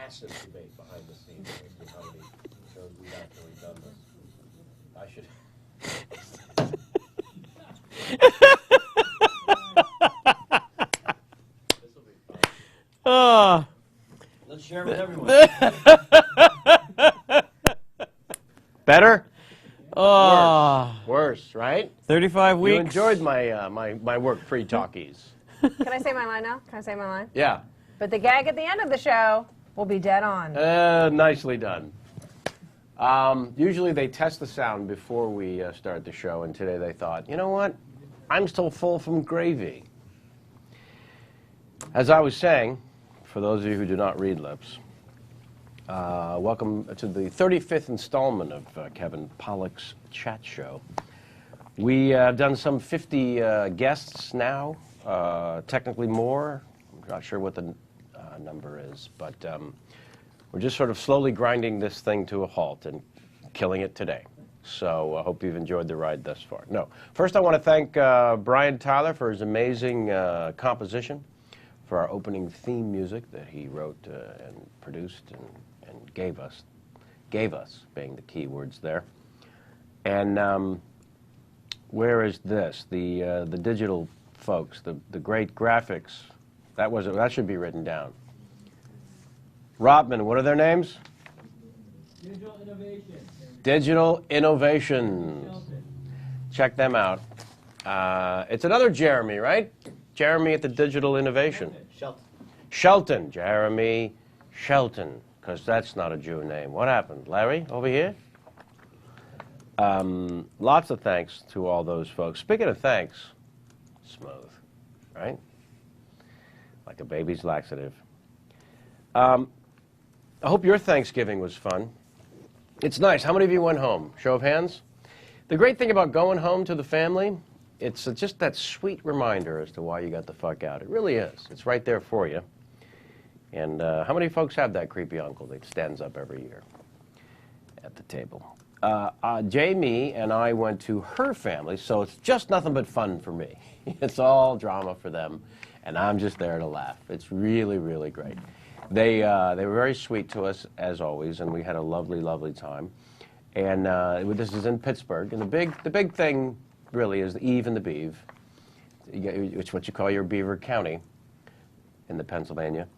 massive debate behind the scenes as to how many shows we've actually done this. I should. This will be fun. Oh. Let's share it with everyone. Better? Oh. Worse, right? 35 weeks. You enjoyed my my work-free talkies. Can I say my line now? Can I say my line? Yeah. But the gag at the end of the show will be dead on. Nicely done. Usually they test the sound before we start the show, and today they thought, you know what? I'm still full from gravy. As I was saying, for those of you who do not read lips, welcome to the 35th installment of Kevin Pollak's Chat Show. We have done some 50 guests now, technically more. I'm not sure what the number is, but we're just sort of slowly grinding this thing to a halt and killing it today. So I hope you've enjoyed the ride thus far. No, first I want to thank Brian Tyler for his amazing composition for our opening theme music that he wrote and produced and gave us, being the key words there. And where is this? The digital folks, the great graphics. That should be written down. Robin, what are their names? Digital Innovation. Digital Innovations. Check them out. It's another Jeremy, right? Jeremy at the Digital Innovation. Shelton. Shelton. Jeremy Shelton, because that's not a Jew name. What happened? Larry, over here? Lots of thanks to all those folks. Speaking of thanks, smooth, right? Like a baby's laxative. I hope your Thanksgiving was fun. It's nice. How many of you went home? Show of hands. The great thing about going home to the family, it's just that sweet reminder as to why you got the fuck out. It really is. It's right there for you. And how many folks have that creepy uncle that stands up every year at the table? Jamie and I went to her family, so it's just nothing but fun for me. It's all drama for them, and I'm just there to laugh. It's really, really great. They were very sweet to us, as always, and we had a lovely, lovely time. And this is in Pittsburgh, and the big thing really is the Eve and the Beeve. It's what you call your Beaver County in the Pennsylvania.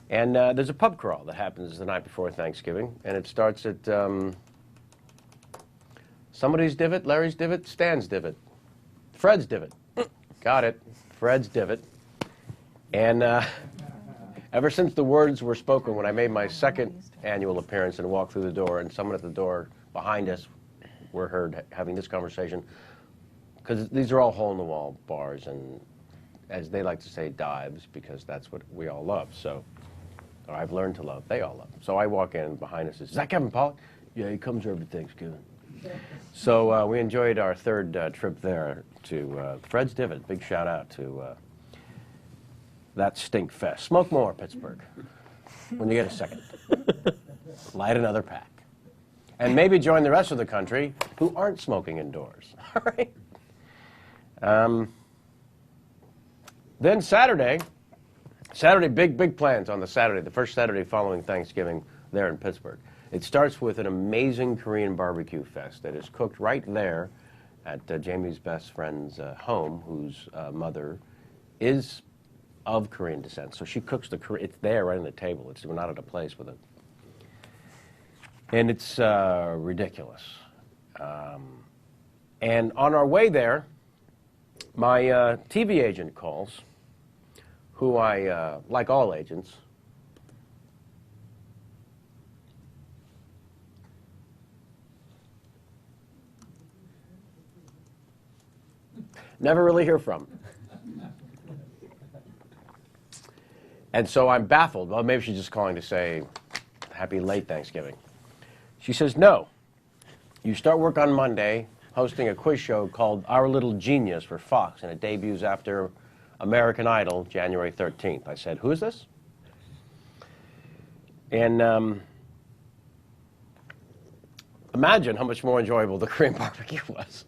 And there's a pub crawl that happens the night before Thanksgiving, and it starts at somebody's divot, Larry's divot, Stan's divot, Fred's divot. Got it, Fred's divot. And ever since the words were spoken when I made my second annual appearance and walked through the door, and someone at the door behind us were heard having this conversation, because these are all hole-in-the-wall bars, and as they like to say, dives, because that's what we all love. So, or I've learned to love, they all love. So I walk in behind us, is that Kevin Pollak? Yeah, he comes every Thanksgiving. So we enjoyed our third trip there to Fred's Divot. Big shout out to that stink fest. Smoke more, Pittsburgh, when you get a second. Light another pack. And maybe join the rest of the country who aren't smoking indoors. All right? Then Saturday, big plans on the Saturday, the first Saturday following Thanksgiving there in Pittsburgh. It starts with an amazing Korean barbecue fest that is cooked right there at Jamie's best friend's home, whose mother is of Korean descent. So she cooks it's there right on the table. We're not at a place with it. And it's ridiculous. And on our way there, my TV agent calls, who I, like all agents, never really hear from. And so I'm baffled. Well, maybe she's just calling to say, happy late Thanksgiving. She says, no. You start work on Monday hosting a quiz show called Our Little Genius for Fox, and it debuts after American Idol, January 13th. I said, who is this? And imagine how much more enjoyable the Korean barbecue was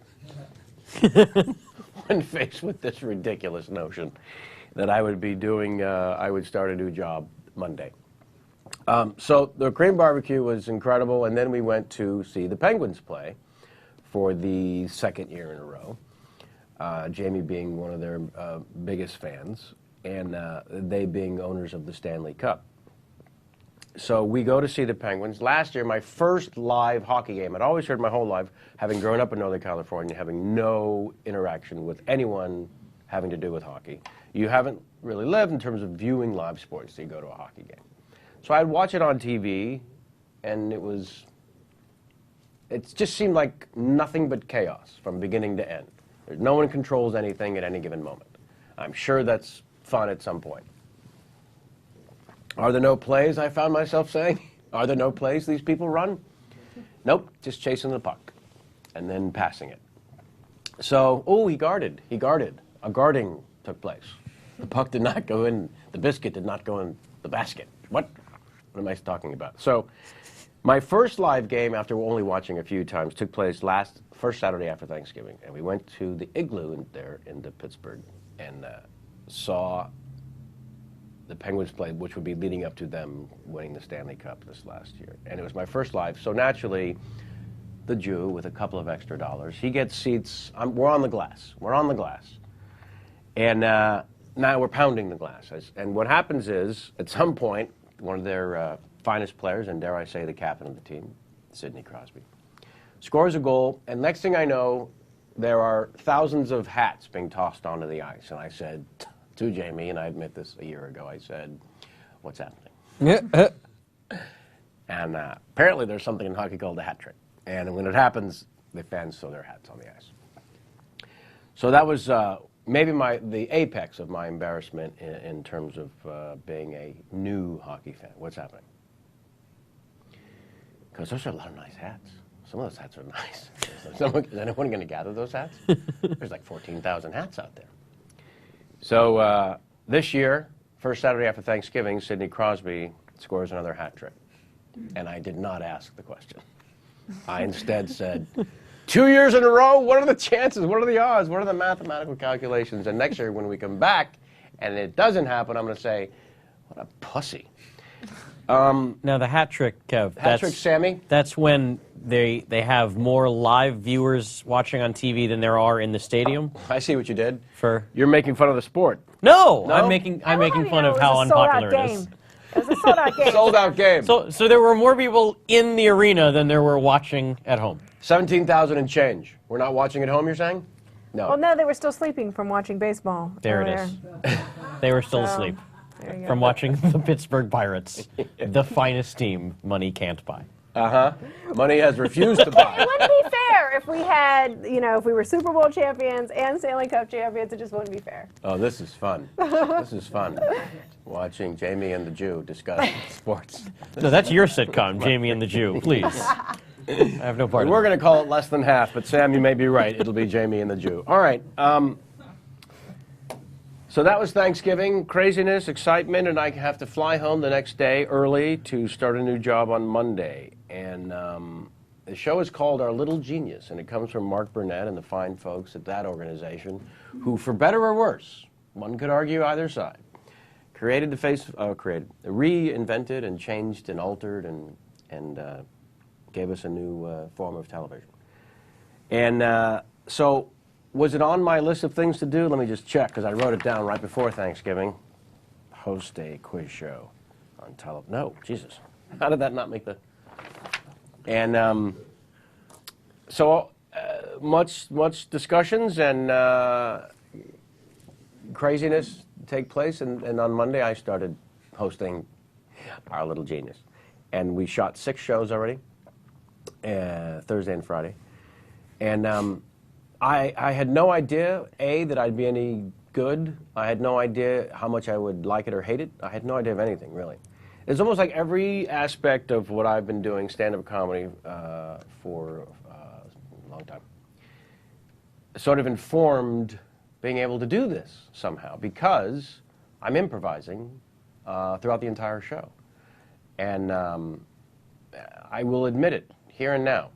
when faced with this ridiculous notion that I would be doing, I would start a new job Monday. So the Korean barbecue was incredible, and then we went to see the Penguins play for the second year in a row. Jamie being one of their biggest fans, and they being owners of the Stanley Cup. So we go to see the Penguins. Last year, my first live hockey game. I'd always heard my whole life, having grown up in Northern California, having no interaction with anyone having to do with hockey. You haven't really lived in terms of viewing live sports, so you go to a hockey game. So I'd watch it on TV, and it just seemed like nothing but chaos from beginning to end. No one controls anything at any given moment. I'm sure that's fun at some point. Are there no plays, I found myself saying? Are there no plays these people run? Nope, just chasing the puck and then passing it. So, he guarded. A guarding took place. The puck did not go in, the biscuit did not go in the basket. What am I talking about? So, my first live game, after only watching a few times, took place first Saturday after Thanksgiving, and we went to the Igloo there in Pittsburgh and saw the Penguins play, which would be leading up to them winning the Stanley Cup this last year. And it was my first live, so naturally, the Jew, with a couple of extra dollars, he gets seats. We're on the glass. And now we're pounding the glass. And what happens is, at some point, one of their finest players, and dare I say the captain of the team, Sidney Crosby, scores a goal, and next thing I know, there are thousands of hats being tossed onto the ice. And I said to Jamie, and I admit this a year ago, I said, what's happening? And apparently there's something in hockey called a hat trick. And when it happens, the fans throw their hats on the ice. So that was maybe the apex of my embarrassment in terms of being a new hockey fan. What's happening? Because those are a lot of nice hats. Some of those hats are nice. Is anyone going to gather those hats? There's like 14,000 hats out there. So this year, first Saturday after Thanksgiving, Sidney Crosby scores another hat trick. And I did not ask the question. I instead said, 2 years in a row? What are the chances? What are the odds? What are the mathematical calculations? And next year when we come back and it doesn't happen, I'm going to say, what a pussy. Now the hat trick, Kev. Hat trick, Sammy? That's when they have more live viewers watching on TV than there are in the stadium. I see what you did. For You're making fun of the sport. No, No? I'm making fun of how unpopular it is. It was a sold-out game. Sold out game. So there were more people in the arena than there were watching at home. 17,000 and change. We're not watching at home, you're saying? No. Well, no, they were still sleeping from watching baseball. There earlier. it is. They were still So, asleep there you go. from watching the Pittsburgh Pirates, the finest team money can't buy. Money has refused to It buy. wouldn't be fair if we had, if we were Super Bowl champions and Stanley Cup champions. It just wouldn't be fair. Oh, this is fun. This is fun. Watching Jamie and the Jew discuss sports. No, that's your sitcom, Jamie and the Jew. Please, I have no part. We're going to call it less than half, but Sam, you may be right. It'll be Jamie and the Jew. All right. So that was Thanksgiving, craziness, excitement, and I have to fly home the next day early to start a new job on Monday. And the show is called Our Little Genius, and it comes from Mark Burnett and the fine folks at that organization, who, for better or worse, one could argue either side, reinvented and changed and altered and gave us a new form of television. And so, was it on my list of things to do? Let me just check, because I wrote it down right before Thanksgiving. Host a quiz show on television. No, Jesus. How did that not make the... And so much discussions and craziness take place. And on Monday, I started hosting Our Little Genius. And we shot 6 shows already, Thursday and Friday. And I had no idea, A, that I'd be any good. I had no idea how much I would like it or hate it. I had no idea of anything, really. It's almost like every aspect of what I've been doing, stand-up comedy, for a long time, sort of informed being able to do this somehow, because I'm improvising throughout the entire show. And I will admit it, here and now,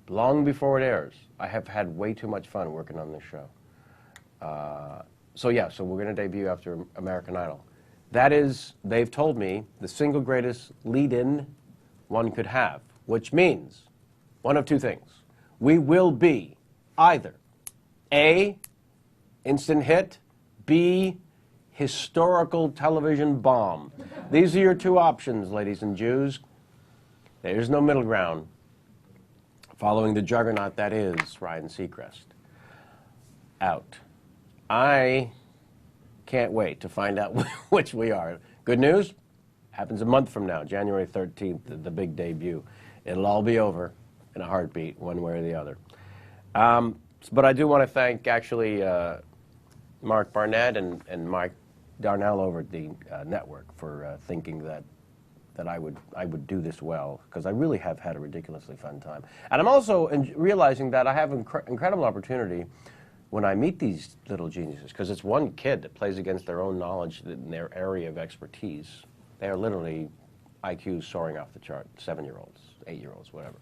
long before it airs, I have had way too much fun working on this show. So we're going to debut after American Idol. That is, they've told me, the single greatest lead-in one could have, which means one of two things. We will be either A, instant hit, B, historical television bomb. These are your two options, ladies and Jews. There's no middle ground. Following the juggernaut that is Ryan Seacrest. Out. I can't wait to find out which we are. Good news? Happens a month from now, January 13th, the big debut. It'll all be over in a heartbeat, one way or the other. But I do want to thank, actually, Mark Barnett and Mike Darnell over at the network for thinking that I would do this well, because I really have had a ridiculously fun time. And I'm also realizing that I have incredible opportunity when I meet these little geniuses, because it's one kid that plays against their own knowledge in their area of expertise. They are literally IQs soaring off the chart, 7-year-olds, 8-year-olds, whatever.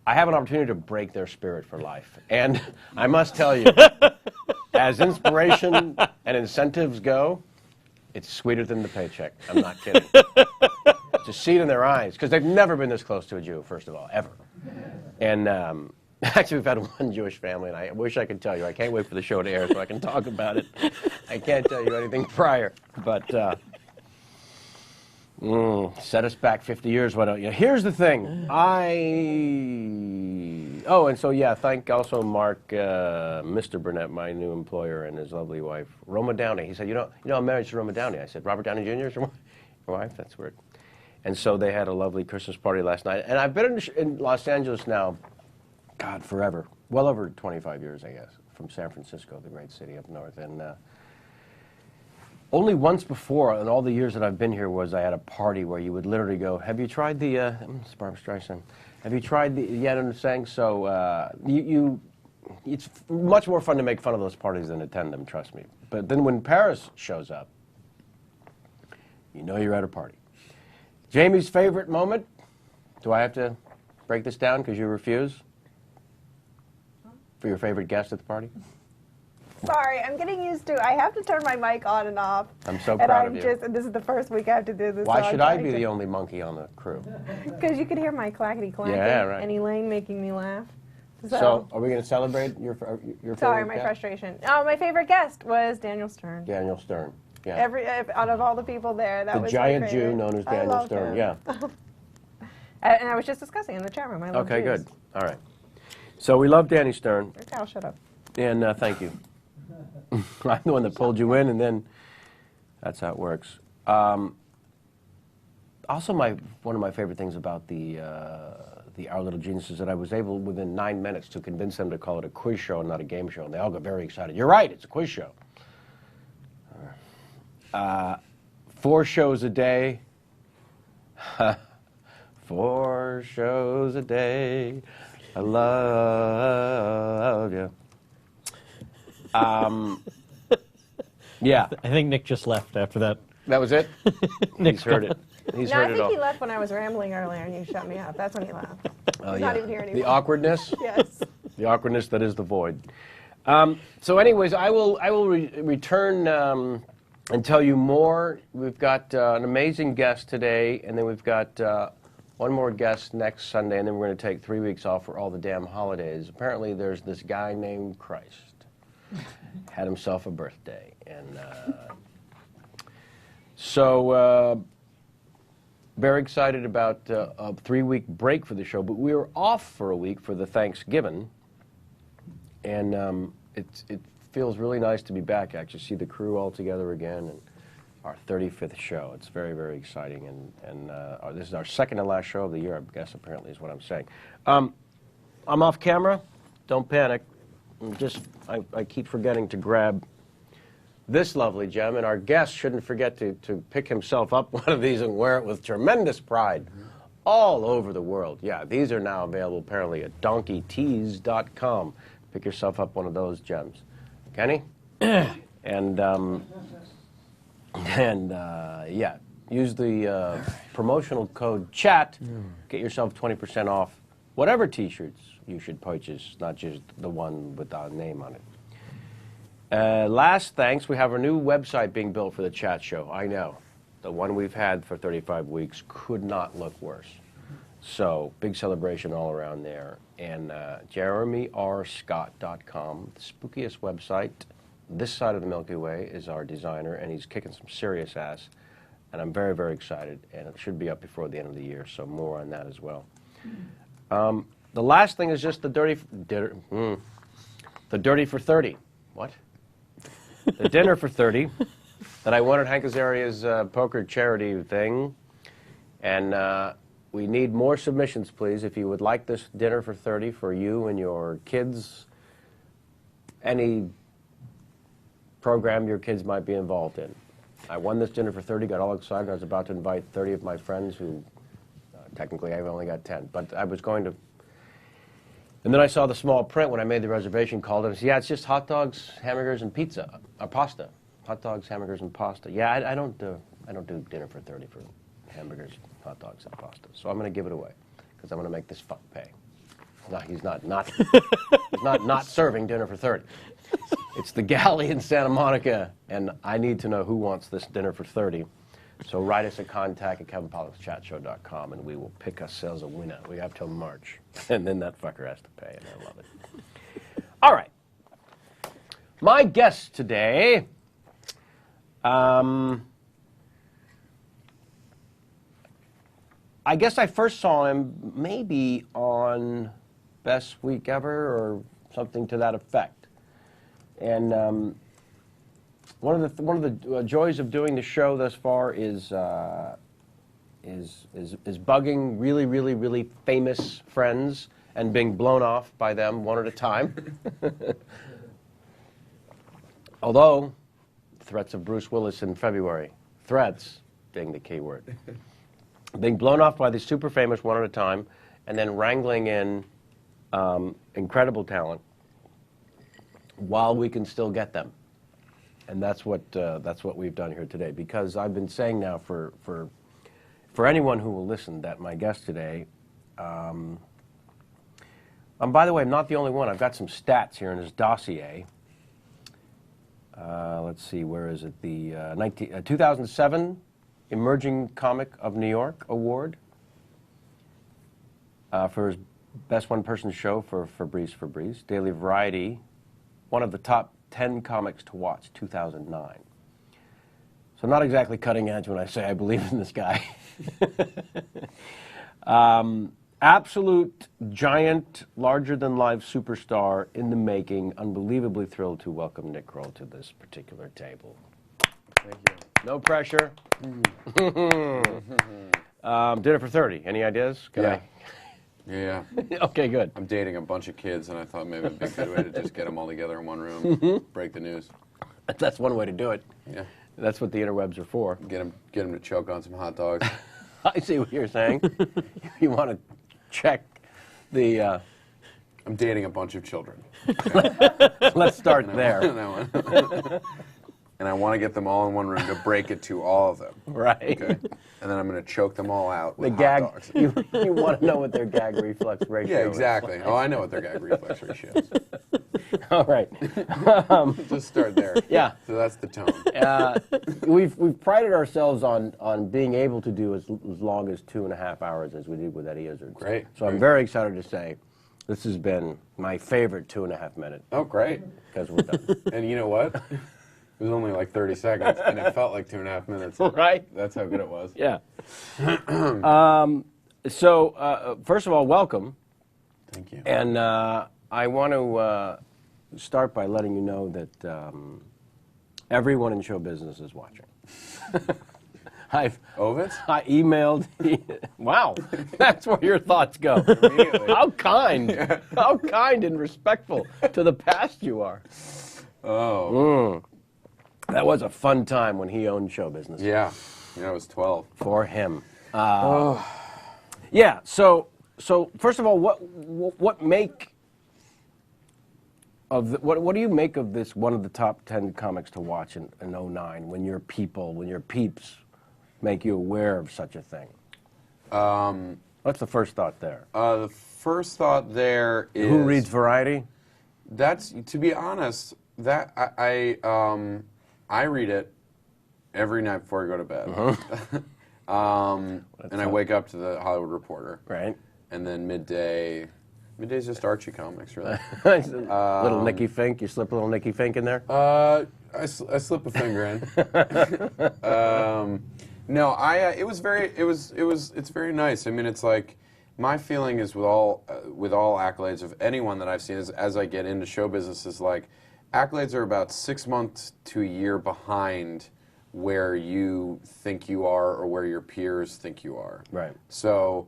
I have an opportunity to break their spirit for life. And I must tell you, as inspiration and incentives go, it's sweeter than the paycheck. I'm not kidding. To see it in their eyes, because they've never been this close to a Jew, first of all, ever. And actually, we've had one Jewish family, and I wish I could tell you. I can't wait for the show to air so I can talk about it. I can't tell you anything prior, but set us back 50 years, why don't you? Here's the thing. And so, yeah, thank also Mark, Mr. Burnett, my new employer, and his lovely wife, Roma Downey. He said, you know, I'm married to Roma Downey. I said, Robert Downey Jr. is your wife? That's weird. And so they had a lovely Christmas party last night. And I've been in Los Angeles now, God, forever. Well over 25 years, I guess, from San Francisco, the great city up north. And only once before, in all the years that I've been here, was I had a party where you would literally go, have you tried the, it's Barbra Streisand, have you tried the, you understand? So it's much more fun to make fun of those parties than attend them, trust me. But then when Paris shows up, you know you're at a party. Jamie's favorite moment? Do I have to break this down because you refuse? For your favorite guest at the party? Sorry, I'm getting used to. I have to turn my mic on and off. I'm so proud of you. And this is the first week I have to do this. Why should I be the only monkey on the crew? Because you could hear my clackety clacking. Yeah, right. And Elaine making me laugh. So are we going to celebrate your favorite Sorry, my guest? frustration. My favorite guest was Daniel Stern. Daniel Stern. Yeah. Out of all the people there, that the was giant my favorite. Jew known as Daniel Stern. Him. Yeah. And I was just discussing in the chat room. I love Okay, Jews. good. All right. So we love Danny Stern. I'll shut up. And thank you. I'm the one that pulled you in, and then that's how it works. Also, one of my favorite things about the Our Little Geniuses is that I was able, within 9 minutes, to convince them to call it a quiz show and not a game show, and they all got very excited. You're right, it's a quiz show. 4 shows a day. 4 shows a day. I love you. Yeah. I think Nick just left after that. That was it? Nick's He's heard it. He's No, heard I it think all. he left when I was rambling earlier and you shut me up. That's when he left. Oh, He's yeah. not even here anymore. The awkwardness. Yes. The awkwardness that is the void. So anyways, I will return and tell you more. We've got an amazing guest today, and then we've got one more guest next Sunday, and then we're going to take 3 weeks off for all the damn holidays. Apparently there's this guy named Christ. Had himself a birthday. And so very excited about a 3-week break for the show, but we were off for a week for the Thanksgiving. And it feels really nice to be back, actually, see the crew all together again, and our 35th show. It's very, very exciting, and this is our second and last show of the year, I guess, apparently, is what I'm saying. I'm off camera. Don't panic. I keep forgetting to grab this lovely gem, and our guest shouldn't forget to pick himself up one of these and wear it with tremendous pride all over the world. Yeah, these are now available, apparently, at donkeytees.com. Pick yourself up one of those gems. Kenny? And yeah, use the promotional code CHAT. Get yourself 20% off whatever T-shirts you should purchase, not just the one with our name on it. Last thanks, we have a new website being built for the chat show. I know. The one we've had for 35 weeks could not look worse. So, big celebration all around there. And JeremyRScott.com, the spookiest website this side of the Milky Way, is our designer, and he's kicking some serious ass. And I'm very, very excited. And it should be up before the end of the year, so more on that as well. The last thing is just the dirty for 30. What? The dinner for 30 that I won at Hank Azaria's poker charity thing. And we need more submissions, please. If you would like this dinner for 30 for you and your kids, any program your kids might be involved in. I won this dinner for 30, got all excited. I was about to invite 30 of my friends who, technically I've only got 10, but I was going to. And then I saw the small print when I made the reservation, called it, and said, yeah, it's just hot dogs, hamburgers, and pizza, pasta. Hot dogs, hamburgers, and pasta. Yeah, I don't do dinner for 30 for hamburgers, hot dogs, and pasta. So I'm going to give it away because I'm going to make this fuck pay. No, he's not serving dinner for 30. It's the galley in Santa Monica, and I need to know who wants this dinner for 30. So write us a contact at KevinPollaksChatShow.com, and we will pick ourselves a winner. We have till March, and then that fucker has to pay, and I love it. All right. My guest today, I guess I first saw him maybe on Best Week Ever or something to that effect. And one of the joys of doing the show thus far is bugging really, really, really famous friends and being blown off by them one at a time. Although, threats of Bruce Willis in February, threats being the key word, being blown off by the super famous one at a time, and then wrangling in incredible talent while we can still get them. And that's what we've done here today. Because I've been saying now for anyone who will listen that my guest today, and by the way, I'm not the only one. I've got some stats here in his dossier. Let's see, where is it? The 2007 Emerging Comic of New York Award for his Best One-Person Show for Febreze. Daily Variety, one of the top 10 comics to watch, 2009. So not exactly cutting edge when I say I believe in this guy. Absolute giant, larger-than-life superstar in the making. Unbelievably thrilled to welcome Nick Kroll to this particular table. Thank you. No pressure. Dinner for 30. Any ideas? Yeah. Okay, good. I'm dating a bunch of kids, and I thought maybe it'd be a good way to just get them all together in one room, break the news. That's one way to do it. Yeah. That's what the interwebs are for. Get them to choke on some hot dogs. I see what you're saying. You want to check the... I'm dating a bunch of children. Let's start there. And I want to get them all in one room to break it to all of them. Right. Okay. And then I'm going to choke them all out with The hot gag, dogs. you want to know what their gag reflex ratio Yeah, is. exactly. Oh, I know what their gag reflex ratio is. All right. Just start there. Yeah. So that's the tone. We've prided ourselves on being able to do as long as 2.5 hours as we did with Eddie Izzard. Great. So I'm very excited to say this has been my favorite 2.5 minute. Oh, great. Because we're done. And you know what? It was only like 30 seconds, and it felt like 2.5 minutes. Right? That's how good it was. Yeah. So, first of all, welcome. Thank you. And I want to start by letting you know that everyone in show business is watching. Ovis? I emailed. Wow, that's where your thoughts go. Immediately. How kind, how kind and respectful to the past you are. Oh. That was a fun time when he owned show business. Yeah. I was 12. For him. Yeah. So first of all, what do you make of this? One of the top 10 comics to watch in 2009. When your peeps make you aware of such a thing. What's the first thought there? The first thought there is... Who reads Variety? That's, to be honest, That I read it every night before I go to bed. And I wake up to the Hollywood Reporter. Right. And then midday. Midday's just Archie comics, really. Little Nicky Fink. You slip a little Nicky Fink in there? I slip a finger in. No, it's very nice. I mean, it's like, my feeling is with all accolades of anyone that I've seen as I get into show business is like, accolades are about 6 months to a year behind where you think you are or where your peers think you are. Right. So,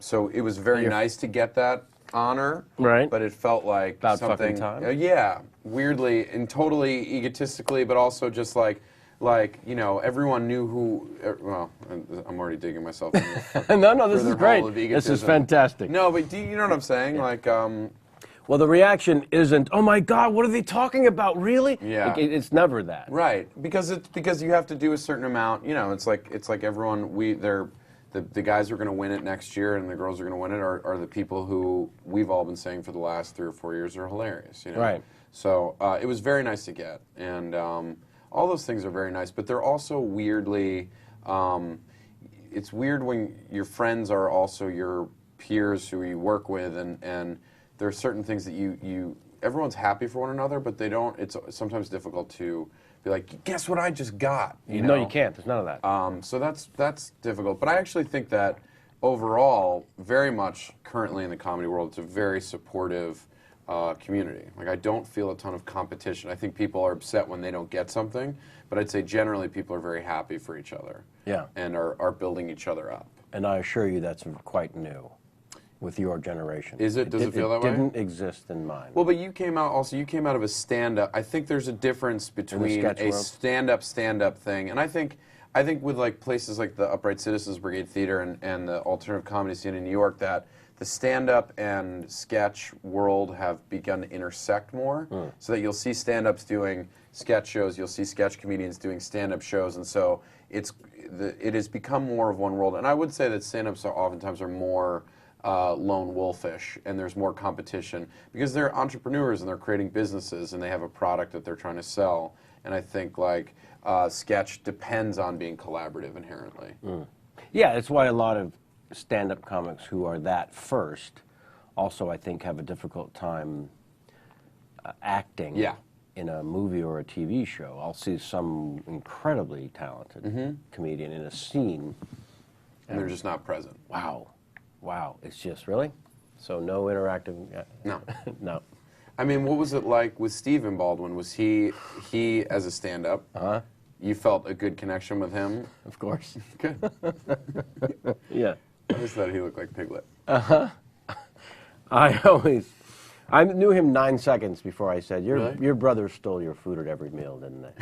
so it was very nice to get that honor. Right. But it felt like About something. fucking time. Yeah, weirdly and totally egotistically, but also just like you know, everyone knew who. Well, I'm already digging myself. No, this is further great. hole of This is egotism. fantastic. No, but you know what I'm saying? Like, Well, the reaction isn't, "Oh my God, what are they talking about? Really?" Yeah. It's never that. right, because you have to do a certain amount. You know, it's like everyone. The guys who are going to win it next year and the girls who are going to win it are the people who we've all been saying for the last 3 or 4 years are hilarious. You know? Right. So it was very nice to get, and all those things are very nice. But they're also weirdly, it's weird when your friends are also your peers who you work with, and there are certain things that everyone's happy for one another, but they don't. It's sometimes difficult to be like, guess what I just got? You know? No, you can't. There's none of that. So that's difficult. But I actually think that overall, very much currently in the comedy world, it's a very supportive community. Like, I don't feel a ton of competition. I think people are upset when they don't get something, but I'd say generally people are very happy for each other. Yeah. And are building each other up. And I assure you that's quite new with your generation. Is it? Does it feel that way? It didn't exist in mine. Well, but you came out of a stand-up. I think there's a difference between sketch a world? stand-up thing, and I think with like places like the Upright Citizens Brigade Theater and the alternative comedy scene in New York, that the stand-up and sketch world have begun to intersect more, so that you'll see stand-ups doing sketch shows, you'll see sketch comedians doing stand-up shows, and so it has become more of one world. And I would say that stand-ups oftentimes are more lone wolfish, and there's more competition because they're entrepreneurs and they're creating businesses and they have a product that they're trying to sell. And I think like sketch depends on being collaborative inherently. Yeah, it's why a lot of stand-up comics who are that first also, I think, have a difficult time acting in a movie or a TV show. I'll see some incredibly talented comedian in a scene. And they're just not present. Wow, it's just, really? So no interactive? No. No. I mean, what was it like with Stephen Baldwin? Was he as a stand-up, you felt a good connection with him? Of course. Good. Yeah. I just thought he looked like Piglet. I knew him 9 seconds before I said, Really? your brother stole your food at every meal, didn't they?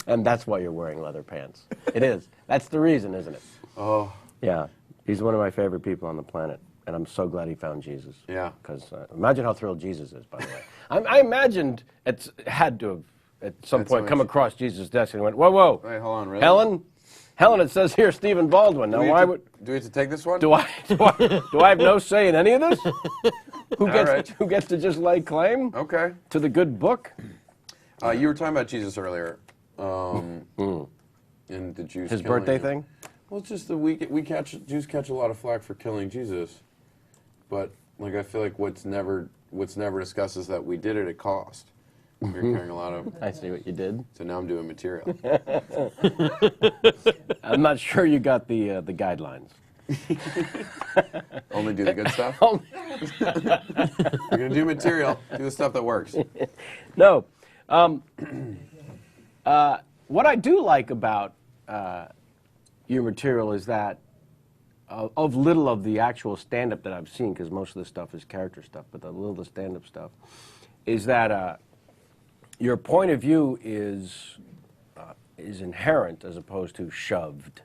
And that's why you're wearing leather pants. It is. That's the reason, isn't it? Oh. Yeah. He's one of my favorite people on the planet, and I'm so glad he found Jesus. Yeah. Because imagine how thrilled Jesus is, by the way. I imagined it had to have, at some That's point, so come much- across Jesus' desk and went, whoa. Wait, hold on, really? Helen, it says here Stephen Baldwin. Now, why would... Do we have to take this one? Do I have no say in any of this? Who right. gets to just lay claim Okay. to the good book? You were talking about Jesus earlier. And the Jews His killing birthday him. thing? Well, it's just that Jews catch a lot of flack for killing Jesus, but like I feel like what's never discussed is that we did it at cost. You're carrying a lot of. I see what you did. So now I'm doing material. I'm not sure you got the guidelines. Only do the good stuff. You're gonna do material. Do the stuff that works. No. What I do like about your material is that of little of the actual stand-up that I've seen, because most of the stuff is character stuff, but the little of the stand-up stuff, is that your point of view is inherent as opposed to shoved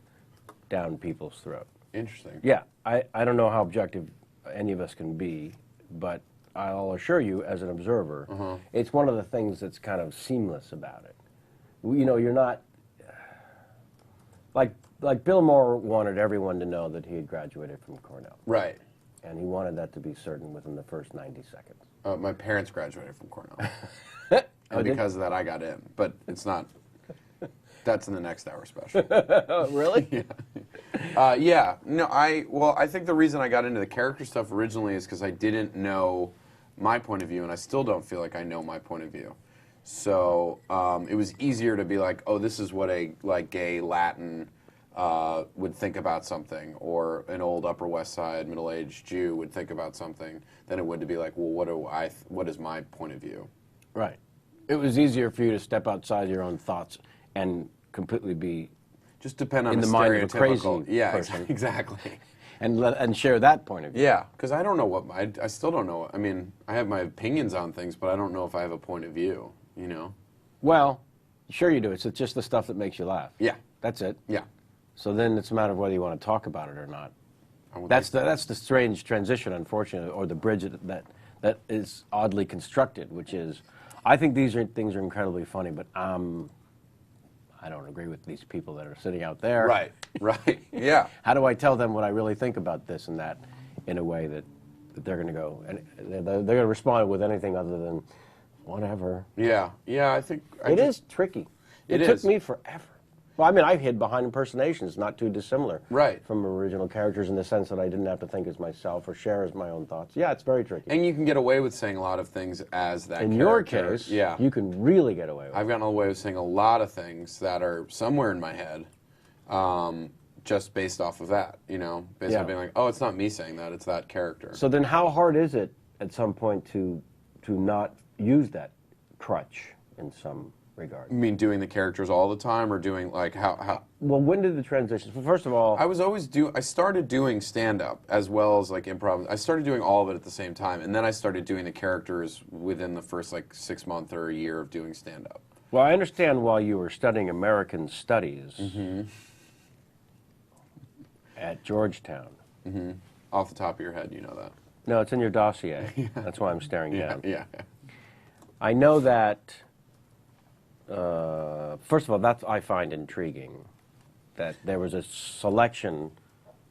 down people's throat. Interesting. Yeah, I don't know how objective any of us can be, but I'll assure you, as an observer, it's one of the things that's kind of seamless about it. You know, you're not... Like Bill Maher wanted everyone to know that he had graduated from Cornell. Right. and he wanted that to be certain within the first 90 seconds. My parents graduated from Cornell, Oh, and did- because of that, I got in. But it's not. That's in the next hour special. Oh, really? Yeah. No, I think the reason I got into the character stuff originally is because I didn't know my point of view, and I still don't feel like I know my point of view. So it was easier to be like, oh, this is what a gay Latin would think about something, or an old Upper West Side middle-aged Jew would think about something, than it would to be like, well, what is my point of view? Right. It was easier for you to step outside your own thoughts and completely be Just depend on in a the mind of a stereotypical. crazy Yeah, person. exactly. and share that point of view. Yeah, because I don't know what I still don't know. I mean, I have my opinions on things, but I don't know if I have a point of view. You know? Well, sure you do. It's just the stuff that makes you laugh. Yeah. That's it. Yeah. So then it's a matter of whether you want to talk about it or not. I would That's think- the strange transition, unfortunately, or the bridge that is oddly constructed, which is, I think these things are incredibly funny, but I don't agree with these people that are sitting out there. Right. Right. Yeah. How do I tell them what I really think about this and that in a way that they're going to go, and they're going to respond with anything other than whatever. Yeah. Yeah. I think It is tricky. It took is. me forever. Well, I mean, I hid behind impersonations, not too dissimilar Right. from original characters in the sense that I didn't have to think as myself or share as my own thoughts. Yeah, it's very tricky. And you can get away with saying a lot of things as that In your character. case, yeah. you can really get away with it. I've gotten away with saying a lot of things that are somewhere in my head, just based off of that, you know? Based Yeah. on being like, oh, it's not me saying that, it's that character. So then how hard is it at some point to not use that crutch in some regard? You mean doing the characters all the time, or doing like how Well, when did the transition? Well, first of all, I started doing stand-up as well as like improv. I started doing all of it at the same time, and then I started doing the characters within the first like 6 months or a year of doing stand-up. well, I understand while you were studying American Studies Mm-hmm. at Georgetown. Off the top of your head, you know that. No, it's in your dossier. That's why I'm staring Yeah, down. yeah. I know that, first of all, that I find intriguing, that there was a selection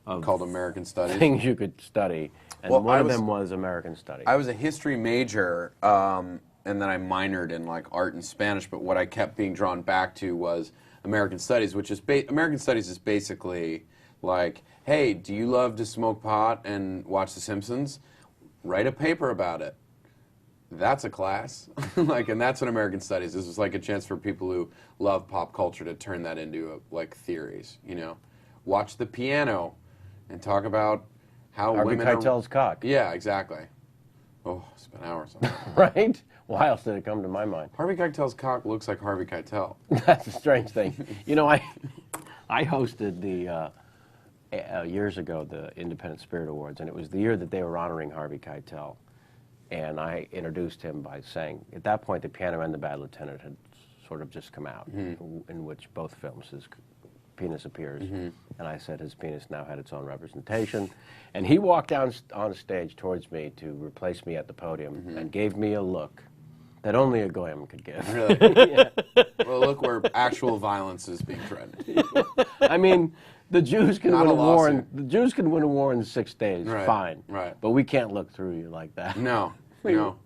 of Called American Studies. things you could study, and Well, one I of was- them was American Studies. I was a history major, and then I minored in like art and Spanish. But what I kept being drawn back to was American Studies, which is American Studies is basically like, hey, do you love to smoke pot and watch The Simpsons? Write a paper about it. That's a class. Like, and that's what American Studies is. It's like a chance for people who love pop culture to turn that into like theories. You know, watch the piano and talk about how Harvey women are. Keitel's cock, Yeah, exactly. Oh, spent hours on that. right? Why else did it come to my mind? Harvey Keitel's cock looks like Harvey Keitel. That's a strange thing. You know, I hosted the years ago the Independent Spirit Awards, and it was the year that they were honoring Harvey Keitel. And I introduced him by saying, at that point, The Piano and the Bad Lieutenant had sort of just come out, in which both films his penis appears. And I said his penis now had its own representation. And he walked down on stage towards me to replace me at the podium and gave me a look that only a goyim could give. Really? Well, look where actual violence is being threatened. I mean, the Jews can Not win a a war. lawsuit. The Jews can win a war in 6 days. Right, Fine. right. But we can't look through you like that. No, no.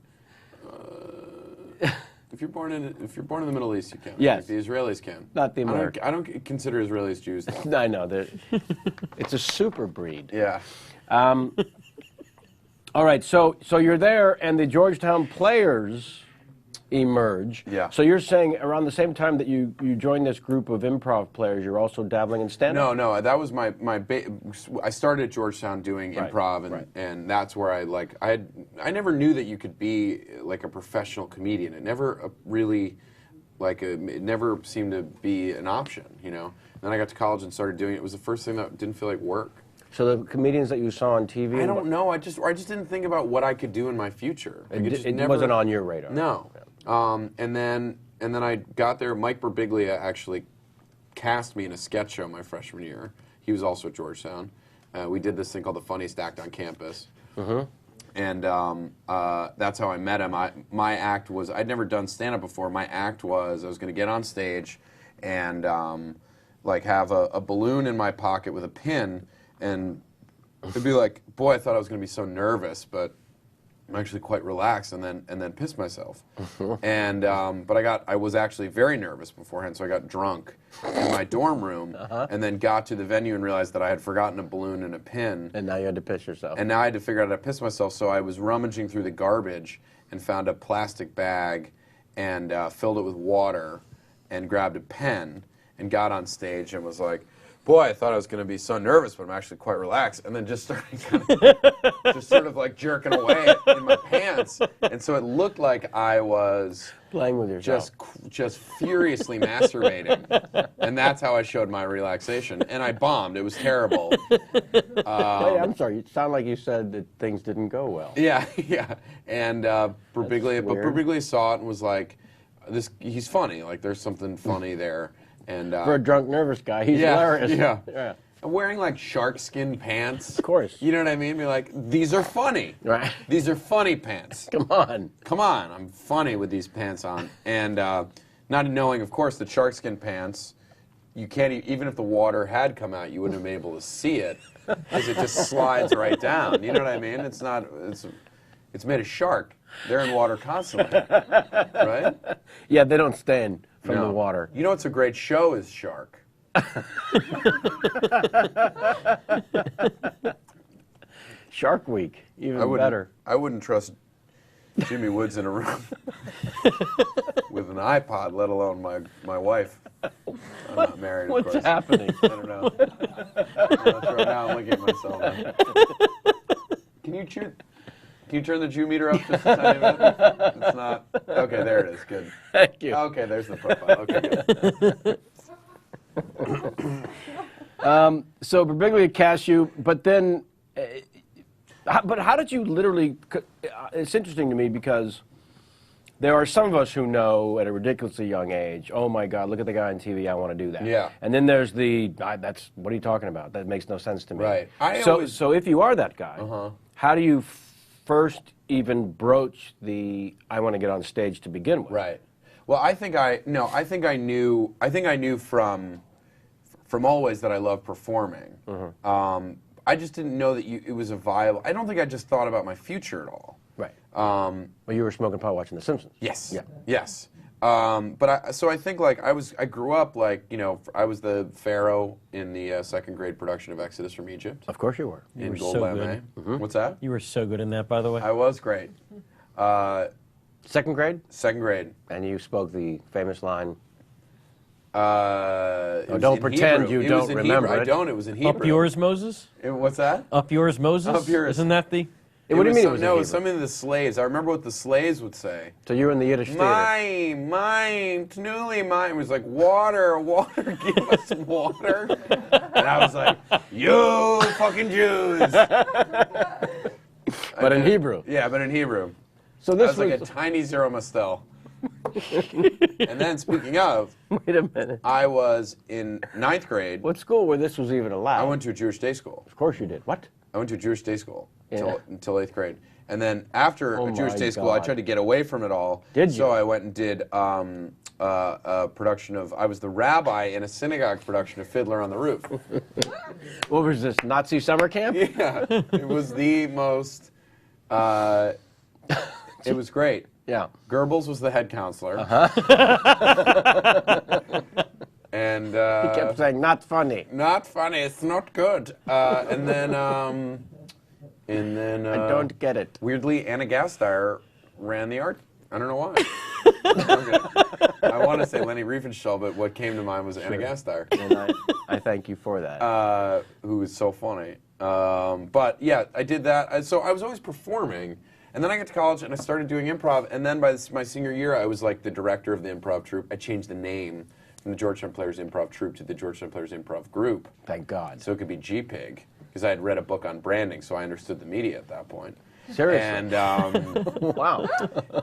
If you're born in the Middle East, you can. Yes. Like the Israelis can. Not the Americans. I don't consider Israelis Jews, though. I know. It's a super breed. Yeah. All right. So you're there, and the Georgetown players emerge. Yeah. So you're saying around the same time that you joined this group of improv players, you're also dabbling in stand-up? No. That was I started at Georgetown doing Right, improv, and that's where I never knew that you could be like a professional comedian. It never really, it never seemed to be an option, you know. And then I got to college and started doing it. It was the first thing that didn't feel like work. So the comedians that you saw on TV? I don't know. I just didn't think about what I could do in my future. Like, It wasn't on your radar. No. And then I got there. Mike Birbiglia actually cast me in a sketch show my freshman year. He was also at Georgetown. We did this thing called the Funniest Act on Campus. And that's how I met him. My act was, I'd never done stand-up before. My act was I was going to get on stage and have a balloon in my pocket with a pin and it'd be like, boy, I thought I was going to be so nervous, but I'm actually quite relaxed, and then piss myself. And but I was actually very nervous beforehand, so I got drunk in my dorm room, and then got to the venue and realized that I had forgotten a balloon and a pin. And now you had to piss yourself. And now I had to figure out how to piss myself, so I was rummaging through the garbage and found a plastic bag and filled it with water and grabbed a pen and got on stage and was like, boy, I thought I was going to be so nervous, but I'm actually quite relaxed. And then just started just sort of like jerking away in my pants. And so it looked like I was playing with yourself. just furiously masturbating. And that's how I showed my relaxation. And I bombed. It was terrible. Wait, I'm sorry. You sound like you said that things didn't go well. Yeah, yeah. And Birbiglia saw it and was like, he's funny. Like, there's something funny there. And For a drunk, nervous guy, he's hilarious. Yeah. I'm wearing like shark skin pants. Of course. You know what I mean? Be like, these are funny. Right. These are funny pants. Come on. Come on, I'm funny with these pants on. And not knowing, of course, that shark skin pants, you can't, even if the water had come out, you wouldn't have been able to see it because it just slides right down. You know what I mean? It's made of shark. They're in water constantly, right? Yeah, they don't stand from the water. You know what's a great show is Shark. Shark Week, even better. I wouldn't trust Jimmy Woods in a room with an iPod, let alone my wife. I'm not married, of course. What's happening? I don't know. Right now I'm looking at myself. Can you turn the Jew meter up just a tiny bit? It's not. Okay, there it is. Good. Thank you. Okay, there's the profile. Okay, good. So Birbiglia cast you, but then, but how did you literally? It's interesting to me because there are some of us who know at a ridiculously young age, oh my God, look at the guy on TV, I want to do that. Yeah. And then there's that's what are you talking about? That makes no sense to me. Right. So if you are that guy, how do you first even broach the I want to get on stage to begin with? Right. Well, I think I knew from always that I love performing. I just didn't know that it was a viable. I don't think I just thought about my future at all. Right. Well, you were smoking pot watching The Simpsons. Yes. Yeah. Yes. So I think like I grew up like I was the pharaoh in the second grade production of Exodus from Egypt. Of course you were. In were Gold so Lame. good. What's that? You were so good in that, by the way. I was great. Second grade? Second grade. And you spoke the famous line, Don't pretend you don't remember it. I don't. It was in Hebrew. Up yours, Moses? What's that? Up yours, Moses? Up yours. Isn't that the... What do you mean it was in No, it Hebrew? was something of the slaves. I remember what the slaves would say. So you were in the Yiddish theater. Mine, Tnuli, mine. It was like, water, give us water. And I was like, you fucking Jews. But in Hebrew. Yeah, but in Hebrew. So I this was like a tiny Zero Mastel. And then, speaking of, Wait a minute. I was in 9th grade. What school where this was even allowed? I went to a Jewish day school. Of course you did. What? I went to a Jewish day school Yeah. until 8th grade. And then after Oh a Jewish my day school, I God. tried to get away from it all. Did you? So I went and did a production of, I was the rabbi in a synagogue production of Fiddler on the Roof. What was this, Nazi summer camp? Yeah, it was the most, it was great. Yeah. Goebbels was the head counselor. And He kept saying, not funny. not funny, it's not good. And then I don't get it. weirdly, Anna Gasteyer ran the art. I don't know why. Okay. I want to say Lenny Riefenstahl, but what came to mind was Anna Gasteyer, And I thank you for that. who is so funny. But yeah, I did that. So I was always performing. And then I got to college and I started doing improv. And then by my senior year, I was like the director of the improv troupe. I changed the name from the Georgetown Players Improv Troupe to the Georgetown Players Improv Group. Thank God. So it could be GPIG, because I had read a book on branding, so I understood the media at that point. Seriously? And Wow.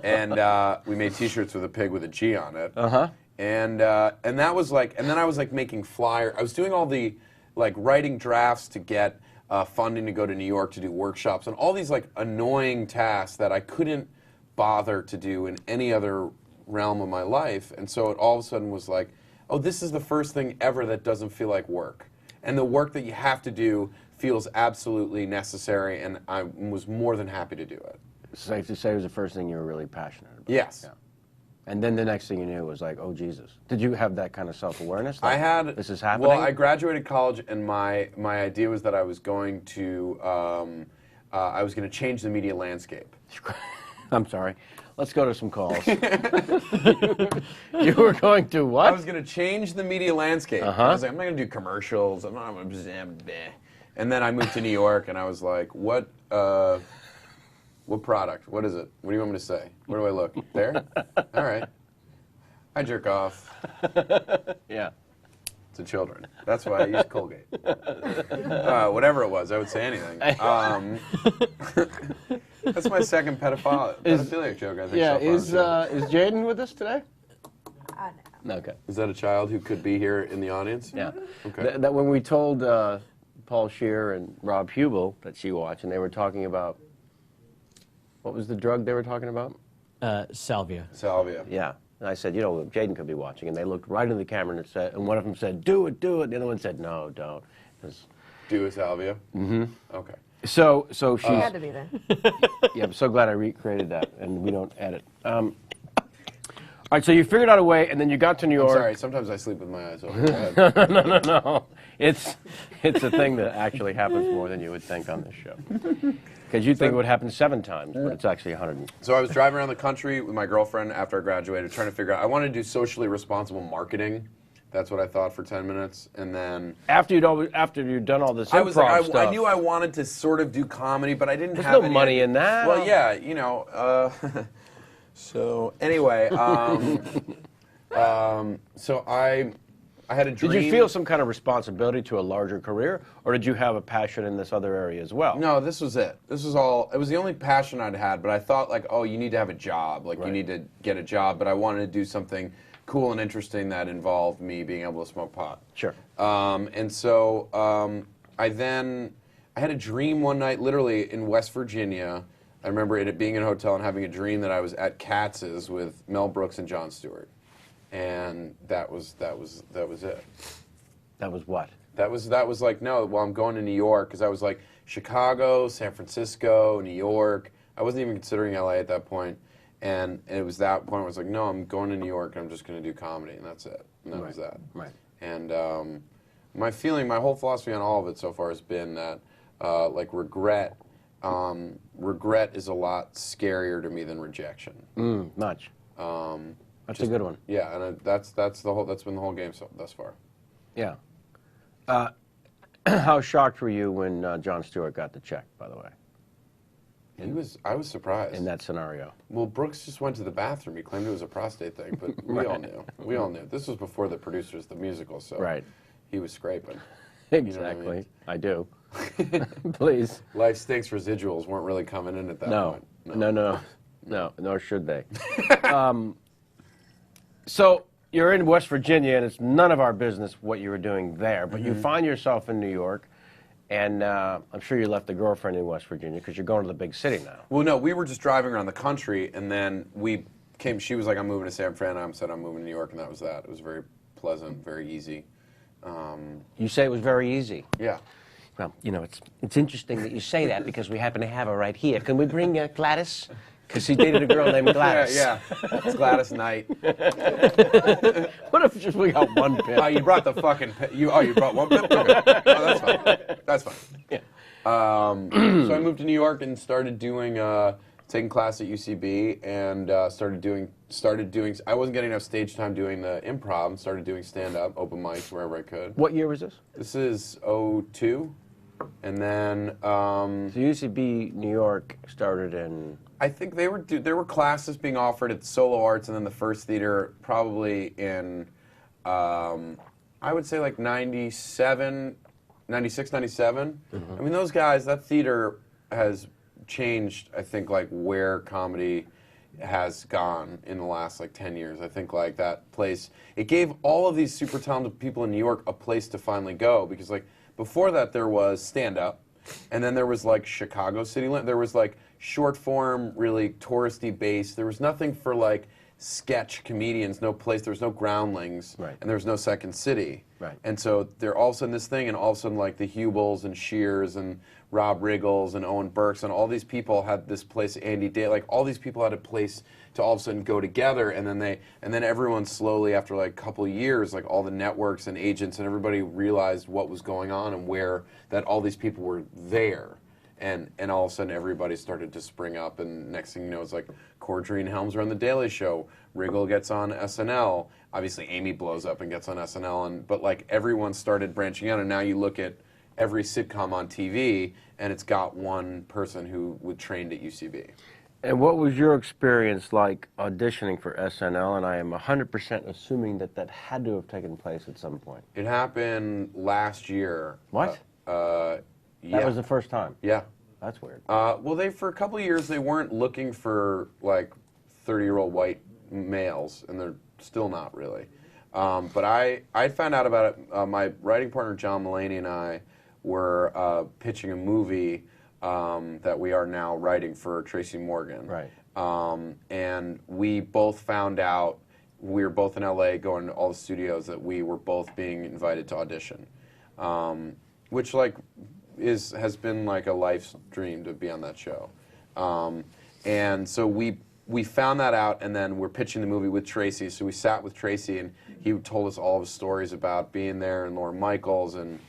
and we made T-shirts with a pig with a G on it. Uh-huh. And that was like, and then I was like making flyers. I was doing all the like writing drafts to get funding to go to New York to do workshops and all these like annoying tasks that I couldn't bother to do in any other realm of my life. And so it all of a sudden was like, oh, this is the first thing ever that doesn't feel like work. And the work that you have to do feels absolutely necessary, and I was more than happy to do it. Safe to say it was the first thing you were really passionate about. Yes. Yeah. And then the next thing you knew was like, oh, Jesus. Did you have that kind of self-awareness? I had. This is happening? Well, I graduated college, and my idea was that I was going to change the media landscape. I'm sorry. Let's go to some calls. You were going to what? I was going to change the media landscape. I was like, I'm not going to do commercials. I'm not. And then I moved to New York, and I was like, what product? What is it? What do you want me to say? Where do I look? There? All right. I jerk off Yeah. to children. That's why I use Colgate. Whatever it was, I would say anything. That's my second pedophilic joke, I think. Yeah, so far. is Jaden with us today? No. Okay. Is that a child who could be here in the audience? Yeah. Okay. That when we told Paul Scheer and Rob Hubel that she watched, and they were talking about, what was the drug they were talking about? Salvia. Salvia. Yeah. And I said, you know, Jaden could be watching. And they looked right into the camera and said, and one of them said, do it, do it. And the other one said, no, don't. Do a salvia? Mm-hmm. Okay. So She she's, had to be there. yeah, I'm so glad I recreated that, and we don't edit. All right, so you figured out a way, and then you got to New York. Sorry, sometimes I sleep with my eyes open. Go ahead. No. It's a thing that actually happens more than you would think on this show. Because you think it would happen 7 times, but it's actually 100. So I was driving around the country with my girlfriend after I graduated, trying to figure out, I wanted to do socially responsible marketing. That's what I thought for 10 minutes, and then After you'd done all this improv I stuff. I knew I wanted to sort of do comedy, but I didn't There's have no any money idea. in that. Well, yeah, you know. So anyway, so I had a dream. Did you feel some kind of responsibility to a larger career, or did you have a passion in this other area as well? No, this was it. This was all. It was the only passion I'd had. But I thought like, oh, you need to have a job. Like you need to get a job. But I wanted to do something cool and interesting that involved me being able to smoke pot. Sure. And so I had a dream one night, literally in West Virginia. I remember it being in a hotel and having a dream that I was at Katz's with Mel Brooks and Jon Stewart, and that was it. That was what? That was like, no, well, I'm going to New York, because I was like Chicago, San Francisco, New York. I wasn't even considering LA at that point. And it was that point where I was like, no, I'm going to New York, and I'm just going to do comedy, and that's it. And that was that. Right. And my whole philosophy on all of it so far has been that, like, regret is a lot scarier to me than rejection. Much. That's a good one. Yeah, and that's been the whole game thus far. Yeah. How shocked were you when Jon Stewart got the check, by the way, I was surprised. in that scenario? Well, Brooks just went to the bathroom. He claimed it was a prostate thing, but we all knew. We all knew. This was before the producers, the musical, so Right. he was scraping. Exactly. I do. Please. Life Stinks residuals weren't really coming in at that No. point. No, nor should they. So you're in West Virginia, and it's none of our business what you were doing there, but you find yourself in New York, and I'm sure you left the girlfriend in West Virginia because you're going to the big city now. Well, no, we were just driving around the country, and then she was like, I'm moving to San Fran, and I said, I'm moving to New York, and that was that. It was very pleasant, very easy. You say it was very easy. Yeah. Well, you know, it's interesting that you say that because we happen to have her right here. Can we bring Gladys? Because he dated a girl named Gladys. Yeah. It's Gladys Knight. What if just we got one pip? Oh, you brought the fucking you brought one pip? Okay. Oh, that's fine. That's fine. Yeah. So I moved to New York and started doing taking class at UCB, and started doing. I wasn't getting enough stage time doing the improv, and started doing stand-up, open mics wherever I could. What year was this? This is '02, and then So UCB New York started in... I think there were classes being offered at Solo Arts and then the First Theater probably in I would say like 96, 97. I mean, those guys, that theater has changed, I think, like where comedy has gone in the last like 10 years. I think like that place, it gave all of these super talented people in New York a place to finally go, because like before that there was stand-up, and then there was like Chicago City Limit, there was like short form, really touristy based. There was nothing for like sketch comedians, no place, there was no Groundlings, Right. and there was no Second City. Right. And so they're all of a sudden this thing, and all of a sudden like the Hubels and Shears and Rob Riggles and Owen Burks and all these people had this place, Andy Day, like all these people had a place to all of a sudden go together, and then everyone slowly after like a couple of years, like all the networks and agents and everybody realized what was going on and where that all these people were there. And all of a sudden everybody started to spring up, and next thing you know it's like Cordry and Helms are on The Daily Show, Riggle gets on SNL, obviously Amy blows up and gets on SNL, but like everyone started branching out, and now you look at every sitcom on TV and it's got one person who was trained at UCB. And what was your experience like auditioning for SNL? And I am 100% assuming that that had to have taken place at some point. It happened last year. What? Yeah. That was the first time? Yeah. That's weird. Well, for a couple of years, they weren't looking for, like, 30-year-old white males, and they're still not really. But I found out about it. My writing partner, John Mulaney, and I were pitching a movie that we are now writing for Tracy Morgan. Right. And we both found out, we were both in LA going to all the studios, that we were both being invited to audition. Which, like, has been like a life's dream to be on that show. And so we found that out, and then we're pitching the movie with Tracy. So we sat with Tracy, and he told us all of his stories about being there, and Lorne Michaels, and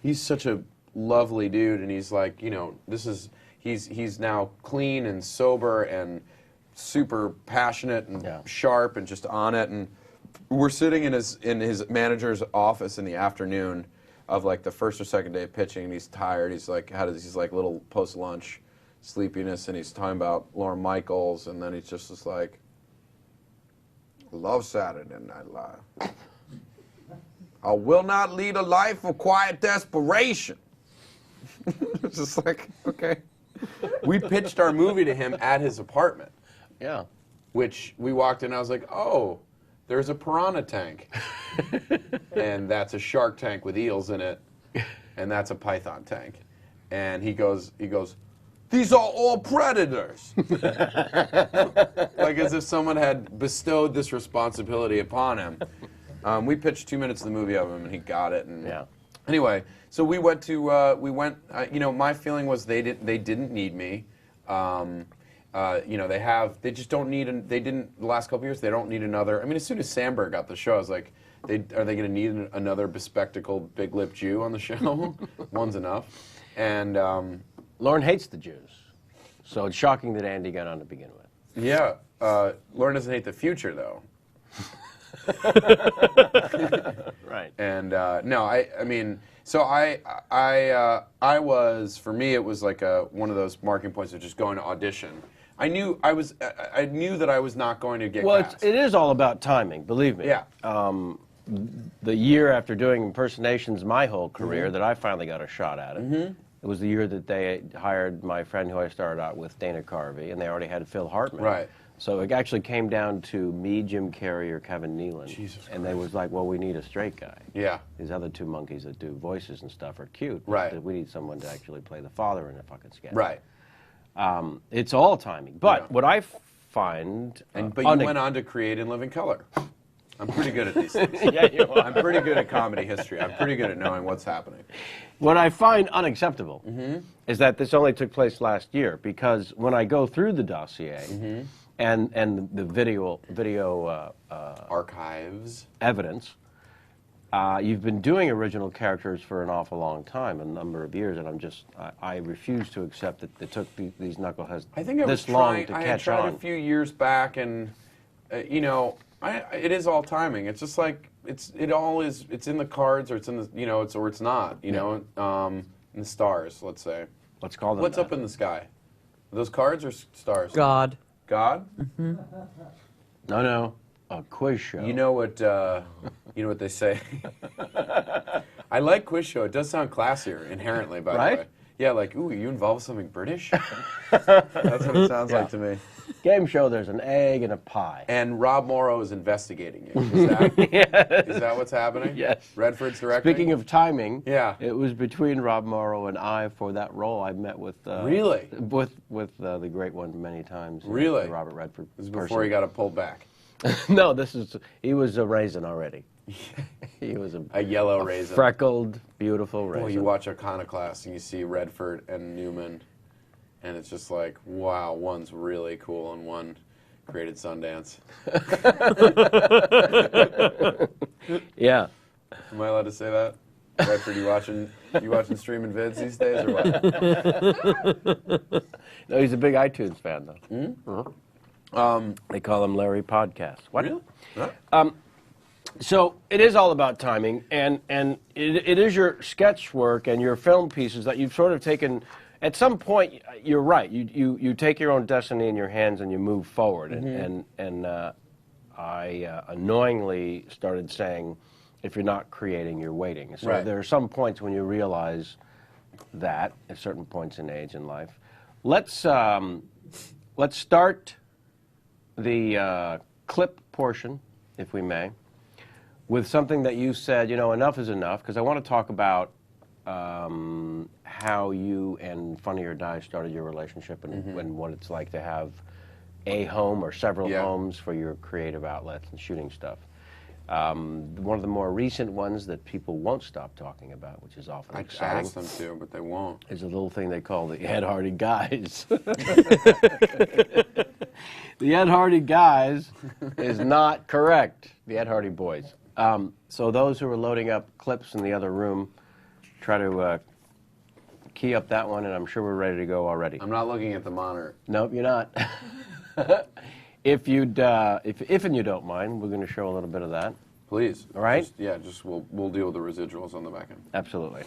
he's such a lovely dude, and he's like, you know, he's now clean and sober and super passionate and sharp and just on it. And we're sitting in his manager's office in the afternoon of like the first or second day of pitching, and he's tired. He's like, he's like little post-lunch sleepiness, and he's talking about Lorne Michaels, and then he's just like, I love Saturday Night Live. I will not lead a life of quiet desperation. It's just like, okay. We pitched our movie to him at his apartment. Yeah. Which we walked in, and I was like, oh, there's a piranha tank. And that's a shark tank with eels in it. And that's a python tank. And he goes, these are all predators. Like as if someone had bestowed this responsibility upon him. We pitched 2 minutes of the movie of him, and he got it. And Yeah. Anyway, so we went to, you know, my feeling was they didn't need me. You know, they just don't need, the last couple of years, they don't need another. I mean, as soon as Sandberg got the show, I was like, are they going to need another bespectacled, big-lipped Jew on the show? One's enough. And, Lorne hates the Jews, so it's shocking that Andy got on to begin with. yeah, Lorne doesn't hate the future, though. Right. And, no, I mean, so I was, for me, it was like one of those marking points of just going to audition. I knew that I was not going to get cast. It is all about timing, believe me. Yeah. The year after doing impersonations my whole career that I finally got a shot at it, it was the year that they hired my friend who I started out with, Dana Carvey, and they already had Phil Hartman. Right. So it actually came down to me, Jim Carrey, or Kevin Nealon. Jesus and they was like, well, we need a straight guy. Yeah. These other two monkeys that do voices and stuff are cute. Right. But we need someone to actually play the father in a fucking sketch. Right. It's all timing. But Yeah. what I find... But you went on to create In Living Color. I'm pretty good at these things. Yeah, you are. I'm pretty good at comedy history. I'm pretty good at knowing what's happening. What I find unacceptable is that this only took place last year, because when I go through the dossier and the video Archives. evidence, you've been doing original characters for an awful long time, a number of years, and I refuse to accept that it took these knuckleheads I think I was this long trying. to I had catch tried on. a few years back, and you know, it is all timing. It's just like it's in the cards, or it's in the or it's not. You know, in the stars. Let's say. Let's call them What's that. up in the sky? Are those cards or stars? God. God. No, a quiz show. You know what they say. I like quiz show. It does sound classier inherently, by the Right? way. Yeah, like, ooh, are you involved with something British? That's what it sounds like to me. game show, there's an egg and a pie. And Rob Morrow is investigating you. Is that, is that what's happening? Yes. Redford's directing? Speaking of timing, Yeah. it was between Rob Morrow and I for that role. I met with Really? with the great one many times. Really? The Robert Redford. This is before he got it pulled back. No, he was a raisin already. He was A yellow raisin. freckled, beautiful raisin. Well, you watch Iconoclast and you see Redford and Newman, and it's just like, wow, one's really cool and one created Sundance. Yeah. Am I allowed to say that? Redford, you watching streaming vids these days or what? No, he's a big iTunes fan, though. They call him Larry Podcast. What? Really? Huh? So it is all about timing, and it is your sketch work and your film pieces that you've sort of taken. At some point, you're right. You take your own destiny in your hands and you move forward. And I annoyingly started saying, if you're not creating, you're waiting. So Right. there are some points when you realize that at certain points in age and life. Let's start the clip portion, if we may, with something that you said, enough is enough, because I want to talk about how you and Funny or Die started your relationship and what it's like to have a home or several homes for your creative outlets and shooting stuff. One of the more recent ones that people won't stop talking about, which is often I exciting, asked them to, but they won't. is a little thing they call the Ed Hardy Guys. The Ed Hardy Guys is not correct. The Ed Hardy Boys. So those who are loading up clips in the other room, try to key up that one, and I'm sure we're ready to go already. I'm not looking at the monitor. Nope, you're not. If and you don't mind, we're going to show a little bit of that. Please. All right? We'll deal with the residuals on the back end. Absolutely.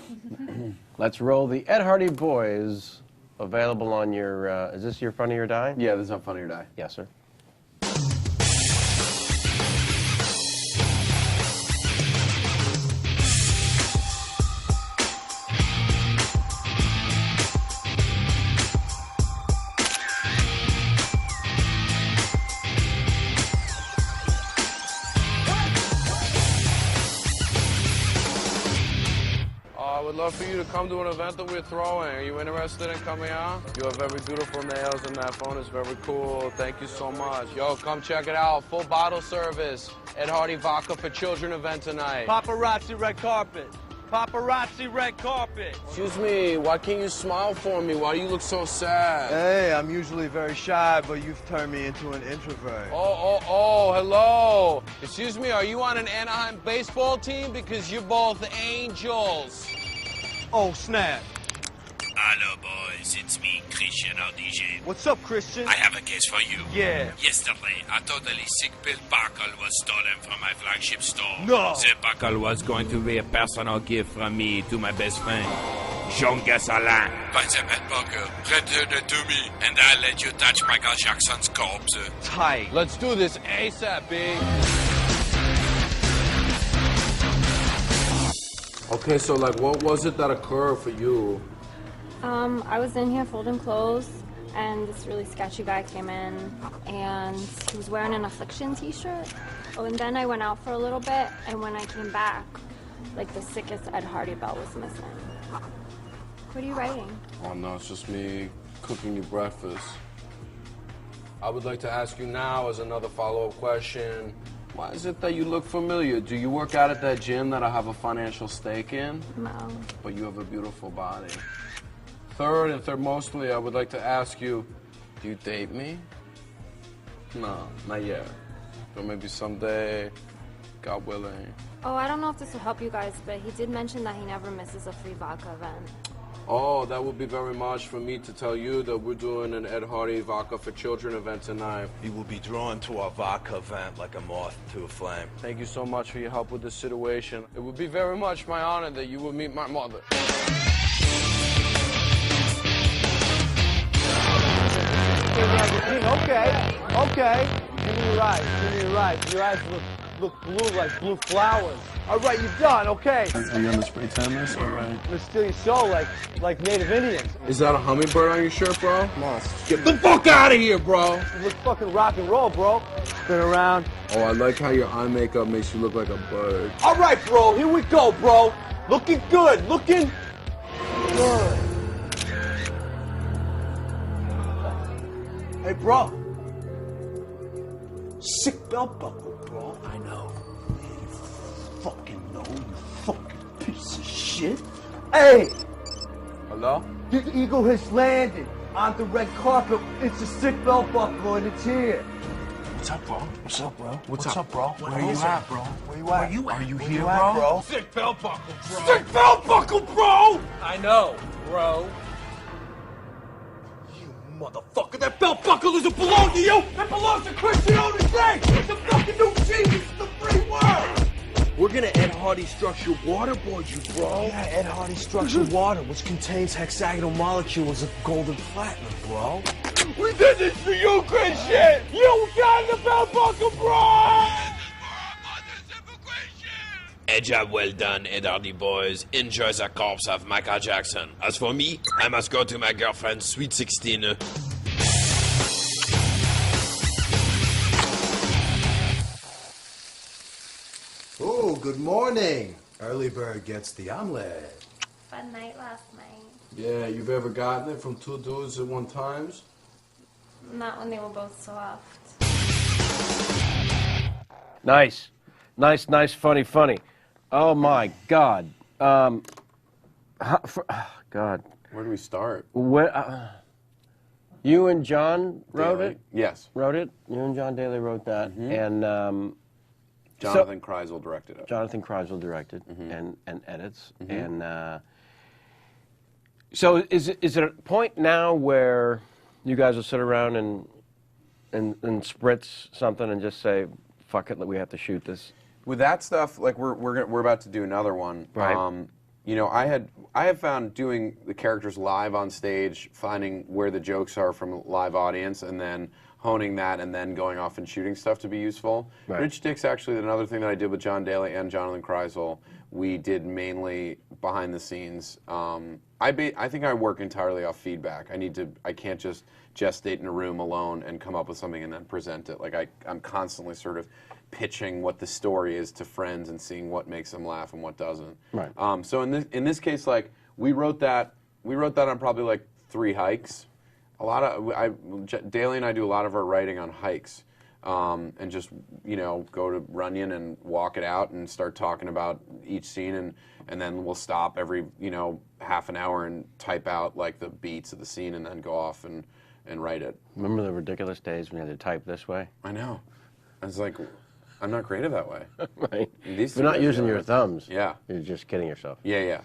Let's roll the Ed Hardy Boys. Available on your. Is this your Funny or Die? Yeah, this is not Funny or Die. Yes, sir. I would love for you to come to an event that we're throwing. Are you interested in coming out? You have very beautiful nails and that phone is very cool. Thank you so much. Yo, come check it out. Full bottle service. Ed Hardy Vodka for Children event tonight. Paparazzi red carpet. Paparazzi red carpet. Excuse me, why can't you smile for me? Why do you look so sad? Hey, I'm usually very shy, but you've turned me into an introvert. Oh, hello. Excuse me, are you on an Anaheim baseball team? Because you're both angels. Oh, snap. Hello, boys. It's me, Christian, our DJ. What's up, Christian? I have a case for you. Yeah. Yesterday, a totally sick Bill buckle was stolen from my flagship store. No. The buckle was going to be a personal gift from me to my best friend, Jean Gassalin. Find the bad buckle, return it to me, and I'll let you touch Michael Jackson's corpse. Tight. Let's do this ASAP, B. Okay, so what was it that occurred for you? I was in here folding clothes, and this really sketchy guy came in, and he was wearing an Affliction t-shirt. Oh, and then I went out for a little bit, and when I came back, the sickest Ed Hardy belt was missing. What are you writing? Oh, no, it's just me cooking you breakfast. I would like to ask you now as another follow-up question. Why is it that you look familiar? Do you work out at that gym that I have a financial stake in? No. But you have a beautiful body. Third, mostly, I would like to ask you, do you date me? No, not yet. But maybe someday, God willing. Oh, I don't know if this will help you guys, but he did mention that he never misses a free vodka event. Oh, that would be very much for me to tell you that we're doing an Ed Hardy Vodka for Children event tonight. He will be drawn to our vodka event like a moth to a flame. Thank you so much for your help with this situation. It would be very much my honor that you would meet my mother. Okay. Give me your eyes. Your eyes look blue like blue flowers. All right, you're done, okay? Are you on the spray tan list or right? I'm gonna steal your soul like Native Indians. Is that a hummingbird on your shirt, bro? No, Get the fuck out of here, bro! you look fucking rock and roll, bro. Been around. Oh, I like how your eye makeup makes you look like a bird. All right, bro, here we go, bro. Looking good, looking good. Hey, bro. Sick belt buckle, bro. I know. Yeah, you fucking know, you fucking piece of shit. Hey! Hello? The eagle has landed on the red carpet. It's a sick belt buckle and it's here. What's up, bro? What's up, bro? What's up, bro? Where you at, bro? Where you at? Are you here, bro? Sick belt buckle, bro! Sick belt buckle, bro! I know, bro. You motherfucker, that belt buckle doesn't belong to you! It belongs to Christian Day! It's a fucking new genius of the free world! We're gonna Ed Hardy structured waterboard you, bro. Yeah, Ed Hardy structured water, which contains hexagonal molecules of gold and platinum, bro. We did this for you, Christian! You got the belt buckle, bro! A job well done, Ed Hardy boys. Enjoy the corpse of Michael Jackson. As for me, I must go to my girlfriend's sweet 16. Oh, good morning. Early bird gets the omelet. Fun night last night. Yeah, you've ever gotten it from two dudes at one time? Not when they were both soft. Nice. Nice, funny. Oh, my God. God. Where do we start? You and John wrote Daly. it? Yes. Wrote it? You and John Daly wrote that. And Jonathan Kreisel directed it. Jonathan Kreisel directed and edits. And so is it a point now where you guys will sit around and spritz something and just say, fuck it, we have to shoot this? With that stuff, like we're about to do another one. Right. You know, I have found doing the characters live on stage, finding where the jokes are from a live audience, and then honing that, and then going off and shooting stuff to be useful. Right. Rich Dick's actually another thing that I did with John Daly and Jonathan Kreisel. We did mainly behind the scenes. I think I work entirely off feedback. I can't just gestate in a room alone and come up with something and then present it. Like I'm constantly sort of pitching what the story is to friends and seeing what makes them laugh and what doesn't. Right. So in this case, like we wrote that on probably like 3 hikes. Daly and I do a lot of our writing on hikes, and just go to Runyon and walk it out and start talking about each scene, and then we'll stop every half an hour and type out like the beats of the scene and then go off and write it. Remember the ridiculous days when you had to type this way? I know. I was like, I'm not creative that way. Right. You're not using your thumbs. Yeah. You're just kidding yourself. Yeah.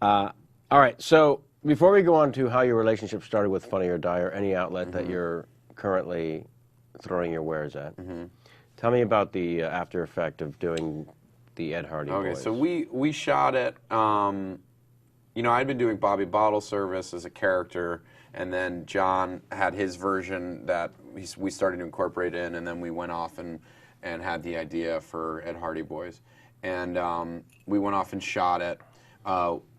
All right, so before we go on to how your relationship started with Funny or Die or any outlet that you're currently throwing your wares at, tell me about the after effect of doing the Ed Hardy Okay, boys. so we shot it. I'd been doing Bobby Bottle Service as a character, and then John had his version that we started to incorporate in, and then we went off and had the idea for Ed Hardy Boys. And we went off and shot it,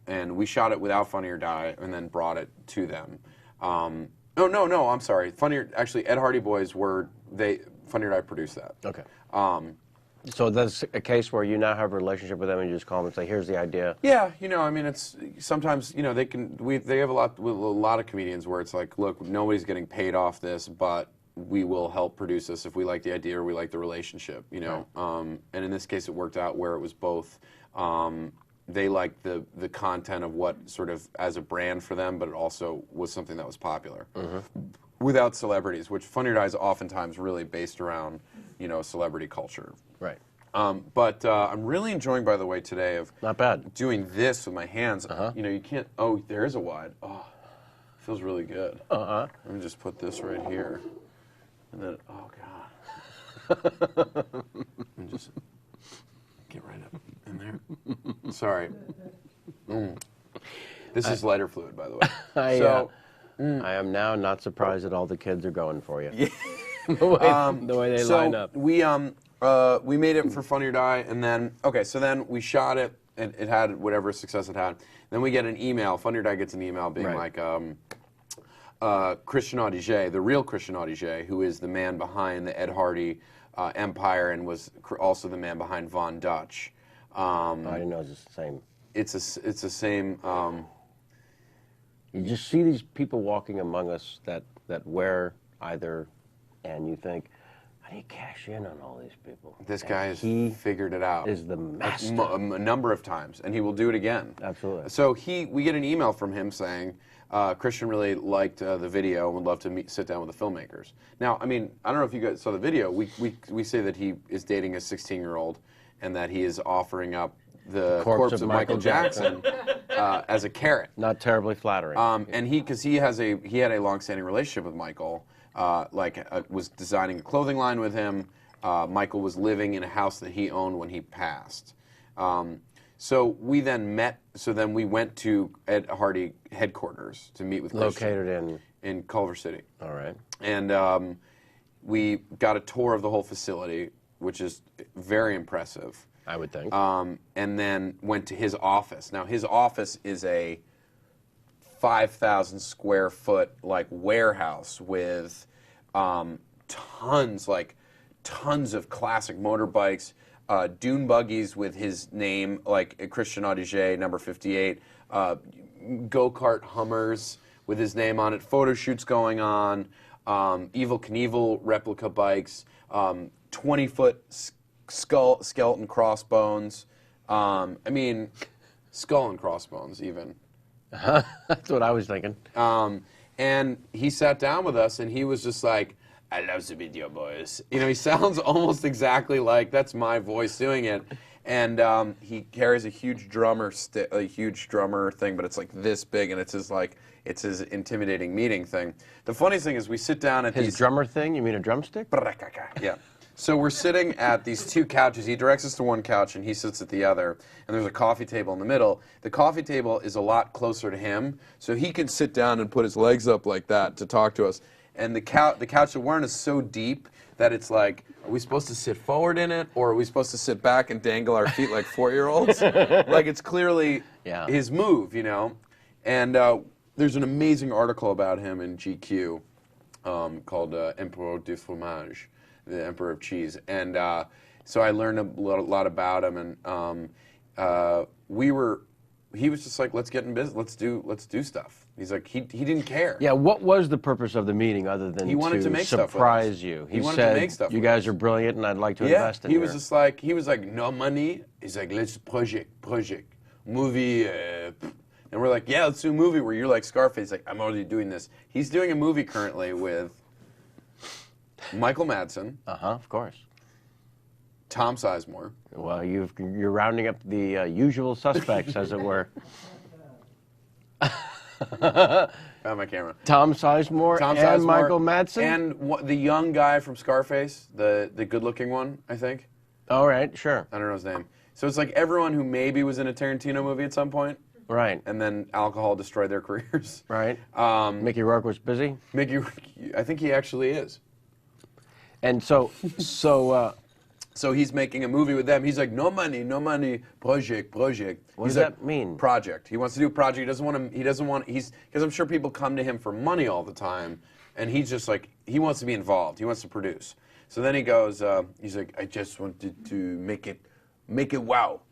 and we shot it without Funny or Die, and then brought it to them. No, I'm sorry. Ed Hardy Boys Funny or Die produced that. Okay. So that's a case where you now have a relationship with them and you just call them and say, here's the idea. Yeah, it's sometimes, they have a lot of comedians where it's like, look, nobody's getting paid off this, but we will help produce this if we like the idea or we like the relationship, Right. And in this case it worked out where it was both, they liked the content of what sort of as a brand for them, but it also was something that was popular. Without celebrities, which Funny or Die is oftentimes really based around, celebrity culture. Right. But I'm really enjoying, by the way, today of not bad doing this with my hands. You can't. Oh, there's a wide. Oh, feels really good. Let me just put this right here, and then oh god, and just get right up in there. Sorry. This is lighter fluid, by the way. I am now not surprised that all the kids are going for you. Yeah. the way they line up. We We made it for Funny or Die, and then so then we shot it, and it had whatever success it had. Then we get an email. Funny or Die gets an email being like, Christian Audigier, the real Christian Audigier, who is the man behind the Ed Hardy empire and was also the man behind Von Dutch. I didn't know it was the same. It's the same. You just see these people walking among us that wear either, and you think, how do you cash in on all these people? This guy has figured it out. Is the master. A number of times, and he will do it again. Absolutely. So we get an email from him saying, Christian really liked the video and would love to sit down with the filmmakers. Now, I mean, I don't know if you guys saw the video. We say that he is dating a 16-year-old and that he is offering up the corpse of Michael Jackson as a carrot. Not terribly flattering. And because he had a long-standing relationship with Michael, was designing a clothing line with him. Michael was living in a house that he owned when he passed. So we then met. So then we went to Ed Hardy headquarters to meet with Christian. Located in Culver City. All right. And we got a tour of the whole facility, which is very impressive. I would think. And then went to his office. Now his office is a 5,000 square foot warehouse with tons of classic motorbikes, dune buggies with his name, like Christian Audigier, number 58, go-kart Hummers with his name on it, photo shoots going on, Evel Knievel replica bikes, 20-foot skeleton crossbones. I mean, skull and crossbones even. That's what I was thinking. And he sat down with us, and he was just like, I love the video, boys. You know, he sounds almost exactly like that's my voice doing it. And he carries a huge drummer thing, but it's like this big, and it's his intimidating meeting thing. The funniest thing is we sit down at his drummer thing. You mean a drumstick? Yeah. So we're sitting at these two couches. He directs us to one couch, and he sits at the other. And there's a coffee table in the middle. The coffee table is a lot closer to him, so he can sit down and put his legs up like that to talk to us. And the couch that we're in is so deep that it's like, are we supposed to sit forward in it, or are we supposed to sit back and dangle our feet like 4-year-olds? Like, it's clearly his move, you know? And there's an amazing article about him in GQ called Empereur du Fromage, the Emperor of Cheese. And so I learned a lot about him, and he was just like, let's get in business, let's do stuff. He's like, he didn't care. Yeah, what was the purpose of the meeting other than he wanted to make surprise you? He wanted to make stuff. You guys are brilliant, and I'd like to invest in you. He was just like, no money. He's like, let's project, movie. And we're like, yeah, let's do a movie where you're like Scarface. Like, I'm already doing this. He's doing a movie currently with Michael Madsen. Of course. Tom Sizemore. Well, you're rounding up the usual suspects, as it were. Found my camera. Tom Sizemore and Michael Madsen? And the young guy from Scarface, the good-looking one, I think. All right, sure. I don't know his name. So it's like everyone who maybe was in a Tarantino movie at some point. Right. And then alcohol destroyed their careers. Right. Mickey Rourke was busy? I think he actually is. And so he's making a movie with them. He's like, no money, project. What does that mean? Project. He wants to do a project. He doesn't want, because I'm sure people come to him for money all the time, and he's just like, he wants to be involved. He wants to produce. So then he goes, he's like, I just wanted to make it wow.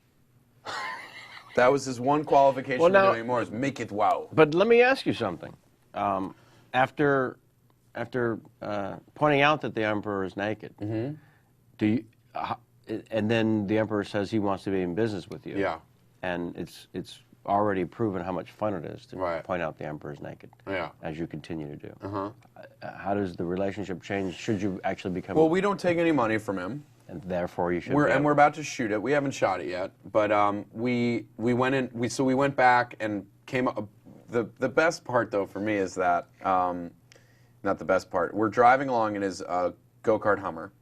That was his one qualification for doing more, is make it wow. But let me ask you something. After pointing out that the Emperor is naked, do you... and then the Emperor says he wants to be in business with you. Yeah. And it's already proven how much fun it is to point out the Emperor's naked. Yeah. As you continue to do. How does the relationship change? Should you actually become... Well, we don't take any money from him. And therefore you should... We're about to shoot it. We haven't shot it yet. But we went back and came up... The best part, though, for me is that... not the best part. We're driving along in his go-kart Hummer.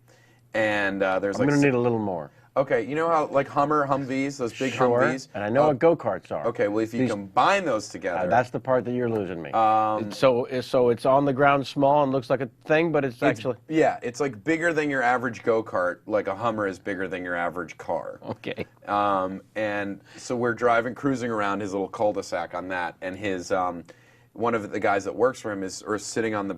And there's I'm going to need a little more. Okay, you know how like Humvees, those big Sure. Humvees? And I know what go-karts are. Okay, well if you combine those together. That's the part that you're losing me. So it's on the ground small and looks like a thing, but it's actually... Yeah, it's like bigger than your average go-kart. Like a Hummer is bigger than your average car. Okay. And so we're cruising around his little cul-de-sac on that, and his one of the guys that works for him is standing on the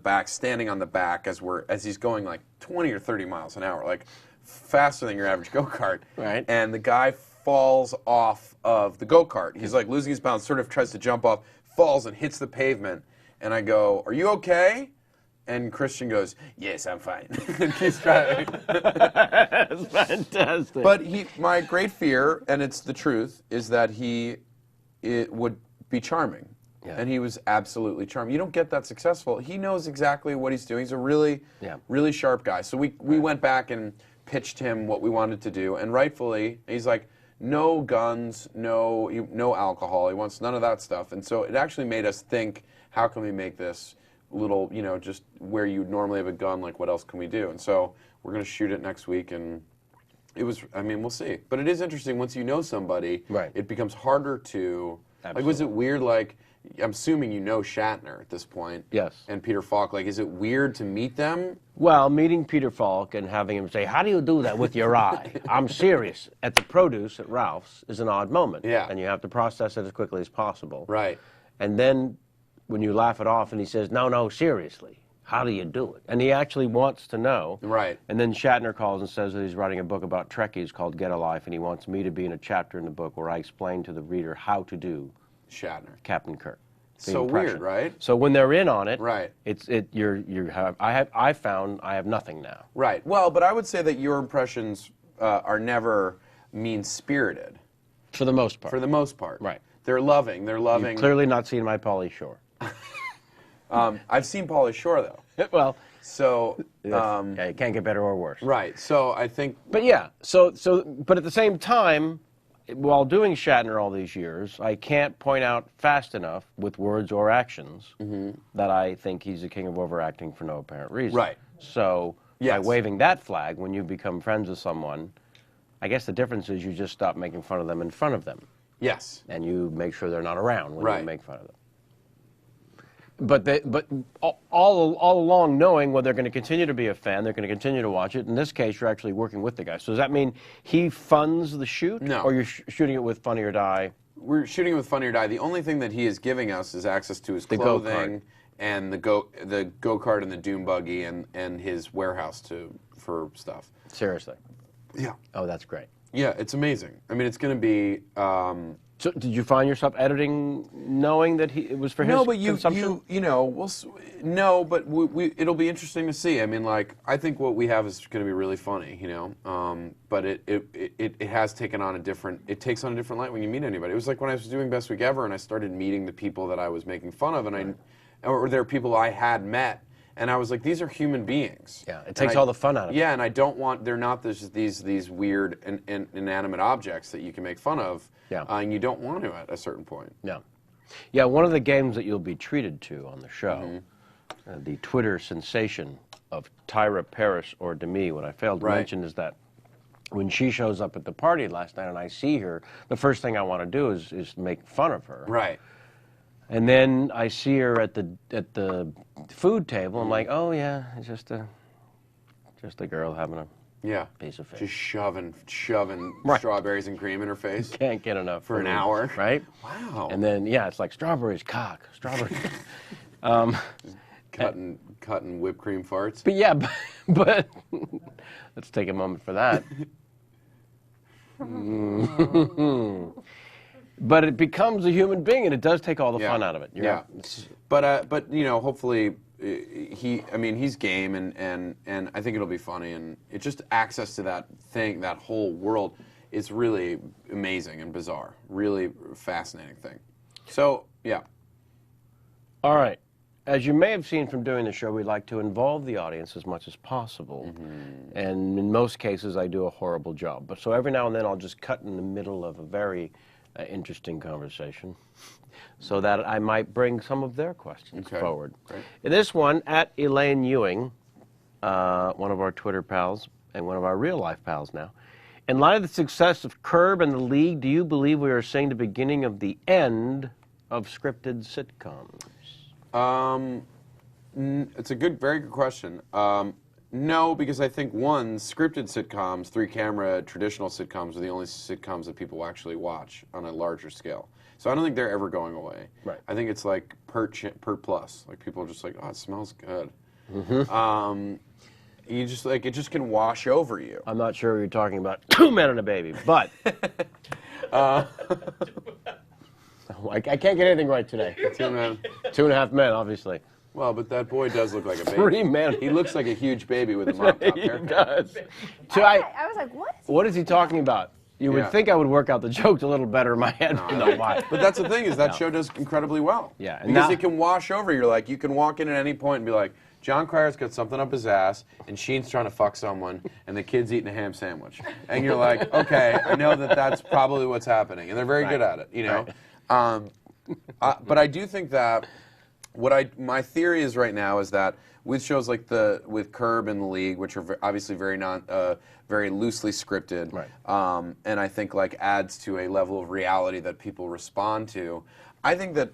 back as he's going like 20 or 30 miles an hour, like faster than your average go-kart. Right. And the guy falls off of the go-kart. He's like losing his balance, sort of tries to jump off, falls and hits the pavement. And I go, "Are you okay?" And Christian goes, "Yes, I'm fine." And keeps driving. That's fantastic. But my great fear, and it's the truth, is that it would be charming. Yeah. And he was absolutely charming. You don't get that successful. He knows exactly what he's doing. He's a really sharp guy. So we went back and pitched him what we wanted to do, and rightfully, he's like, no guns, no alcohol. He wants none of that stuff. And so it actually made us think, how can we make this little, just where you normally have a gun, like what else can we do? And so we're going to shoot it next week, and we'll see. But it is interesting, once you know somebody, it becomes harder to, like, was it weird, like, I'm assuming you know Shatner at this point. Yes. And Peter Falk, like, is it weird to meet them? Well, meeting Peter Falk and having him say, "How do you do that with your eye?" I'm serious. At the produce at Ralph's is an odd moment. Yeah. And you have to process it as quickly as possible. Right. And then when you laugh it off and he says, no, seriously, how do you do it? And he actually wants to know. Right. And then Shatner calls and says that he's writing a book about Trekkies called Get a Life, and he wants me to be in a chapter in the book where I explain to the reader how to do Shatner. Captain Kirk. So weird, right? So when they're in on it, right? I found I have nothing now. Right. Well, but I would say that your impressions are never mean-spirited. For the most part. For the most part. Right. They're loving. They're loving. You've clearly not seen my Pauly Shore. I've seen Pauly Shore though. Well. So. Yeah, you can't get better or worse. Right. So I think. But yeah. But at the same time, while doing Shatner all these years, I can't point out fast enough with words or actions that I think he's the king of overacting for no apparent reason. Right. So by waving that flag, when you become friends with someone, I guess the difference is you just stop making fun of them in front of them. Yes. And you make sure they're not around when you make fun of them. But all along knowing whether they're going to continue to be a fan, they're going to continue to watch it. In this case, you're actually working with the guy. So does that mean he funds the shoot? No. Or you're shooting it with Funny or Die? We're shooting it with Funny or Die. The only thing that he is giving us is access to his clothing and the go-kart and the dune buggy and his warehouse for stuff. Seriously? Yeah. Oh, that's great. Yeah, it's amazing. I mean, it's going to be... So did you find yourself editing knowing that it was for his consumption? No, but it'll be interesting to see. I mean, like, I think what we have is going to be really funny, but it has taken on it takes on a different light when you meet anybody. It was like when I was doing Best Week Ever and I started meeting the people that I was making fun of, or there are people I had met, and I was like, these are human beings. Yeah, it takes all the fun out of it. Yeah, and I don't want, they're not just these weird and inanimate objects that you can make fun of. Yeah. And you don't want to at a certain point. Yeah. Yeah, one of the games that you'll be treated to on the show, the Twitter sensation of Tyra Paris or Demi, what I failed to mention is that when she shows up at the party last night and I see her, the first thing I want to do is make fun of her. Right. And then I see her at the food table. I'm like, oh yeah, it's just a girl having a piece of fish. Just shoving strawberries and cream in her face. Can't get enough for an hour. Right? Wow. And then it's like strawberries, cock, strawberries. Cutting whipped cream farts. But yeah, but let's take a moment for that. But it becomes a human being, and it does take all the fun out of it. But hopefully he's game, and I think it'll be funny, and it's just access to that thing, that whole world. It's really amazing and bizarre, really fascinating thing. So yeah. All right. As you may have seen from doing the show, we like to involve the audience as much as possible. And in most cases, I do a horrible job. But so every now and then, I'll just cut in the middle of a very interesting conversation so that I might bring some of their questions forward. Great. This one, at Elaine Ewing, one of our Twitter pals and one of our real-life pals now, In light of the success of Curb and The League, do you believe we are seeing the beginning of the end of scripted sitcoms? It's a very good question. No, because I think one, scripted sitcoms, three-camera traditional sitcoms are the only sitcoms that people actually watch on a larger scale. So I don't think they're ever going away. Right. I think it's like per plus. Like people are just like, oh, it smells good. You just like it just can wash over you. I'm not sure what you're talking about. 2 Men and a Baby, but I can't get anything right today. 2 men. 2.5 Men, obviously. Well, but that boy does look like a baby. 3 men. He looks like a huge baby with a mop top He haircut. does. So I was like, what? what is he talking about? You would think I would work out the jokes a little better in my head. No, why? But that's the thing is that show does incredibly well. Yeah, and because now- it can wash over. You're like, you can walk in at any point and be like, John Cryer's got something up his ass, and Sheen's trying to fuck someone, and the kid's eating a ham sandwich. And you're like, okay, I know that that's probably what's happening. And they're very good at it, you know? But I do think that my theory is right now is that with shows like with Curb and The League, which are obviously very very loosely scripted, and I think like adds to a level of reality that people respond to. I think that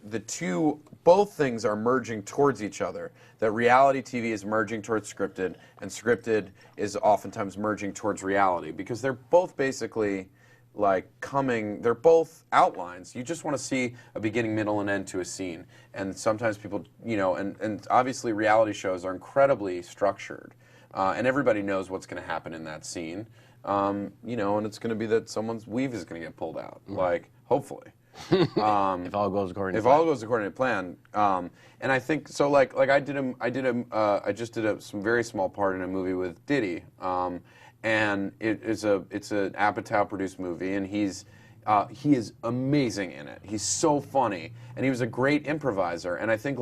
both things are merging towards each other. That reality TV is merging towards scripted, and scripted is oftentimes merging towards reality because they're both basically they're both outlines. You just want to see a beginning, middle, and end to a scene. And sometimes people, and obviously reality shows are incredibly structured. And everybody knows what's going to happen in that scene. And it's going to be that someone's weave is going to get pulled out. Hopefully. If all goes according to if plan. all goes according to plan, and I think so. I just did a very small part in a movie with Diddy, and it's an Apatow produced movie, and he is amazing in it. He's so funny, and he was a great improviser. And I think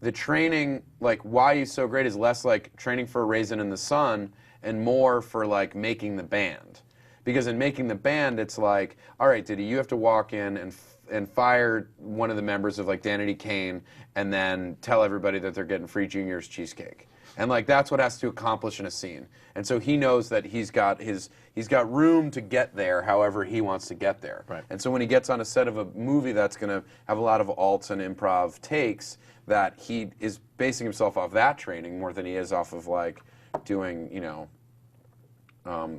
the training, why he's so great, is less like training for a Raisin in the Sun and more for making the band. Because in making the band, it's like, all right, Diddy, you have to walk in and fire one of the members of Danity Kane and then tell everybody that they're getting free Junior's cheesecake. And that's what has to accomplish in a scene. And so he knows that he's got room to get there however he wants to get there. Right. And so when he gets on a set of a movie that's going to have a lot of alts and improv takes, that he is basing himself off that training more than he is off of doing,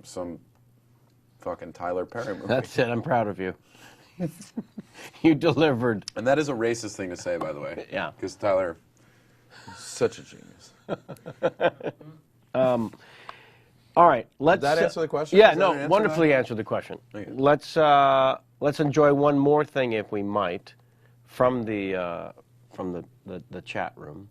some fucking Tyler Perry movie. That's it. I'm proud of you. You delivered. And that is a racist thing to say, by the way. Yeah. Because Tyler is such a genius. All right. Let's. Did that answer the question? Yeah. Is that an No. answer Wonderfully to that? answered the question. Okay. Let's enjoy one more thing, if we might, from the chat room,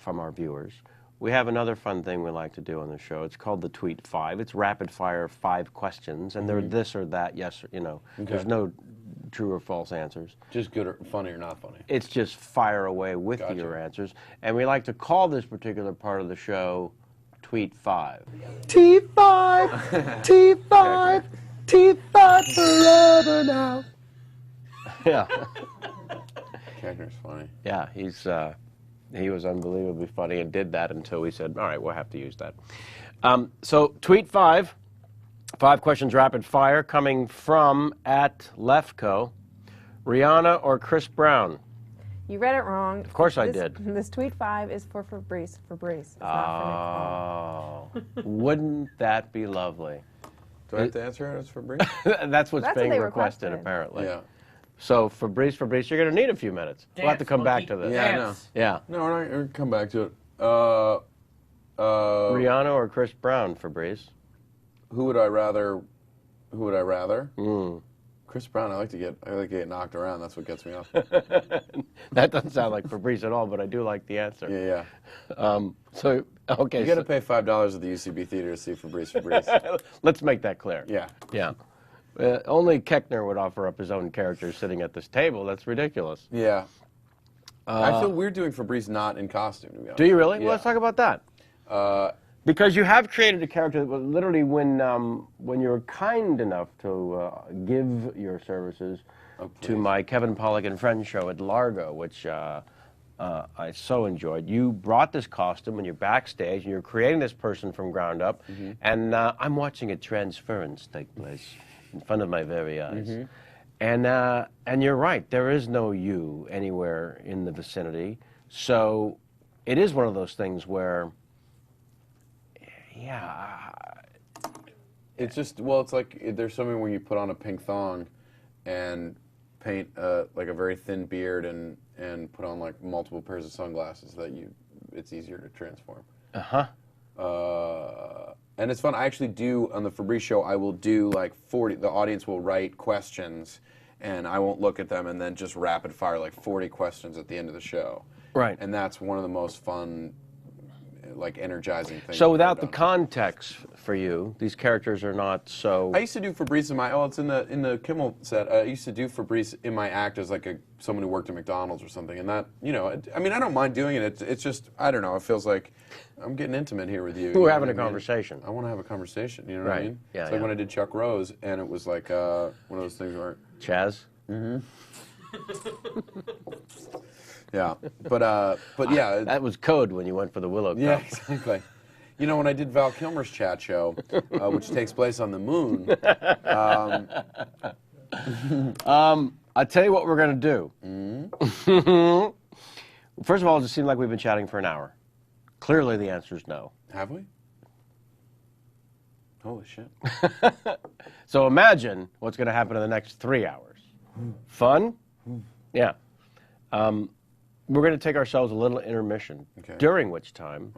from our viewers. We have another fun thing we like to do on the show. It's called the Tweet 5. It's rapid fire 5 questions, and they're this or that, yes or Okay. There's no true or false answers. Just good or funny or not funny. It's just fire away with Gotcha. your answers. And we like to call this particular part of the show Tweet 5. T5! T5! T5 forever now. Yeah. Kegner's funny. Yeah, he was unbelievably funny and did that until we said, all right, we'll have to use that. So Tweet 5. 5 questions rapid fire coming from @Lefko. Rihanna or Chris Brown? You read it wrong. Of course I did. This Tweet 5 is for Fabrice. It's not for Nicole. Wouldn't that be lovely? Do I have to answer it as Fabrice? That's what's That's being what they requested, requested. apparently. Yeah. So Fabrice, you're going to need a few minutes. We'll have to come back to this. Yeah, I know. Yeah. No, we're not going to come back to it. Rihanna or Chris Brown, Fabrice? Who would I rather? Chris Brown. I like to get knocked around. That's what gets me off. That doesn't sound like Fabrice at all, but I do like the answer. Yeah. So, okay. You got to pay $5 at the UCB theater to see Fabrice. Let's make that clear. Yeah. Yeah. Only Keckner would offer up his own character sitting at this table. That's ridiculous. Yeah. I feel weird doing Fabrice not in costume, to be honest. Do you really? Yeah. Well, let's talk about that. Because you have created a character that was literally when you were kind enough to give your services to my Kevin Pollak and Friends show at Largo, which I so enjoyed. You brought this costume and you're backstage and you're creating this person from ground up, and I'm watching a transference take place in front of my very eyes. And you're right, there is no you anywhere in the vicinity. So it is one of those things where, yeah. It's just, well, it's like there's something when you put on a pink thong and paint like a very thin beard and put on like multiple pairs of sunglasses that it's easier to transform. And it's fun. I actually do, on the Febreze show, I will do like 40, the audience will write questions and I won't look at them and then just rapid fire like 40 questions at the end of the show. Right. And that's one of the most fun, like energizing things. So without the context for you, these characters are not so... I used to do Febreze in my, it's in the Kimmel set. I used to do Febreze in my act as like someone who worked at McDonald's or something, and that, you know, I mean, I don't mind doing it. It's just, I don't know, it feels like I'm getting intimate here with you. We're having a conversation. I want to have a conversation, you know what I mean? Yeah, it's like when I did Chuck Rose, and it was like one of those things where... Chaz? Yeah, but yeah. That was code when you went for the Willow Cup. Yeah, exactly. You know, when I did Val Kilmer's chat show, which takes place on the moon. I'll tell you what we're going to do. First of all, it seems like we've been chatting for an hour. Clearly the answer is no. Have we? Holy shit. So imagine what's going to happen in the next 3 hours. Fun? Yeah. We're going to take ourselves a little intermission, during which time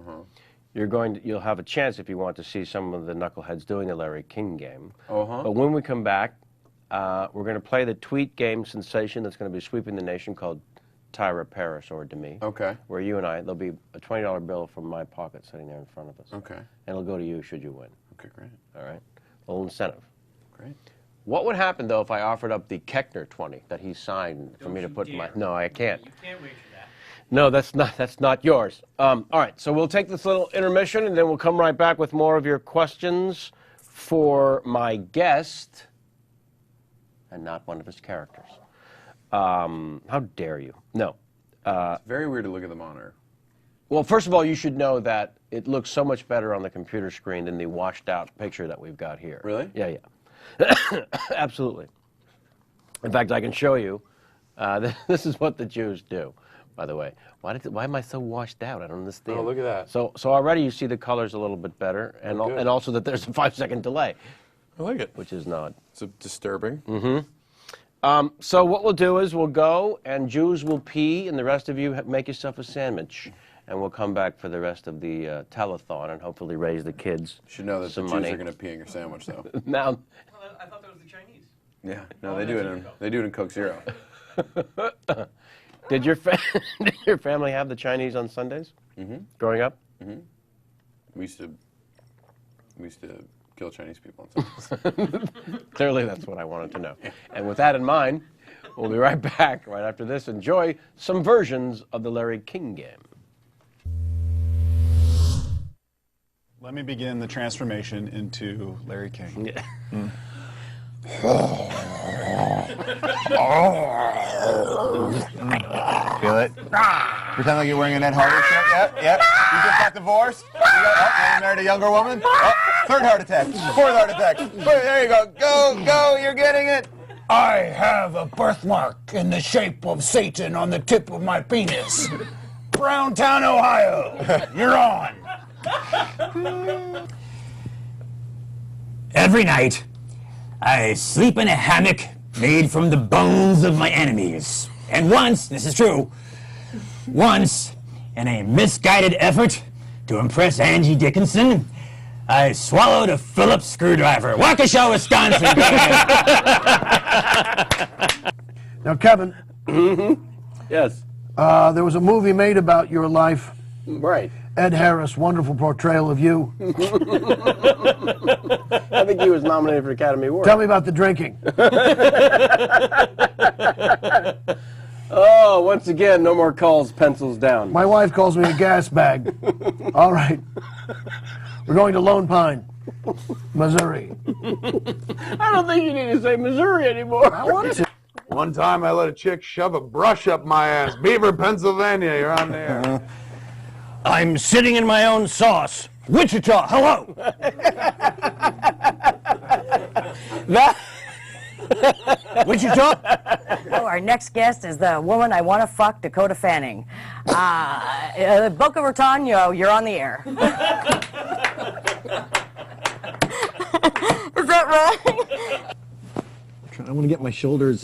you'll have a chance, if you want, to see some of the knuckleheads doing the Larry King game. But when we come back, we're going to play the tweet game sensation that's going to be sweeping the nation called Tyra Paris or Demi. Where you and I, there'll be a $20 bill from my pocket sitting there in front of us. And it'll go to you should you win. Okay, great. All right? A little incentive. Great. What would happen, though, if I offered up the Keckner 20 that he signed for me to put in my... No, I can't. You can't wait for that. No, that's not yours. All right, so we'll take this little intermission, and then we'll come right back with more of your questions for my guest, and not one of his characters. How dare you? No. It's very weird to look at the monitor. Well, first of all, you should know that it looks so much better on the computer screen than the washed-out picture that we've got here. Really? Yeah. Absolutely. In fact, I can show you. This is what the Jews do, by the way. Why am I so washed out? I don't understand. Oh, look at that. So already you see the colors a little bit better, and also that there's a 5-second delay. I like it. Which is not. It's disturbing. So what we'll do is we'll go, and Jews will pee, and the rest of you make yourself a sandwich. And we'll come back for the rest of the telethon and hopefully raise the kids You should know that some the money. Jews are going to pee in your sandwich, though. Now, I thought that was the Chinese. Yeah, no, they do it in Coke Zero. did your family have the Chinese on Sundays? Growing up? We used to kill Chinese people on Sundays. Clearly, that's what I wanted to know. And with that in mind, we'll be right back right after this. Enjoy some versions of the Larry King game. Let me begin the transformation into Larry King. Yeah. Feel it? Pretend like you're wearing an Ed Hardy shirt. Yep. You just got divorced. You married a younger woman. Third heart attack. Fourth heart attack. There you go. Go. You're getting it. I have a birthmark in the shape of Satan on the tip of my penis. Browntown, Ohio. You're on. Every night, I sleep in a hammock made from the bones of my enemies. And once, this is true, once, in a misguided effort to impress Angie Dickinson, I swallowed a Phillips screwdriver. Waukesha, Wisconsin. Now, Kevin. Yes. There was a movie made about your life. Right. Ed Harris, wonderful portrayal of you. I think he was nominated for Academy Award. Tell me about the drinking. Oh, once again, no more calls, pencils down. My wife calls me a gas bag. All right. We're going to Lone Pine, Missouri. I don't think you need to say Missouri anymore. I want to. One time I let a chick shove a brush up my ass. Beaver, Pennsylvania, you're on there. I'm sitting in my own sauce. Wichita, hello. Wichita? Oh, our next guest is the woman I want to fuck, Dakota Fanning. Boca Raton, you're on the air. Is that right? I want to get my shoulders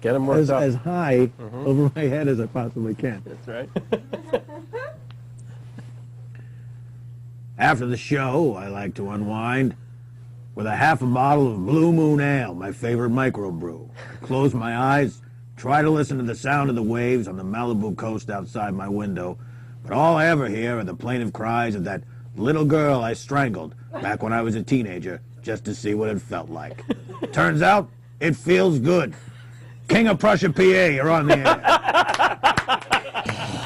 Get them as high over my head as I possibly can. That's right. After the show, I like to unwind with a half a bottle of Blue Moon Ale, my favorite microbrew. I close my eyes, try to listen to the sound of the waves on the Malibu coast outside my window, but all I ever hear are the plaintive cries of that little girl I strangled back when I was a teenager just to see what it felt like. Turns out, it feels good. King of Prussia, PA, you're on the air.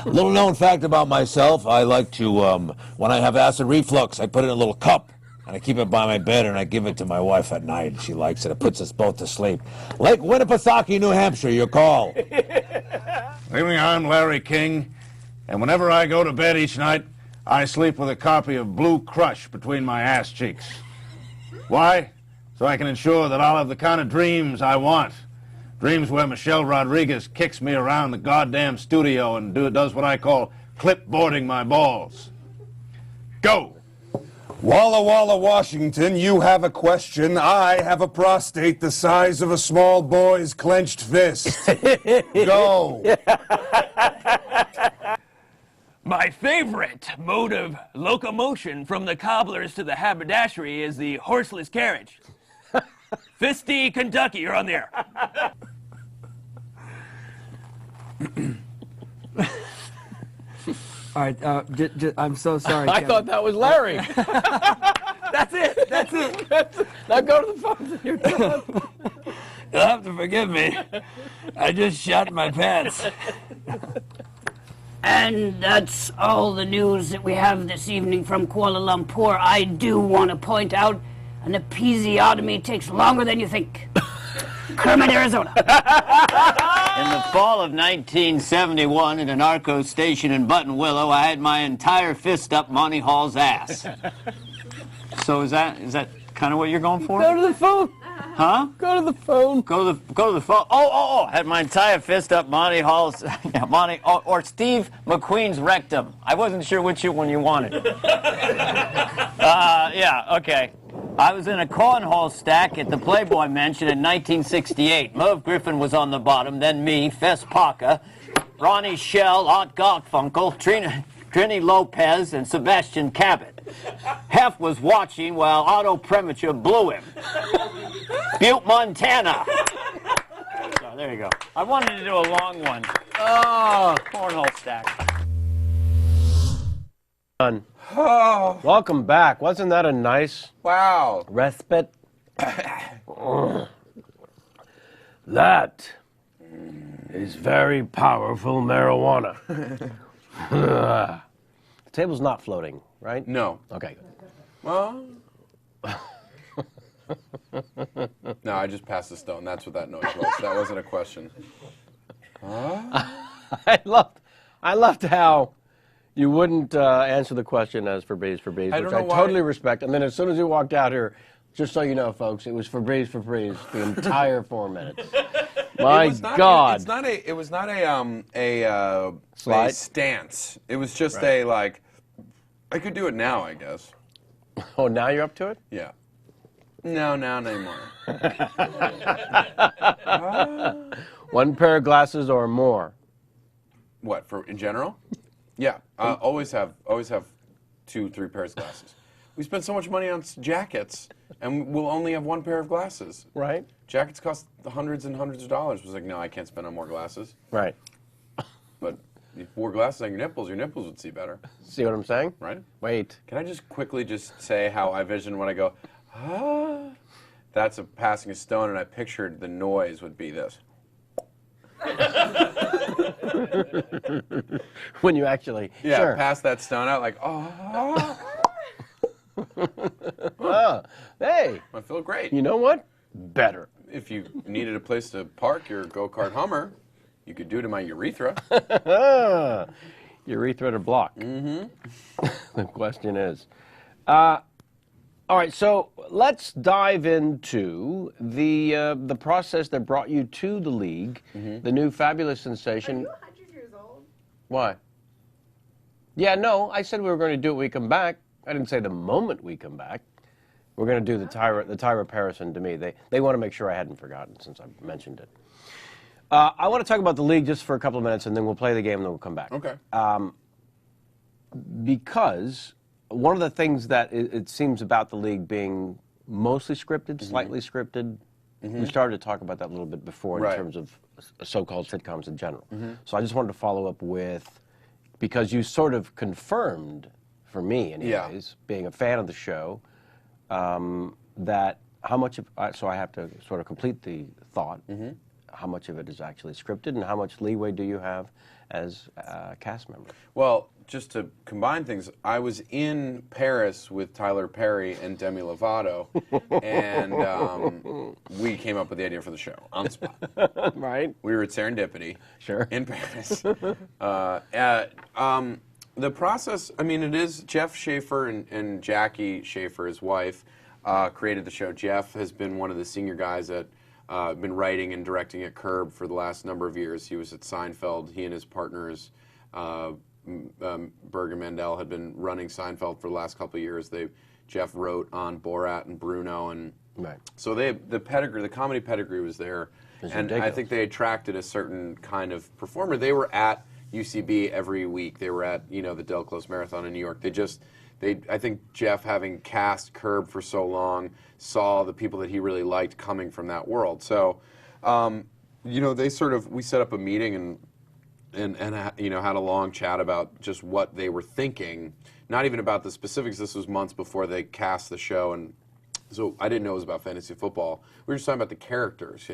Little known fact about myself, I like to, when I have acid reflux, I put it in a little cup, and I keep it by my bed, and I give it to my wife at night. She likes it. It puts us both to sleep. Lake Winnipesaukee, New Hampshire, your call. I'm Larry King, and whenever I go to bed each night, I sleep with a copy of Blue Crush between my ass cheeks. Why? So I can ensure that I'll have the kind of dreams I want. Dreams where Michelle Rodriguez kicks me around the goddamn studio and does what I call clipboarding my balls. Go! Walla Walla, Washington, you have a question. I have a prostate the size of a small boy's clenched fist. Go! My favorite mode of locomotion from the cobblers to the haberdashery is the horseless carriage. Fisty, Kentucky, you're on there. All right, I'm so sorry. I Kevin. thought that was Larry. That's it. That's it. Now go to the phone. You're done. You'll have to forgive me. I just shot my pants. And that's all the news that we have this evening from Kuala Lumpur. I do want to point out an episiotomy takes longer than you think. Kermit, Arizona. In the fall of 1971, at an Arco station in Buttonwillow, I had my entire fist up Monty Hall's ass. So is that kind of what you're going for? Go to the phone. Huh? Go to the phone. Go to the phone. Oh! Had my entire fist up Monty Hall's, or Steve McQueen's rectum. I wasn't sure which one you wanted. Yeah, okay. I was in a cornhole stack at the Playboy Mansion in 1968. Merv Griffin was on the bottom, then me, Fess Parker, Ronnie Shell, Art Garfunkel, Trini Lopez, and Sebastian Cabot. Hef was watching while Otto Premiture blew him. Butte, Montana. So, there you go. I wanted to do a long one. Oh, cornhole stack. Done. Oh. Welcome back. Wasn't that a nice respite? That is very powerful marijuana. The table's not floating, right? No. Okay. Well. No, I just passed the stone. That's what that noise was. That wasn't a question. I loved how you wouldn't answer the question as Febreze, which I totally respect. And then as soon as you walked out here, just so you know, folks, it was Febreze the entire 4 minutes. My God! It was not a Slide? stance. It was just a like. I could do it now, I guess. Oh, now you're up to it? Yeah. No, not anymore. 1 pair of glasses or more. What, for in general? Yeah, always have 2-3 pairs of glasses. We spend so much money on jackets, and we'll only have 1 pair of glasses. Right. Jackets cost hundreds and hundreds of dollars. I was like, no, I can't spend on more glasses. Right. But if you wore glasses on your nipples would see better. See what I'm saying? Right. Wait. Can I just quickly say how I vision when I go, that's a passing a stone, and I pictured the noise would be this. When you actually pass that stone out like hey, I feel great. You know what? Better. if you needed a place to park your go-kart Hummer, you could do it in my urethra. Urethra to block. Mm-hmm. The question is. All right, so let's dive into the process that brought you to the league, the new fabulous sensation. Are you 100 years old? Why? Yeah, no, I said we were going to do it when we come back. I didn't say the moment we come back. We're going to do the Tyra Parison to me. They want to make sure I hadn't forgotten since I mentioned it. I want to talk about the league just for a couple of minutes, and then we'll play the game, and then we'll come back. Okay. Because one of the things that it seems about the league being mostly scripted, slightly scripted, we started to talk about that a little bit before in terms of so-called sitcoms in general. So I just wanted to follow up with, because you sort of confirmed, for me anyways, being a fan of the show, that how much of, so I have to sort of complete the thought, how much of it is actually scripted and how much leeway do you have as a cast member? Well, just to combine things, I was in Paris with Tyler Perry and Demi Lovato, and we came up with the idea for the show on the spot. Right. We were at Serendipity. Sure. In Paris. The process, I mean, it is Jeff Schaefer and Jackie Schaefer, his wife, created the show. Jeff has been one of the senior guys that been writing and directing at Curb for the last number of years. He was at Seinfeld. He and his partners, Berg and Mandel, had been running Seinfeld for the last couple of years. Jeff wrote on Borat and Bruno, and so the comedy pedigree was there, and ridiculous. I think they attracted a certain kind of performer. They were at UCB every week. They were at the Del Close Marathon in New York. I think Jeff, having cast Curb for so long, saw the people that he really liked coming from that world. So, we set up a meeting and had a long chat about just what they were thinking. Not even about the specifics. This was months before they cast the show, and so I didn't know it was about fantasy football. We were just talking about the characters,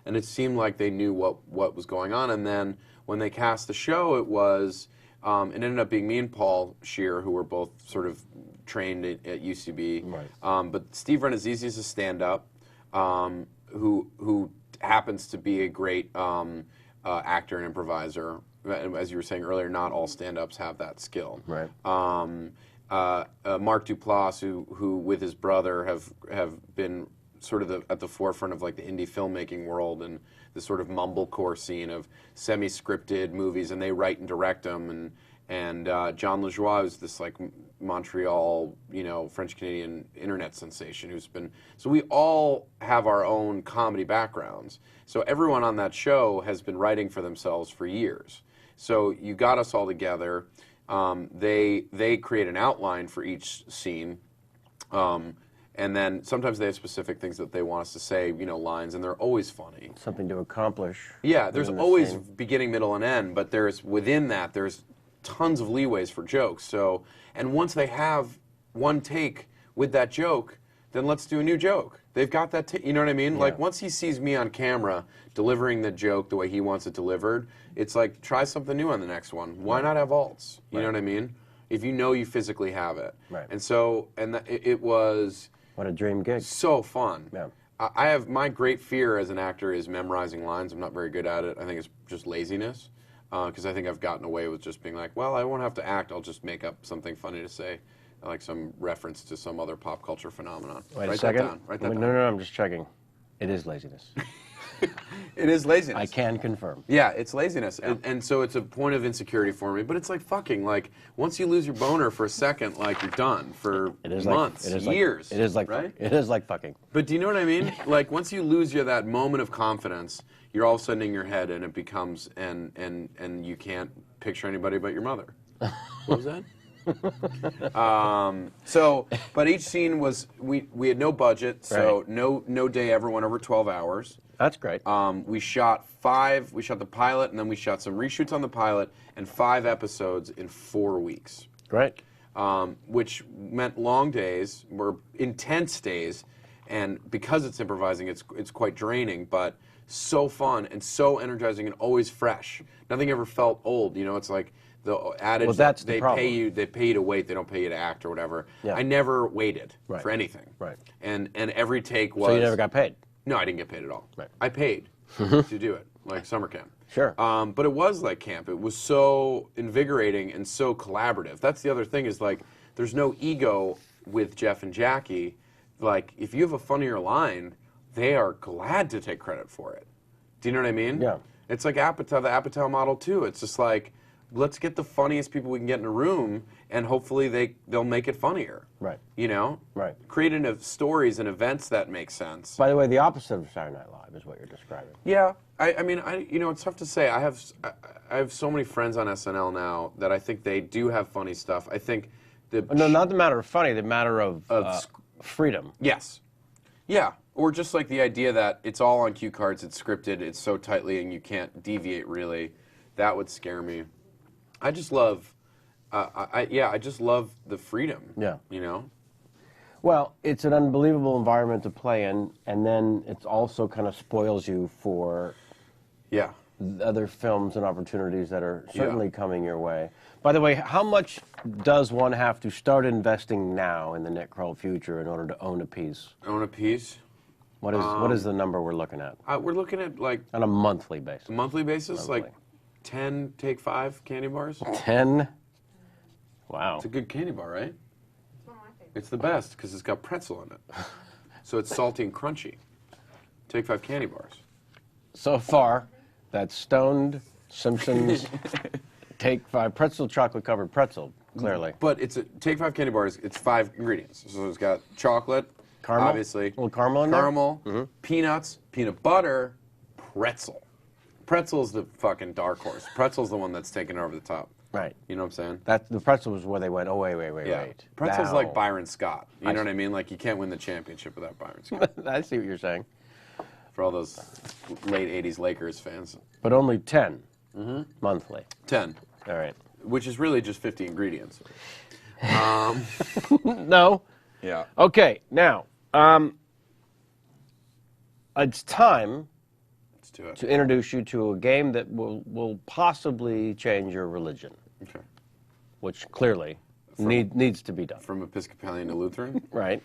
and it seemed like they knew what was going on. And then when they cast the show, it was. It ended up being me and Paul Scheer, who were both sort of trained at UCB. Right. But Steve Renazizi is a stand-up who happens to be a great actor and improviser. As you were saying earlier, not all stand-ups have that skill. Right. Mark Duplass, who with his brother have been sort of at the forefront of like the indie filmmaking world and the sort of mumblecore scene of semi-scripted movies, and they write and direct them. And John LaJoie is this like Montreal, French Canadian internet sensation who's been. So we all have our own comedy backgrounds. So everyone on that show has been writing for themselves for years. So you got us all together. They create an outline for each scene. And then sometimes they have specific things that they want us to say, lines, and they're always funny. Something to accomplish. Yeah, there's always beginning, middle, and end, but within that, there's tons of leeways for jokes. So, and once they have one take with that joke, then let's do a new joke. They've got that, you know what I mean? Yeah. Like, once he sees me on camera delivering the joke the way he wants it delivered, it's like, try something new on the next one. Why not have alts? You know what I mean? If you physically have it. Right. And so, it was... What a dream gig. So fun. Yeah. I have my great fear as an actor is memorizing lines. I'm not very good at it. I think it's just laziness because I think I've gotten away with just being like, well, I won't have to act. I'll just make up something funny to say, like some reference to some other pop culture phenomenon. Wait a second. Write that down. No, I'm just checking. It is laziness. It is laziness. I can confirm. Yeah, it's laziness. Yeah. And so it's a point of insecurity for me. But it's like fucking, like, once you lose your boner for a second, like, you're done for months, years. It is like, right? It is like fucking. But do you know what I mean? Like, once you lose that moment of confidence, you're all of a sudden in your head, and it becomes, and you can't picture anybody but your mother. What was that? But each scene was, we had no budget, so no day ever went over 12 hours. That's great. We shot the pilot, and then we shot some reshoots on the pilot, and 5 episodes in 4 weeks. Great. Which meant long days, were intense days, and because it's improvising, it's quite draining, but so fun and so energizing and always fresh. Nothing ever felt old. It's like the adage that they pay you to wait, they don't pay you to act or whatever. Yeah. I never waited for anything. Right. And every take was... So you never got paid? No, I didn't get paid at all. Right. I paid to do it, like summer camp. Sure. But it was like camp. It was so invigorating and so collaborative. That's the other thing is like, there's no ego with Jeff and Jackie. Like, if you have a funnier line, they are glad to take credit for it. Do you know what I mean? Yeah. It's like Apatow, the Apatow model too. It's just like, let's get the funniest people we can get in a room, and hopefully they'll make it funnier. Right. You know? Right. Creating stories and events that make sense. By the way, the opposite of Saturday Night Live is what you're describing. Yeah. I mean, you know, it's tough to say. I have so many friends on SNL now that I think they do have funny stuff. I think no, not the matter of funny, the matter of freedom. Yes. Yeah. Or just like the idea that it's all on cue cards, it's scripted, it's so tightly, and you can't deviate really. That would scare me. I just love, I just love the freedom. Yeah. You know? Well, it's an unbelievable environment to play in, and then it also kind of spoils you for other films and opportunities that are certainly coming your way. By the way, how much does one have to start investing now in the Nick Kroll future in order to own a piece? Own a piece? What is the number we're looking at? We're looking at like... On a monthly basis. A monthly basis? Like 10 Take 5 candy bars? 10? Wow. It's a good candy bar, right? It's the best because it's got pretzel in it. So it's salty and crunchy. Take 5 candy bars. So far, that's Stoned, Simpsons, Take 5 pretzel, chocolate covered pretzel, clearly. But it's Take 5 candy bars, it's 5 ingredients. So it's got chocolate, caramel, obviously. A little caramel in there? Caramel, peanuts, peanut butter, pretzel. Pretzel's the fucking dark horse. Pretzel's the one that's taken over the top. Right. You know what I'm saying? The pretzel was where they went, oh, wait. Pretzel's Now. like Byron Scott. You know what I mean? Like, you can't win the championship without Byron Scott. I see what you're saying. For all those late 80s Lakers fans. But only 10 monthly. 10. All right. Which is really just 50 ingredients. No. Yeah. Okay, now, it's time to introduce you to a game that will possibly change your religion. Okay. Which clearly needs to be done. From Episcopalian to Lutheran? Right.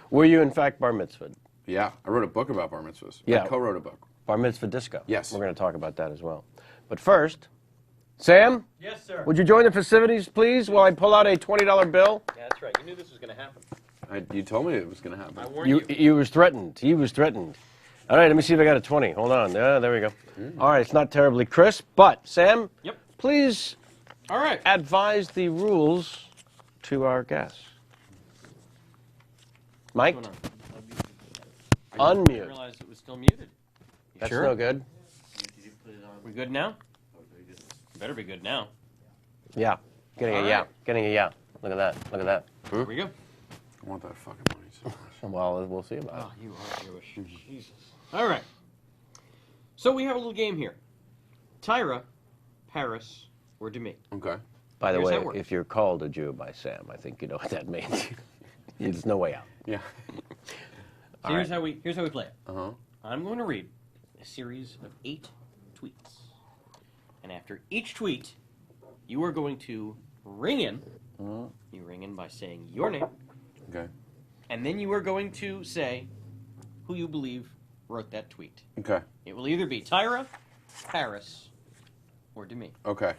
Were you, in fact, bar mitzvahed? Yeah, I wrote a book about bar mitzvahs. Yeah. I co-wrote a book. Bar mitzvah disco. Yes. We're going to talk about that as well. But first, Sam? Yes, sir. Would you join the festivities, please, while I pull out a $20 bill? Yeah, that's right. You knew this was going to happen. You told me it was going to happen. I warned you. You was threatened. He was threatened. All right, let me see if I got a 20. Hold on. There we go. All right, it's not terribly crisp, but Sam, please advise the rules to our guests. Mike? I Unmute. realized it was still muted. You That's sure? no good. We good now? Better be good now. Yeah. Getting a yeah. Getting a yeah. Look at that. Look at that. Here we go. I want that fucking money so much. Well, we'll see about it. Oh, you are Jewish. Jesus. All right. So we have a little game here. Tyra, Paris, or Demi. Okay. By the Here's how way, it works. if you're called a Jew by Sam, I think you know what that means. There's no way out. Yeah. So here's how we play it. Uh-huh. I'm going to read a series of 8 tweets. And after each tweet, you are going to ring in. You ring in by saying your name. Okay. And then you are going to say who you believe wrote that tweet. Okay. It will either be Tyra, Paris, or Demi. Okay.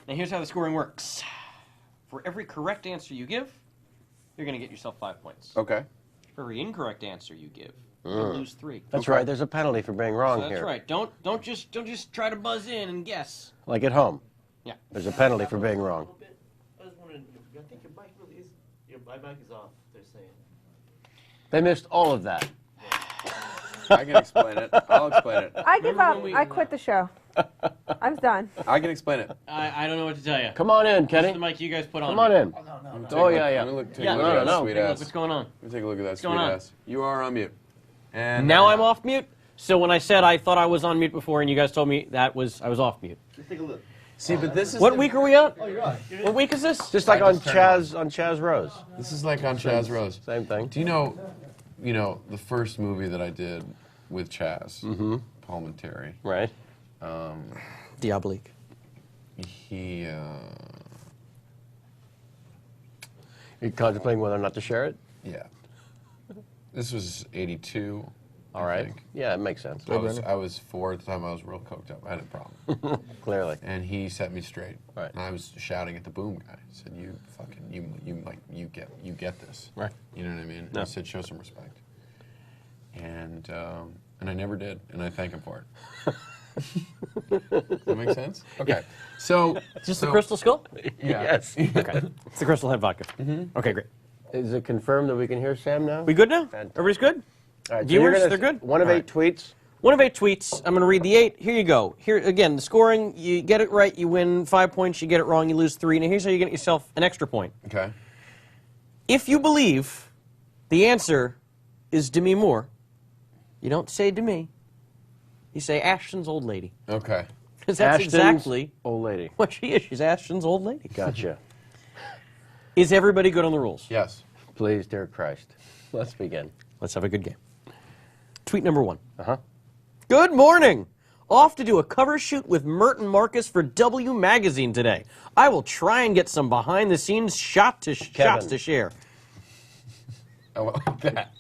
Now here's how the scoring works. For every correct answer you give, you're going to get yourself 5 points. Okay. For every incorrect answer you give, you'll lose 3. That's right. There's a penalty for being wrong So that's here. right. Don't just try to buzz in and guess. Like at home. Yeah. There's a penalty for being wrong. I was wondering, I think your mic really is, my mic is off, they're saying. They missed all of that. I can explain it. I'll explain it. I give up. I quit the show. I'm done. I can explain it. I don't know what to tell you. Come on in, This Kenny. is the mic you guys put on. Come on me. in. Oh, yeah, yeah. Let me take Yeah, a look at that no. sweet Take a look. ass. What's going on? Let me take a look at that What's sweet going on? ass. You are on mute. And Now I'm off mute. So when I said I thought I was on mute before, and you guys told me I was off mute. Let's take a look. See, but this is What week are we on? Oh, you're on. What week is this? Just like on Chaz Rose. This is like on Chaz Rose. Same thing. Do you know the first movie that I did with Chaz, Parliamentary? Right. Diabolique. You're contemplating whether or not to share it? Yeah. This was 82. All right. Yeah, it makes sense. I was 4 at the time. I was real coked up. I had a problem. Clearly. And he set me straight. Right. And I was shouting at the boom guy. I said, "You fucking, you get this." Right. You know what I mean? No. I said, "Show some respect." And I never did, and I thank him for it. Does that make sense? Okay. So, Just the crystal skull? Yeah. Yes. Okay. It's the crystal head vodka. Okay, great. Is it confirmed that we can hear Sam now? We good now? Fantastic. Everybody's good? All right, so Viewers, you're gonna they're good? One of All 8 tweets. One of 8 tweets. I'm going to read the 8. Here you go. Here again, the scoring. You get it right, you win 5 points. You get it wrong, you lose 3. Now here's how you get yourself an extra point. Okay. If you believe the answer is Demi Moore, you don't say Demi. You say Ashton's old lady. Okay. Because that's Ashton's exactly old lady. what she is. She's Ashton's old lady. Gotcha. Is everybody good on the rules? Yes. Please, dear Christ. Let's begin. Let's have a good game. Tweet number 1. Uh-huh. Good morning. Off to do a cover shoot with Merton Marcus for W Magazine today. I will try and get some behind-the-scenes shots to share. I like that.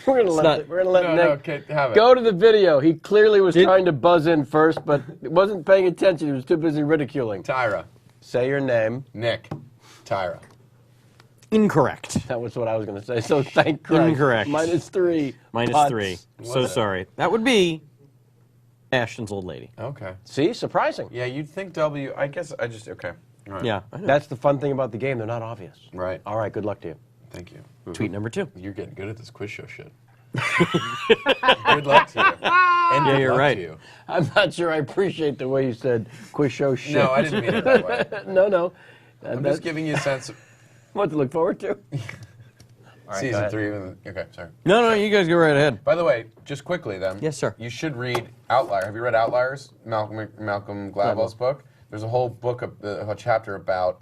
We're gonna let Nick okay, have it. go to the video. He clearly was trying to buzz in first, but wasn't paying attention. He was too busy ridiculing. Tyra. Say your name. Nick. Tyra. Incorrect. That was what I was going to say. So thank Christ. Incorrect. -3. -3. So What? sorry. That would be Ashton's old lady. Okay. See, surprising. Yeah, you'd think W. I guess I just okay. All right. Yeah. I know. That's the fun thing about the game. They're not obvious. Right. All right. Good luck to you. Thank you. Tweet number 2. You're getting good at this quiz show shit. Good luck to you. And Yeah, good you're luck right. to you. I'm not sure I appreciate the way you said quiz show shit. No, I didn't mean it that way. No. I'm just giving you a sense of What to look forward to? All right, go season ahead. 3. Okay, sorry. No, you guys go right ahead. By the way, just quickly then. Yes, sir. You should read Outlier. Have you read Outliers? Malcolm Gladwell's book. There's a whole book, a chapter about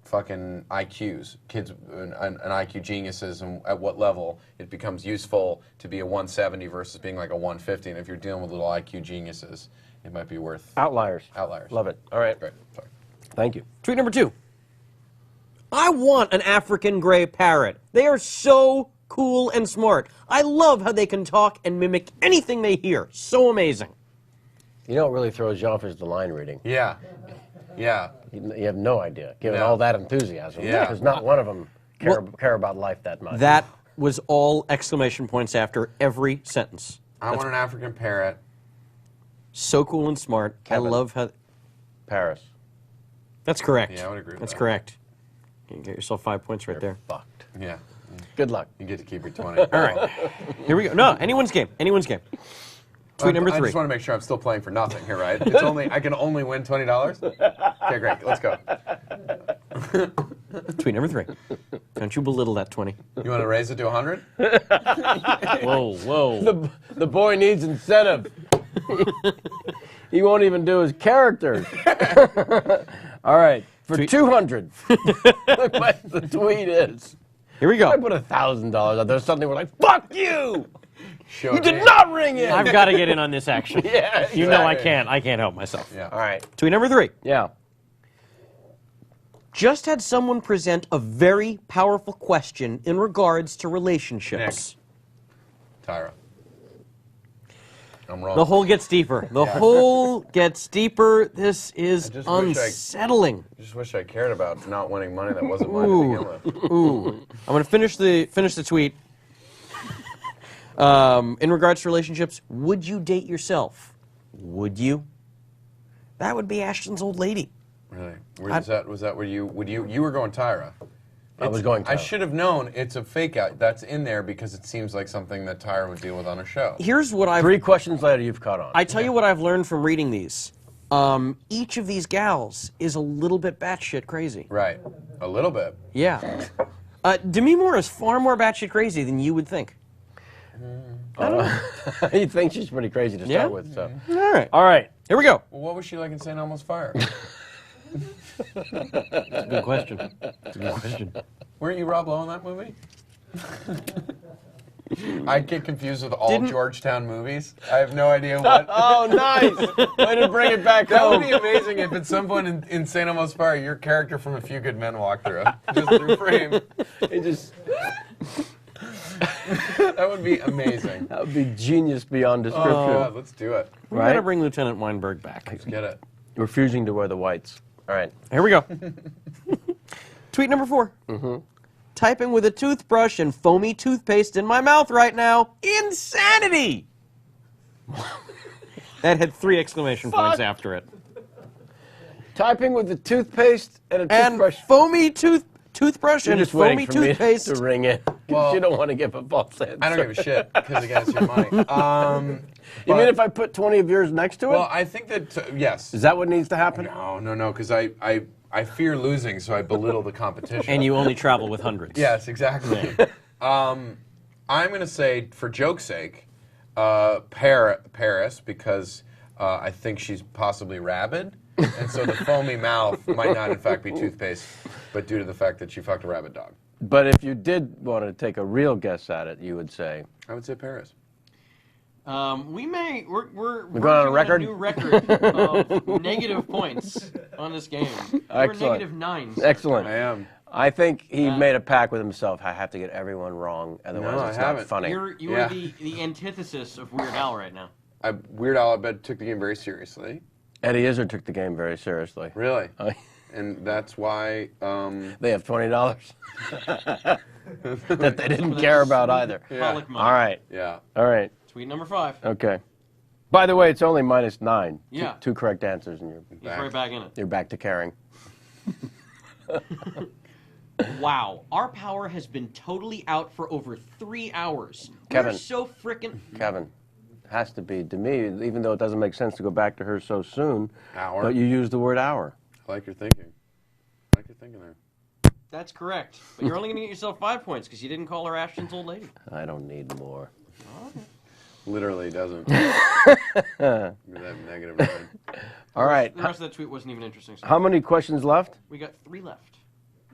fucking IQs, kids and IQ geniuses, and at what level it becomes useful to be a 170 versus being like a 150. And if you're dealing with little IQ geniuses, it might be worth Outliers. Outliers. Love it. All right. Great. Sorry. Thank you. Tweet number 2. I want an African gray parrot. They are so cool and smart. I love how they can talk and mimic anything they hear. So amazing. You know what really throws you off is the line reading. Yeah. Yeah. You have no idea, given No. all that enthusiasm. Yeah. Because not one of them care about life that much. That was all exclamation points after every sentence. I want an African parrot. So cool and smart. Kevin. I love how... Paris. That's correct. Yeah, I would agree with That's that. correct. You get yourself 5 points right there. Fucked. Yeah. Good luck. You get to keep your 20. All right. Here we go. No, anyone's game. Anyone's game. Tweet number 3. I just want to make sure I'm still playing for nothing here, right? It's only I can only win $20. Okay, great. Let's go. Tweet number 3. Don't you belittle that 20. You want to raise it to 100? Whoa. The boy needs incentive. He won't even do his characters. All right. For 200. Look what the tweet is. Here we go. I put $1,000 out there. Suddenly we're like, fuck you! Show You did me. not ring in! I've got to get in on this action. Yeah, You know I exactly. can't help myself. Yeah. All right. Tweet number 3. Yeah. Just had someone present a very powerful question in regards to relationships. Tyra. I'm wrong. The hole gets deeper. The hole gets deeper. This is I just wish I- unsettling. I just wish I cared about not winning money that wasn't mine to begin with. Ooh. I'm going to finish the tweet. In regards to relationships, would you date yourself? Would you? That would be Ashton's old lady. Really? Was that where you were going Tyra? I was going Tyra. I should have known it's a fake out. That's in there because it seems like something that Tyra would deal with on her show. Here's what I've... 3 questions later, you've caught on. I tell you what I've learned from reading these. Each of these gals is a little bit batshit crazy. Right. A little bit. Yeah. Demi Moore is far more batshit crazy than you would think. I don't know. You think she's pretty crazy to start with, so. All right. All right. Here we go. Well, what was she like in St. Elmo's Fire? That's a good question. That's a good question. Weren't you Rob Lowe in that movie? I get confused with all Georgetown movies. I have no idea what. Oh, nice! Way to bring it back That home. would be amazing if at some point in St. Elmo's Fire, your character from A Few Good Men walked through. Just through frame. It just... That would be amazing. That would be genius beyond description. Oh, God, let's do it. We gotta bring Lieutenant Weinberg back. Let's get it. Refusing to wear the whites. All right. Here we go. Tweet number 4. Mm-hmm. Typing with a toothbrush and foamy toothpaste in my mouth right now. Insanity! That had 3 exclamation points after it. Typing with the toothpaste and a toothbrush. And foamy toothbrush You're and just waiting foamy for me toothpaste. to ring in. Well, you don't want to give a false answer. I don't give a shit, because again, it's your money. You mean if I put 20 of yours next to it? Well, I think that, yes. Is that what needs to happen? No, because I fear losing, so I belittle the competition. And you only travel with hundreds. Yes, exactly. I'm going to say, for joke's sake, Paris, because I think she's possibly rabid. And so the foamy mouth might not, in fact, be toothpaste, but due to the fact that she fucked a rabid dog. But if you did want to take a real guess at it, you would say? I would say Paris. We're going on a record? A new record of negative points on this game. We're negative 9. Excellent. I am. I think he made a pact with himself. I have to get everyone wrong, otherwise it's not funny. You are the antithesis of Weird Al right now. Weird Al, I bet, took the game very seriously. Eddie Izzard took the game very seriously. Really? And that's why... They have $20 that they didn't care about either. Pollak money. All right. Yeah. All right. Tweet number 5. Okay. By the way, it's only -9. Yeah. Two correct answers, and He's right back in it. You're back to caring. Wow. Our power has been totally out for over 3 hours. Kevin. We're so freaking... Kevin. Has to be, to me, even though it doesn't make sense to go back to her so soon. Hour. But you use the word hour. I like your thinking. I like your thinking there. That's correct. But you're only going to get yourself 5 points because you didn't call her Ashton's old lady. I don't need more. Literally doesn't. That negative 9. All right. The rest of that tweet wasn't even interesting. So How many questions left? we got 3 left.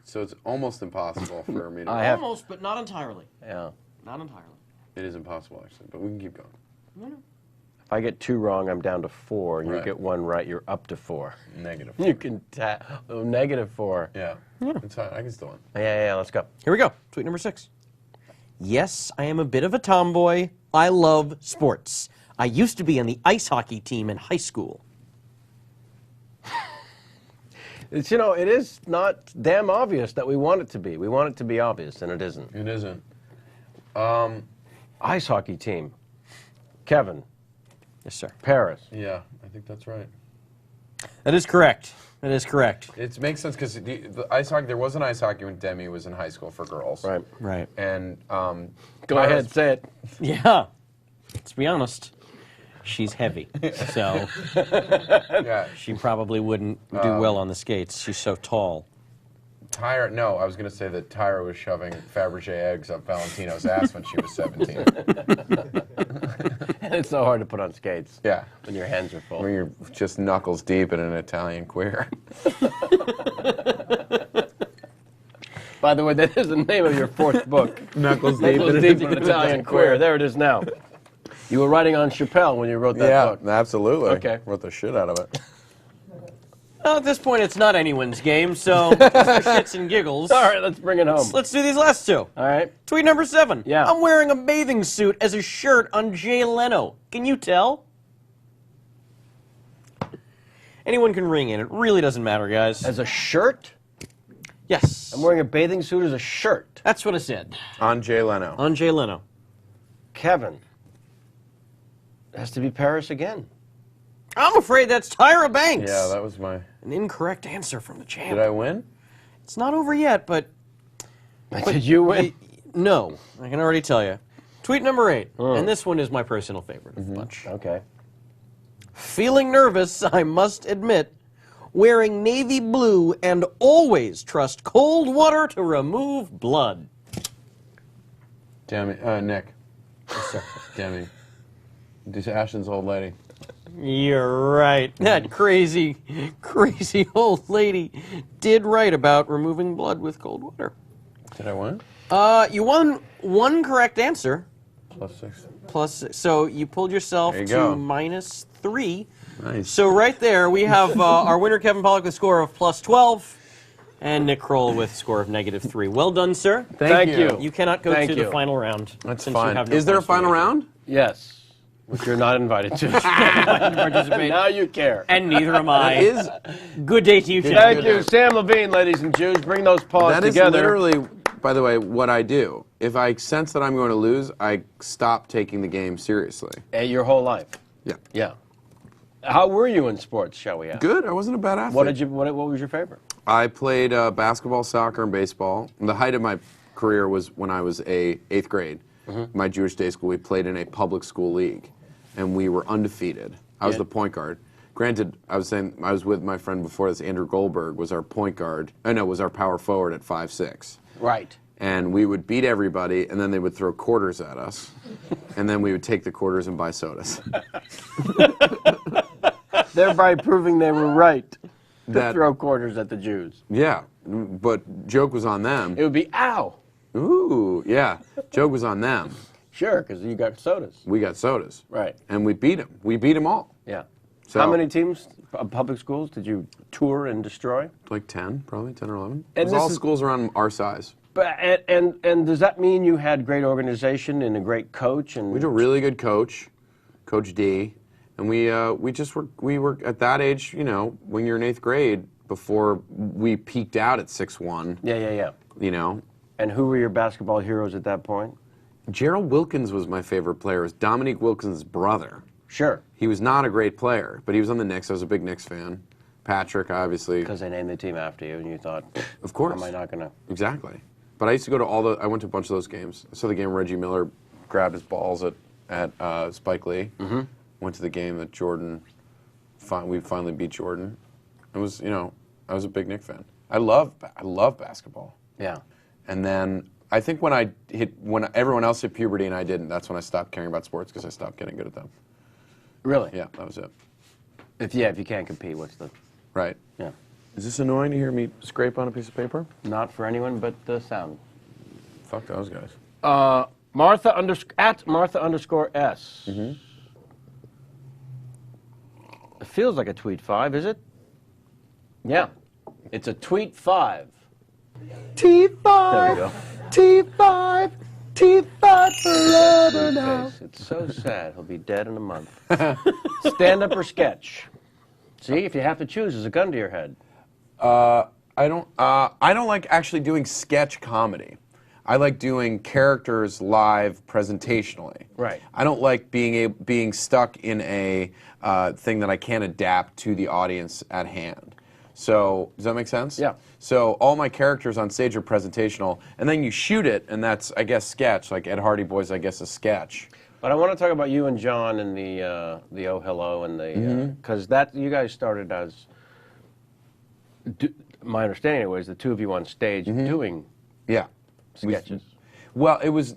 So it's almost impossible for me to... Almost, but not entirely. Yeah. Not entirely. It is impossible, actually, but we can keep going. No. If I get 2 wrong, I'm down to 4, and Right. you get 1 right, you're up to 4. Negative. You can -4. Yeah. It's fine. I can still win. Yeah, let's go. Here we go. Tweet number 6. Yes, I am a bit of a tomboy. I love sports. I used to be on the ice hockey team in high school. It's, it is not damn obvious that we want it to be. We want it to be obvious, and it isn't. It isn't. Ice hockey team. Kevin. Yes, sir. Paris. Yeah, I think that's right. That is correct. That is correct. It makes sense because the ice hockey. There was an ice hockey when Demi was in high school for girls. Right. Right. And go ahead, say it. Yeah. Let's be honest. She's heavy, so yeah. she probably wouldn't do well on the skates. She's so tall. Tyra, no, I was going to say that Tyra was shoving Fabergé eggs up Valentino's ass when she was 17. And it's so hard to put on skates. Yeah. When your hands are full. When you're just knuckles deep in an Italian queer. By the way, that is the name of your 4th book. Knuckles Deep in an Italian queer. There it is now. You were writing on Chappelle when you wrote that book. Yeah, absolutely. Okay. Wrote the shit out of it. Well, at this point, it's not anyone's game, so just for shits and giggles. All right, let's bring it home. Let's do these last 2. All right. Tweet number 7. Yeah. I'm wearing a bathing suit as a shirt on Jay Leno. Can you tell? Anyone can ring in. It really doesn't matter, guys. As a shirt? Yes. I'm wearing a bathing suit as a shirt. That's what I said. On Jay Leno. On Jay Leno. Kevin. It has to be Paris again. I'm afraid that's Tyra Banks. Yeah, that was my... An incorrect answer from the champ. Did I win? It's not over yet, but... Did you win? No, I can already tell you. Tweet number 8, and this one is my personal favorite of the bunch. Okay. Feeling nervous, I must admit, wearing navy blue and always trust cold water to remove blood. Demi, Nick. Yes, sir. Demi. This Ashton's old lady. You're right. That crazy, crazy old lady did write about removing blood with cold water. Did I win? You won 1 correct answer. +6. +6. So you pulled yourself There you to go. -3. Nice. So right there we have our winner Kevin Pollak with a score of +12, And Nick Kroll with score of -3. Well done, sir. Thank you. You cannot go Thank to you. the final round. That's since fine. You have no Is there a points to final wager. round? Yes. Which you're not invited to. Participate. Now you care. And neither am I. That is. Good day to you, Thank you, Sam Levine, ladies and Jews. Bring those paws That is together. literally, by the way, what I do. If I sense that I'm going to lose, I stop taking the game seriously. Your whole life. Yeah. Yeah. How were you in sports, shall we ask? Good. I wasn't a bad athlete. What was your favorite? I played basketball, soccer, and baseball. The height of my career was when I was eighth grade. My Jewish day school, we played in a public school league, and we were undefeated. I was the point guard. Granted, I was with my friend before this. Andrew Goldberg was our point guard. Was our power forward at 5'6". Right. And we would beat everybody, and then they would throw quarters at us, and then we would take the quarters and buy sodas. Thereby proving they were right to That- throw quarters at the Jews. Yeah, but joke was on them. It would be, ow. Ooh, yeah. Joke was on them. Sure, because you got sodas. We got sodas. Right. And we beat them. We beat them all. Yeah. So, How many teams, public schools, did you tour and destroy? Like 10, probably 10 or 11. And It was this all is- schools around our size. But, and does that mean you had great organization and a great coach? And We had a really good coach, Coach D, and we were at that age, you know, when you're in 8th grade, before we peaked out at 6'1". Yeah. You know. And who were your basketball heroes at that point? Gerald Wilkins was my favorite player. It was Dominique Wilkins' brother. Sure. He was not a great player, but he was on the Knicks. I was a big Knicks fan. Patrick, obviously. Because they named the team after you, and you thought, of course. How am I not going to? Exactly. But I used to go to I went to a bunch of those games. I saw the game where Reggie Miller grabbed his balls at Spike Lee. Went to the game that we finally beat Jordan. It was, you know, I was a big Knicks fan. I love basketball. Yeah. And then I think when everyone else hit puberty and I didn't, that's when I stopped caring about sports because I stopped getting good at them. Really? Yeah, that was it. If you can't compete, what's the? Right. Yeah. Is this annoying to hear me scrape on a piece of paper? Not for anyone but the sound. Fuck those guys. Martha _ S. It feels like a tweet 5, is it? Yeah. It's a tweet 5. T5. There we go. T5. T5 forever now. It's so sad. He'll be dead in a month. Stand up or sketch? See, if you have to choose, there's a gun to your head. I don't like actually doing sketch comedy. I like doing characters live presentationally. Right. I don't like being stuck in a thing that I can't adapt to the audience at hand. So, does that make sense? Yeah. So, all my characters on stage are presentational, and then you shoot it, and that's, I guess, sketch. Like Ed Hardy Boys, I guess, is sketch. But I want to talk about you and John and the Oh Hello and the because you guys started as my understanding was the two of you on stage doing sketches. Well, it was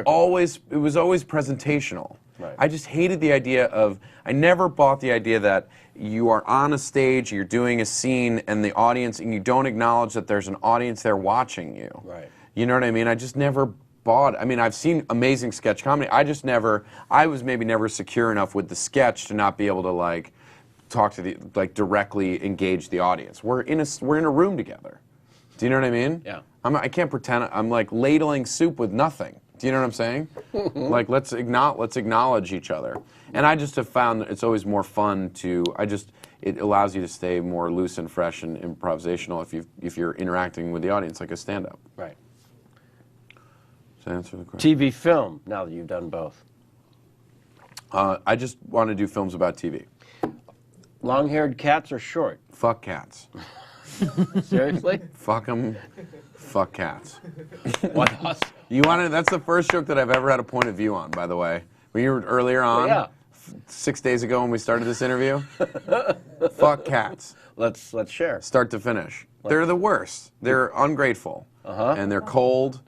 always presentational. Right. I just hated the idea of I never bought the idea that you are on a stage, you're doing a scene, and the audience, and you don't acknowledge that there's an audience there watching you. Right. You know what I mean? I just never bought. I mean, I've seen amazing sketch comedy. I was maybe never secure enough with the sketch to not be able to talk to directly engage the audience. We're in a room together. Do you know what I mean? Yeah. I can't pretend I'm like ladling soup with nothing. Do you know what I'm saying? Like let's acknowledge each other. And I just have found that it's always more fun it allows you to stay more loose and fresh and improvisational if you're interacting with the audience like a stand-up. Right. Does that answer the question? TV film, now that you've done both. I just want to do films about TV. Long-haired cats or short? Fuck cats. Seriously? Fuck them. Fuck cats. What else? That's the first joke that I've ever had a point of view on, by the way. When you were earlier on, yeah. 6 days ago when we started this interview, fuck cats. Let's share. Start to finish. They're the worst. They're ungrateful. And they're cold.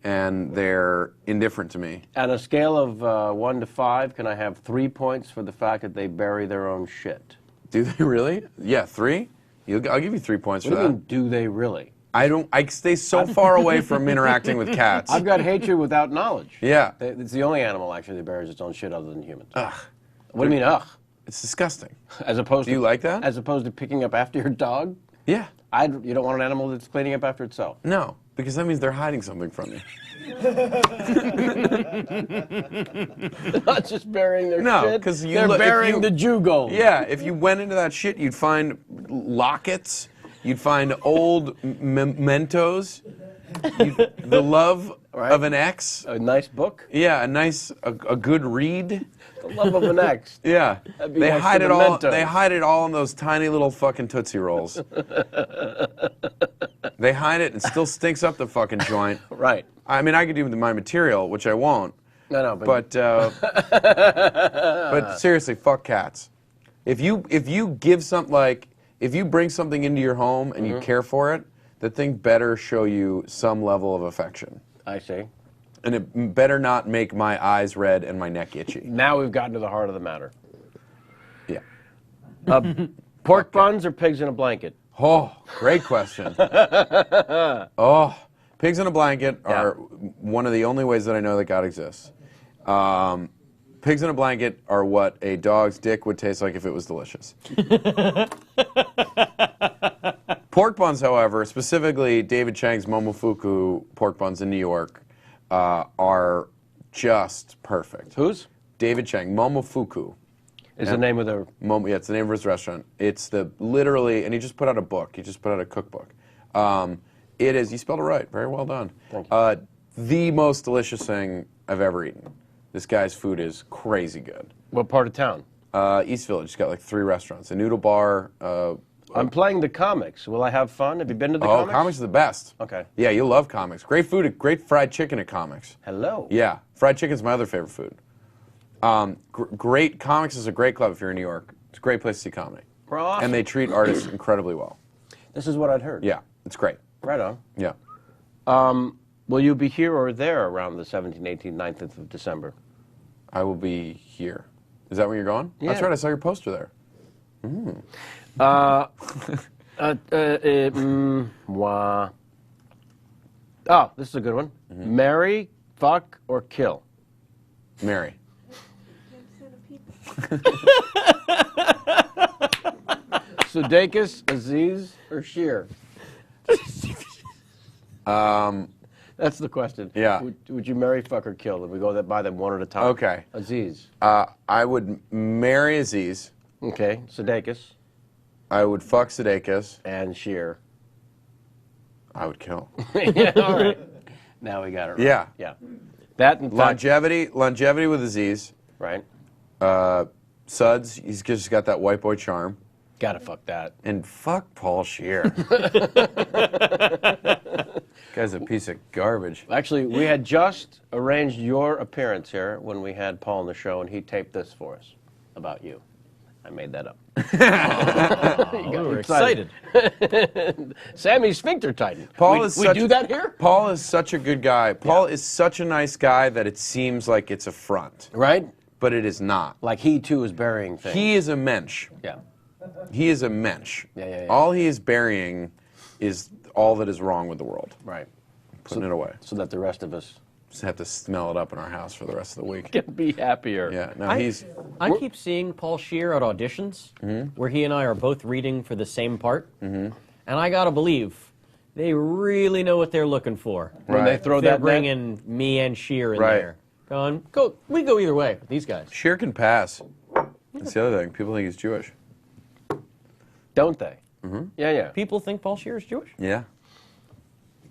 And they're indifferent to me. On a scale of 1 to 5, can I have 3 points for the fact that they bury their own shit? Do they really? Yeah, 3? I'll give you 3 points What for do you that. mean, do they really? I stay so far away from interacting with cats. I've got hatred without knowledge. Yeah. It's the only animal, actually, that buries its own shit other than humans. Ugh. What do you mean, ugh? It's disgusting. As opposed Do you like that? As opposed to picking up after your dog? Yeah. You don't want an animal that's cleaning up after itself. No, because that means they're hiding something from you. Not just burying their No, shit. because they're burying the Jew gold. Yeah, if you went into that shit, you'd find lockets, you'd find old mementos, the love of an ex. A nice book. Yeah, a good read. The love of an ex. Yeah, That'd be they next hide to it the all. Mentos. They hide it all in those tiny little fucking Tootsie Rolls. They hide it and still stinks up the fucking joint. Right. I mean, I could do my material, which I won't. No, but seriously, fuck cats. If you give if you bring something into your home and you care for it, the thing better show you some level of affection. I see. And it better not make my eyes red and my neck itchy. Now we've gotten to the heart of the matter. Yeah. Pork buns or pigs in a blanket? Oh, great question. Oh, pigs in a blanket are one of the only ways that I know that God exists. Pigs in a blanket are what a dog's dick would taste like if it was delicious. Pork buns, however, specifically David Chang's Momofuku pork buns in New York, are just perfect. Whose? David Chang, Momofuku. Is the name of the... Yeah, it's the name of his restaurant. It's literally, and he just put out a book. He just put out a cookbook. It is, you spelled it right. Very well done. Thank you. The most delicious thing I've ever eaten. This guy's food is crazy good. What part of town? East Village. He's got like 3 restaurants. A noodle bar. I'm playing the comics. Will I have fun? Have you been to the comics? Oh, comics are the best. Okay. Yeah, you'll love comics. Great food, great fried chicken at comics. Hello. Yeah, fried chicken's my other favorite food. Great comics is a great club if you're in New York. It's a great place to see comedy. We're awesome. And they treat artists incredibly well. This is what I'd heard. Yeah, it's great. Right on. Yeah. Will you be here or there around the 17th, 18th, 19th of December? I will be here. Is that where you're going? Yeah. That's right, I saw your poster there. Oh, this is a good one. Marry, fuck, or kill? Marry. Sudeikis, Aziz, or Sheer? That's the question. Yeah. Would you marry, fuck, or kill? And we go by them one at a time. Okay. Aziz. I would marry Aziz. Okay. Sudeikis. I would fuck Sudeikis. And Sheer. I would kill. Yeah, all right. Now we got it right. Yeah. Yeah. That and longevity with Aziz. Right. Suds, he's just got that white boy charm. Gotta fuck that. And fuck Paul Scheer. Guy's a piece of garbage. Actually, we had just arranged your appearance here when we had Paul on the show, and he taped this for us about you. I made that up. We were excited. Sammy's sphincter tightened. We do that here? Paul is such a good guy. Paul is such a nice guy that it seems like it's a front. Right? But it is not. Like he, too, is burying things. He is a mensch. Yeah. He is a mensch. Yeah. All he is burying is all that is wrong with the world. Right. Putting it away. So that the rest of us just have to smell it up in our house for the rest of the week. can be happier. Yeah. No, I keep seeing Paul Scheer at auditions where he and I are both reading for the same part. And I gotta believe they really know what they're looking for. When they throw They're that net. bringing me and Scheer in Right. there. We go either way with these guys. Scheer can pass. That's the other thing. People think he's Jewish. Don't they? Yeah. People think Paul Scheer is Jewish? Yeah.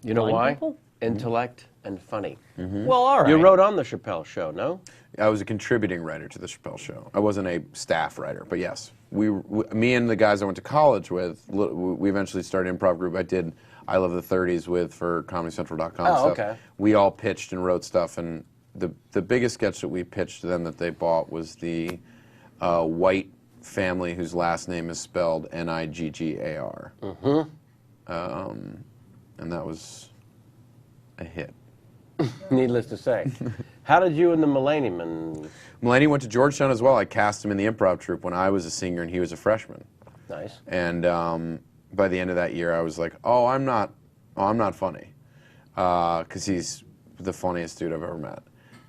You know Blind why? people? Intellect and funny. Well, all right. You wrote on the Chappelle Show, no? I was a contributing writer to the Chappelle Show. I wasn't a staff writer, but yes. Me and the guys I went to college with, we eventually started an improv group. I did I Love the 30s with for ComedyCentral.com. Oh, stuff. okay. We all pitched and wrote stuff, and the biggest sketch that we pitched to them that they bought was the white family whose last name is spelled Niggar. And that was a hit. Needless to say. How did you and the Millennium Mulaney went to Georgetown as well. I cast him in the improv troupe when I was a senior and he was a freshman. Nice. And by the end of that year, I was like, "Oh, I'm not funny," because he's the funniest dude I've ever met.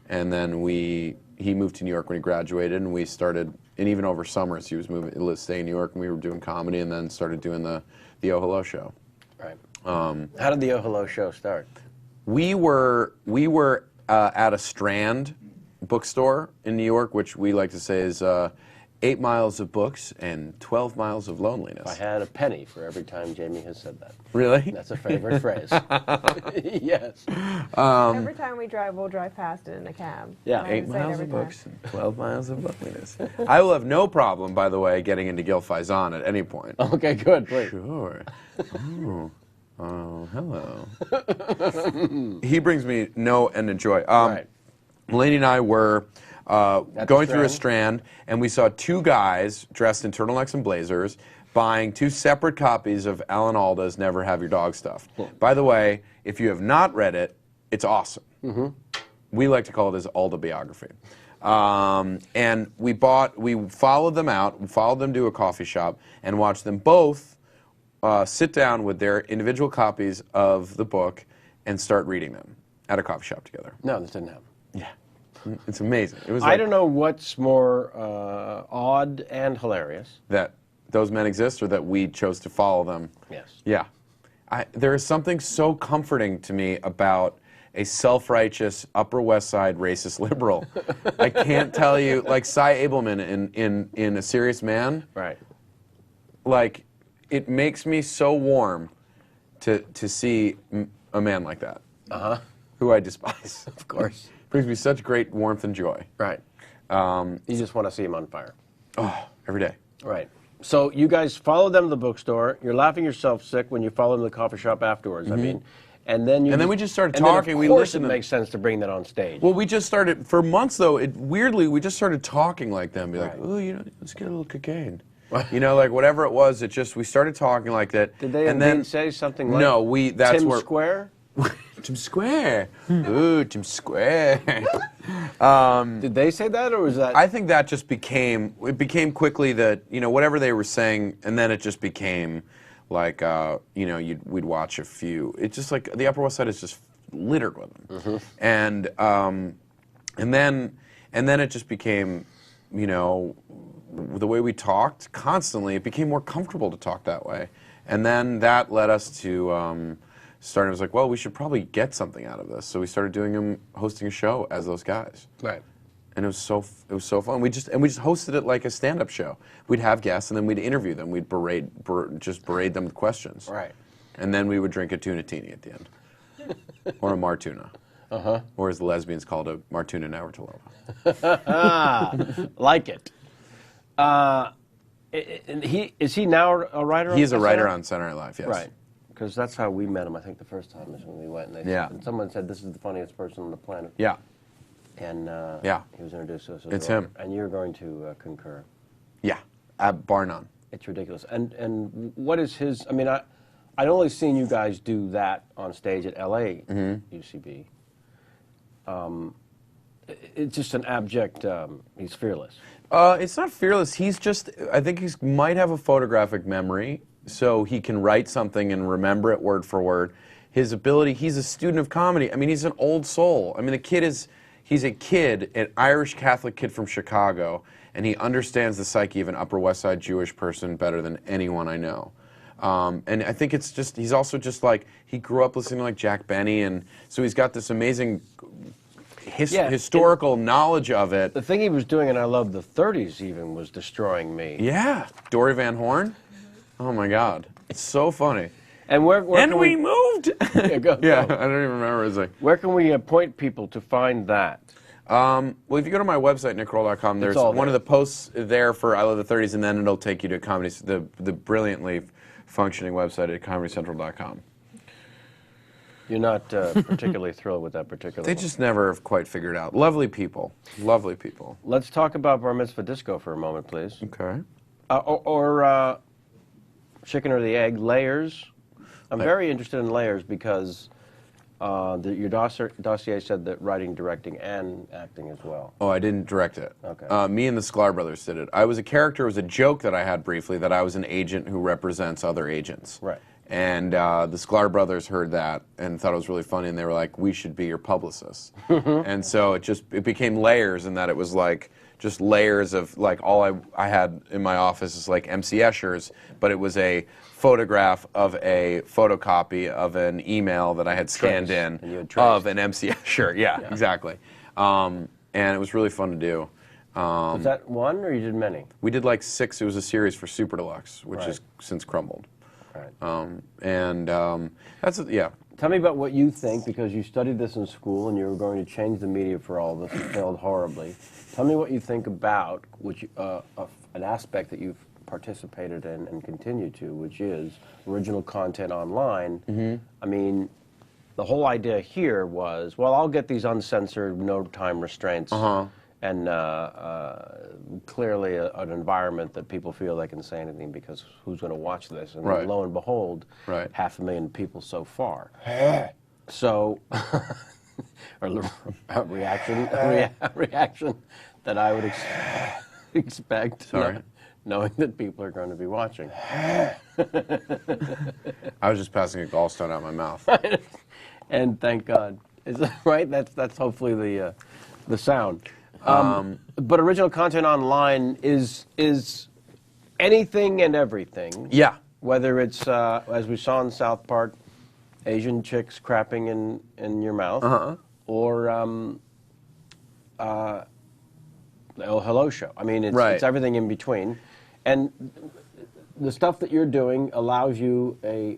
And then he moved to New York when he graduated, and we started. And even over summers, he was staying in New York, and we were doing comedy, and then started doing the the Oh Hello Show. Right. How did the Oh Hello Show start? We were at a Strand bookstore in New York, which we like to say is 8 miles of books and 12 miles of loneliness. I had a penny for every time Jamie has said that. Really? That's a favorite phrase. Yes. Every time we drive, we'll drive past it in a cab. Yeah, 8 miles of books and 12 miles of loneliness. I will have no problem, by the way, getting into Gil Faison at any point. Okay, good. Please. Sure. Oh, hello. He brings me no end of joy. Right. Mulaney and I were going through a Strand, and we saw two guys dressed in turtlenecks and blazers buying two separate copies of Alan Alda's Never Have Your Dog Stuffed. By the way, if you have not read it, it's awesome. We like to call it his Alda biography. And we followed them out, we followed them to a coffee shop, and watched them both sit down with their individual copies of the book and start reading them at a coffee shop together. No, this didn't happen. Yeah. It's amazing. It was I don't know what's more odd and hilarious. That those men exist or that we chose to follow them. Yes. Yeah. There is something so comforting to me about a self-righteous Upper West Side racist liberal. I can't tell you, like Cy Abelman in A Serious Man. Right. Like, it makes me so warm to see a man like that. Who I despise. Of course. Brings me such great warmth and joy. Right. You just want to see him on fire. Oh, every day. Right. So you guys followed them to the bookstore. You're laughing yourself sick when you follow them to the coffee shop afterwards. I mean, and then we just started and then talking. Of We course, listened. it makes sense to bring that on stage. Well, we just started for months though. Weirdly, we just started talking like them. Be like, oh, let's get a little cocaine. Like whatever it was. We started talking like that. Did they and then say something like? No, that's Tim where Square. Tim Square. Ooh, Tim Square. Did they say that, or was that? I think that just became quickly that, whatever they were saying, and then it just became like, we'd watch a few. It's just like the Upper West Side is just littered with them. And then it just became, the way we talked constantly, it became more comfortable to talk that way. And then that led us to starting. I was like, well, we should probably get something out of this. So we started hosting a show as those guys. Right. And it was so fun. We just hosted it like a stand-up show. We'd have guests and then we'd interview them. We'd berate them with questions. Right. And then we would drink a tunatini at the end, or a martuna, or as the lesbians called it, martuna navratilova. Like it. Is he now a writer? He is a writer on Saturday Night Live. Yes. Right. Because that's how we met him, I think, the first time is when we went. And and someone said, this is the funniest person on the planet. Yeah. And he was introduced to us as It's well. him. And you're going to concur. Yeah, bar none. It's ridiculous. And what is his, I mean, I'd only seen you guys do that on stage at LA UCB. It's just an abject, he's fearless. It's not fearless. He's just, I think he might have a photographic memory, so he can write something and remember it word for word. His ability, he's a student of comedy. I mean, he's an old soul. I mean, he's a kid, an Irish Catholic kid from Chicago, and he understands the psyche of an Upper West Side Jewish person better than anyone I know. And I think it's just, he's also just like, he grew up listening to like Jack Benny, and so he's got this amazing historical knowledge of it. The thing he was doing, and I love the 30s even, was destroying me. Yeah, Dory Van Horn. Oh my God, it's so funny. And where can we moved. Yeah, I don't even remember his name. Where can we point people to find that? Well, if you go to my website, nickkroll.com, there's one of the posts there for I Love the 30s, and then it'll take you to the brilliantly functioning website at comedycentral.com. You're not particularly thrilled with that particular They one. just never have quite figured out. Lovely people. Lovely people. Let's talk about Bar Mitzvah Disco for a moment, please. Okay. Or chicken or the egg, layers. I'm very interested in layers because your dossier said that writing, directing, and acting as well. Oh, I didn't direct it. Okay. Me and the Sklar brothers did it. I was a character, it was a joke that I had briefly, that I was an agent who represents other agents. Right. And the Sklar brothers heard that and thought it was really funny, and they were like, "We should be your publicists." And so it became layers, in that it was like just layers of like all I had in my office is like MC Escher's, but it was a photograph of a photocopy of an email that I had scanned in of an MC Escher. Yeah, exactly. And it was really fun to do. Was that one, or you did many? We did like 6. It was a series for Super Deluxe, which has since crumbled. Right. That's yeah. Tell me about what you think, because you studied this in school and you were going to change the media for all this. It failed horribly. Tell me what you think about which an aspect that you've participated in and continue to, which is original content online. I mean, the whole idea here was, well, I'll get these uncensored, no time restraints, and clearly an environment that people feel they can say anything, because who's going to watch this? And lo and behold, 500,000 people so far. So, a reaction that I would expect, knowing that people are going to be watching. I was just passing a gallstone out of my mouth. And thank God. Is that right? That's hopefully the sound. But original content online is anything and everything. Yeah. Whether it's, as we saw in South Park, Asian chicks crapping in your mouth, or the Oh Hello Show. I mean, it's everything in between. And the stuff that you're doing allows you a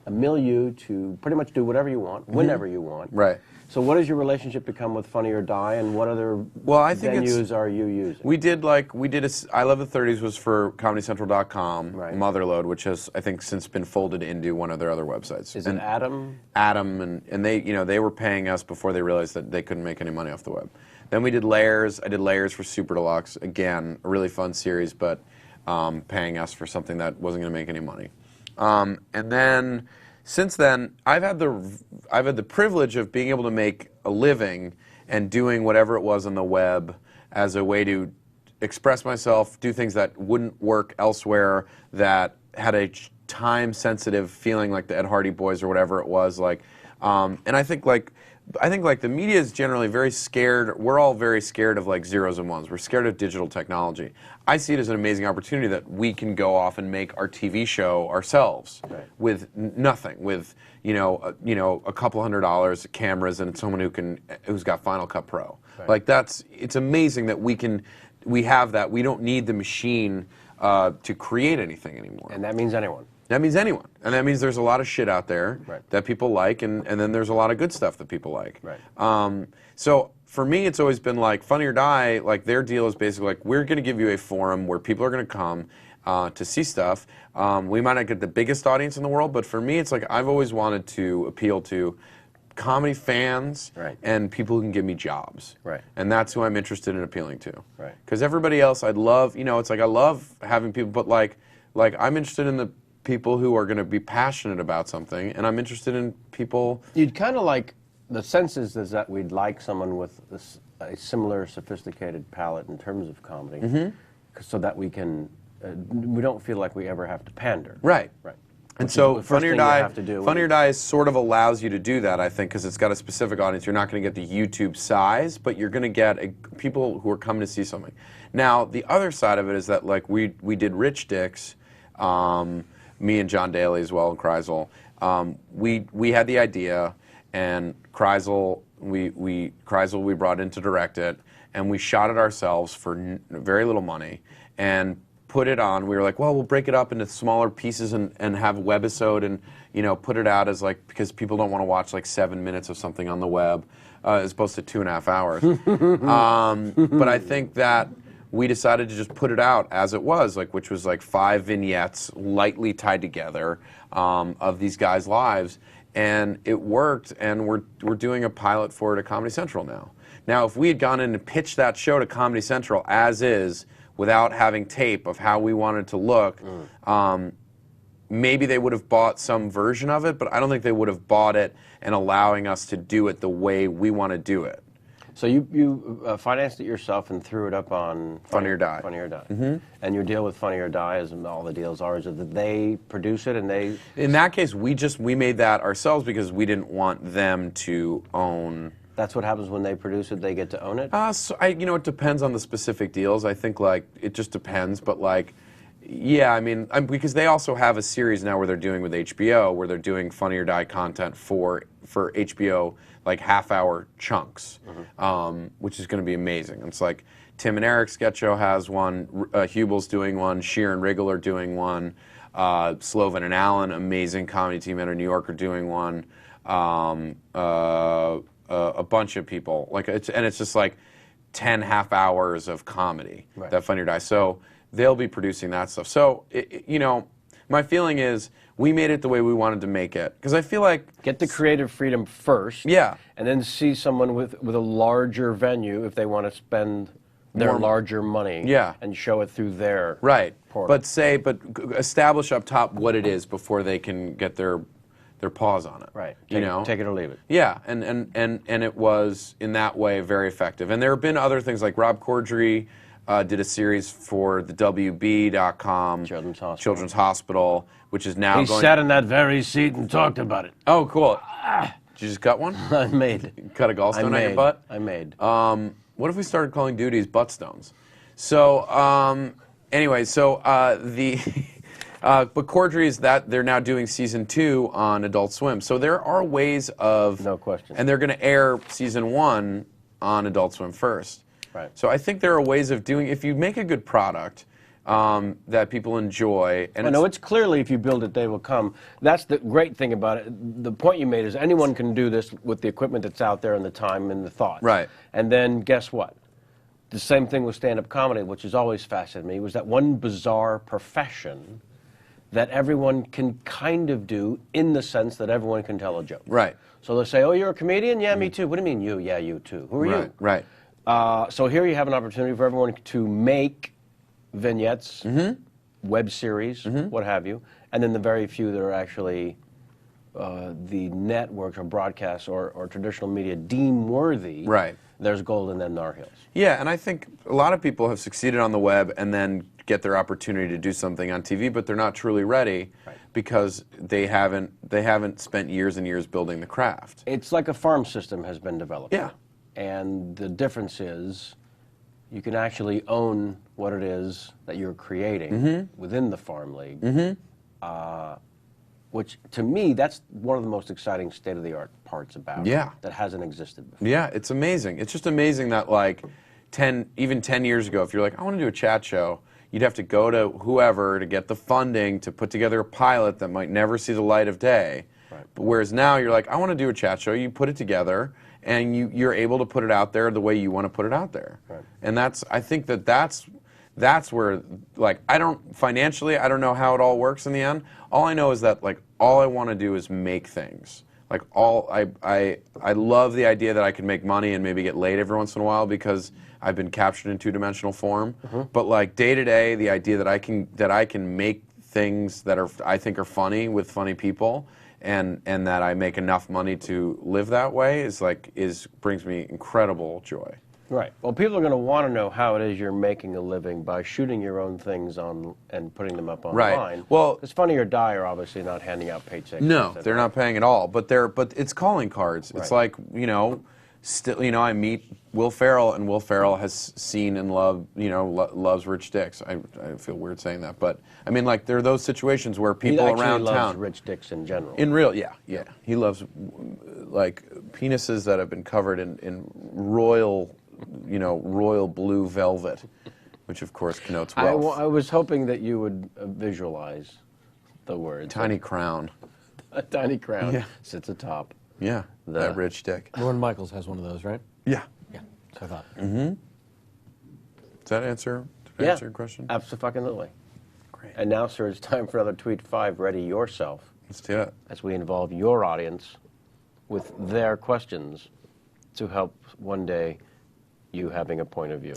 milieu to pretty much do whatever you want, whenever you want. Right. So what has your relationship become with Funny or Die, and what other venues are you using? We did I Love the 30s was for ComedyCentral.com, Motherload, which has, I think, since been folded into one of their other websites. Is it Adam? Adam, and they, they were paying us before they realized that they couldn't make any money off the web. Then we did Layers. I did Layers for Super Deluxe. Again, a really fun series, but paying us for something that wasn't going to make any money. And then, since then, I've had the privilege of being able to make a living and doing whatever it was on the web as a way to express myself, do things that wouldn't work elsewhere, that had a time-sensitive feeling, like the Ed Hardy Boys or whatever it was. And I think the media is generally very scared. We're all very scared of like zeros and ones. We're scared of digital technology. I see it as an amazing opportunity that we can go off and make our TV show ourselves with nothing, with a couple $100, cameras, and someone who's got Final Cut Pro. Like it's amazing that we have that. We don't need the machine to create anything anymore. And that means anyone. That means anyone. And that means there's a lot of shit out there that people like, and then there's a lot of good stuff that people like. So for me, it's always been like Funny or Die, like their deal is basically like, we're going to give you a forum where people are going to come to see stuff. We might not get the biggest audience in the world, but for me, it's like I've always wanted to appeal to comedy fans and people who can give me jobs. And that's who I'm interested in appealing to. Because everybody else, I'd love, it's like I love having people, but like I'm interested in the people who are going to be passionate about something, and I'm interested in people. You'd kind of like, the sense is that we'd like someone with a similar sophisticated palette in terms of comedy, so that we don't feel like we ever have to pander. Right. And so Funny or Die sort of allows you to do that, I think, because it's got a specific audience. You're not going to get the YouTube size, but you're going to get people who are coming to see something. Now, the other side of it is that like we did Rich Dicks, me and John Daly as well, and Kreisel. We had the idea, and Kreisel we brought in to direct it, and we shot it ourselves for very little money, and put it on. We were like, well, we'll break it up into smaller pieces and have a webisode, and put it out as like, because people don't want to watch like 7 minutes of something on the web, as opposed to 2.5 hours. But I think that we decided to just put it out as it was, which was like 5 vignettes lightly tied together of these guys' lives, and it worked. And we're doing a pilot for it at Comedy Central now. Now, if we had gone in and pitched that show to Comedy Central as is, without having tape of how we wanted to look, maybe they would have bought some version of it, but I don't think they would have bought it and allowing us to do it the way we want to do it. So you financed it yourself and threw it up on Funny or Die. Funny or Die. Mhm. And your deal with Funny or Die, as all the deals are, is that they produce it and they. In that case, we made that ourselves because we didn't want them to own. That's what happens when they produce it. They get to own it. So it depends on the specific deals. I think it just depends, but yeah, I mean, because they also have a series now where they're doing with HBO, where they're doing Funny or Die content for HBO, half-hour chunks, which is going to be amazing. It's like Tim and Eric sketch show has one, Hubel's doing one, Sheer and Riggle are doing one, Slovin and Allen, amazing comedy team out of New York, are doing one, a bunch of people. It's just 10 half hours of comedy, that Funny or Die. So they'll be producing that stuff. So, my feeling is we made it the way we wanted to make it. Because I feel like... Get the creative freedom first. Yeah. And then see someone with a larger venue if they want to spend their larger money. Yeah. And show it through their portal. But establish up top what it is before they can get their paws on it. Right. Take it or leave it. Yeah, and it was, in that way, very effective. And there have been other things, like Rob Corddry did a series for the WB.com Children's Hospital, which is now He going... sat in that very seat and talked about it. Oh, cool. Did you just cut one? I made. Cut a gallstone out your butt? I made. What if we started calling duties butt stones? So, anyway, but Corddry is that they're now doing season 2 on Adult Swim. So there are ways of... No question. And they're going to air season 1 on Adult Swim first. Right. So I think there are ways of doing... If you make a good product that people enjoy... And it's clearly, if you build it, they will come. That's the great thing about it. The point you made is anyone can do this with the equipment that's out there and the time and the thought. Right. And then guess what? The same thing with stand-up comedy, which has always fascinated me, was that one bizarre profession that everyone can kind of do in the sense that everyone can tell a joke. Right. So they say, oh, you're a comedian? Yeah, me too. What do you mean you? Yeah, you too. Who are you? Right. So here you have an opportunity for everyone to make vignettes, web series, what have you, and then the very few that are actually the networks or broadcasts or traditional media deem worthy. Right. There's gold and then there are hills. Yeah, and I think a lot of people have succeeded on the web and then get their opportunity to do something on TV, but they're not truly ready because they haven't spent years and years building the craft. It's like a farm system has been developed. Yeah. And the difference is you can actually own what it is that you're creating within the farm league, which to me, that's one of the most exciting state-of-the-art parts about it that hasn't existed before. Yeah, it's amazing. It's just amazing that even 10 years ago, if you're like, I want to do a chat show, you'd have to go to whoever to get the funding to put together a pilot that might never see the light of day. Right. But whereas now you're like, I want to do a chat show, you put it together, and you're able to put it out there the way you want to put it out there. Right. And I think that's where, financially, I don't know how it all works in the end. All I know is that, all I want to do is make things. I love the idea that I can make money and maybe get laid every once in a while because I've been captured in two-dimensional form. But day to day, the idea that I can make things that I think are funny with funny people, and that I make enough money to live that way brings me incredible joy. Right. Well, people are going to want to know how it is you're making a living by shooting your own things on and putting them up online. Right. Well, because Funny or Die are obviously not handing out paychecks. No, they're not paying at all. But it's calling cards. It's I meet Will Ferrell, and Will Ferrell has seen and loved, loves rich dicks. I feel weird saying that, but I mean, there are those situations where people around loves town rich dicks in general. Yeah. He loves penises that have been covered in royal blue velvet, which of course connotes wealth. I was hoping that you would visualize the words. Tiny crown. A tiny crown sits atop. Yeah, that rich dick. Lorne Michaels has one of those, right? Yeah. Yeah, so I thought. Does that answer your question? Absolutely. Great. And now, sir, it's time for another Tweet 5. Ready yourself. Let's do it. As we involve your audience with their questions to help one day you having a point of view.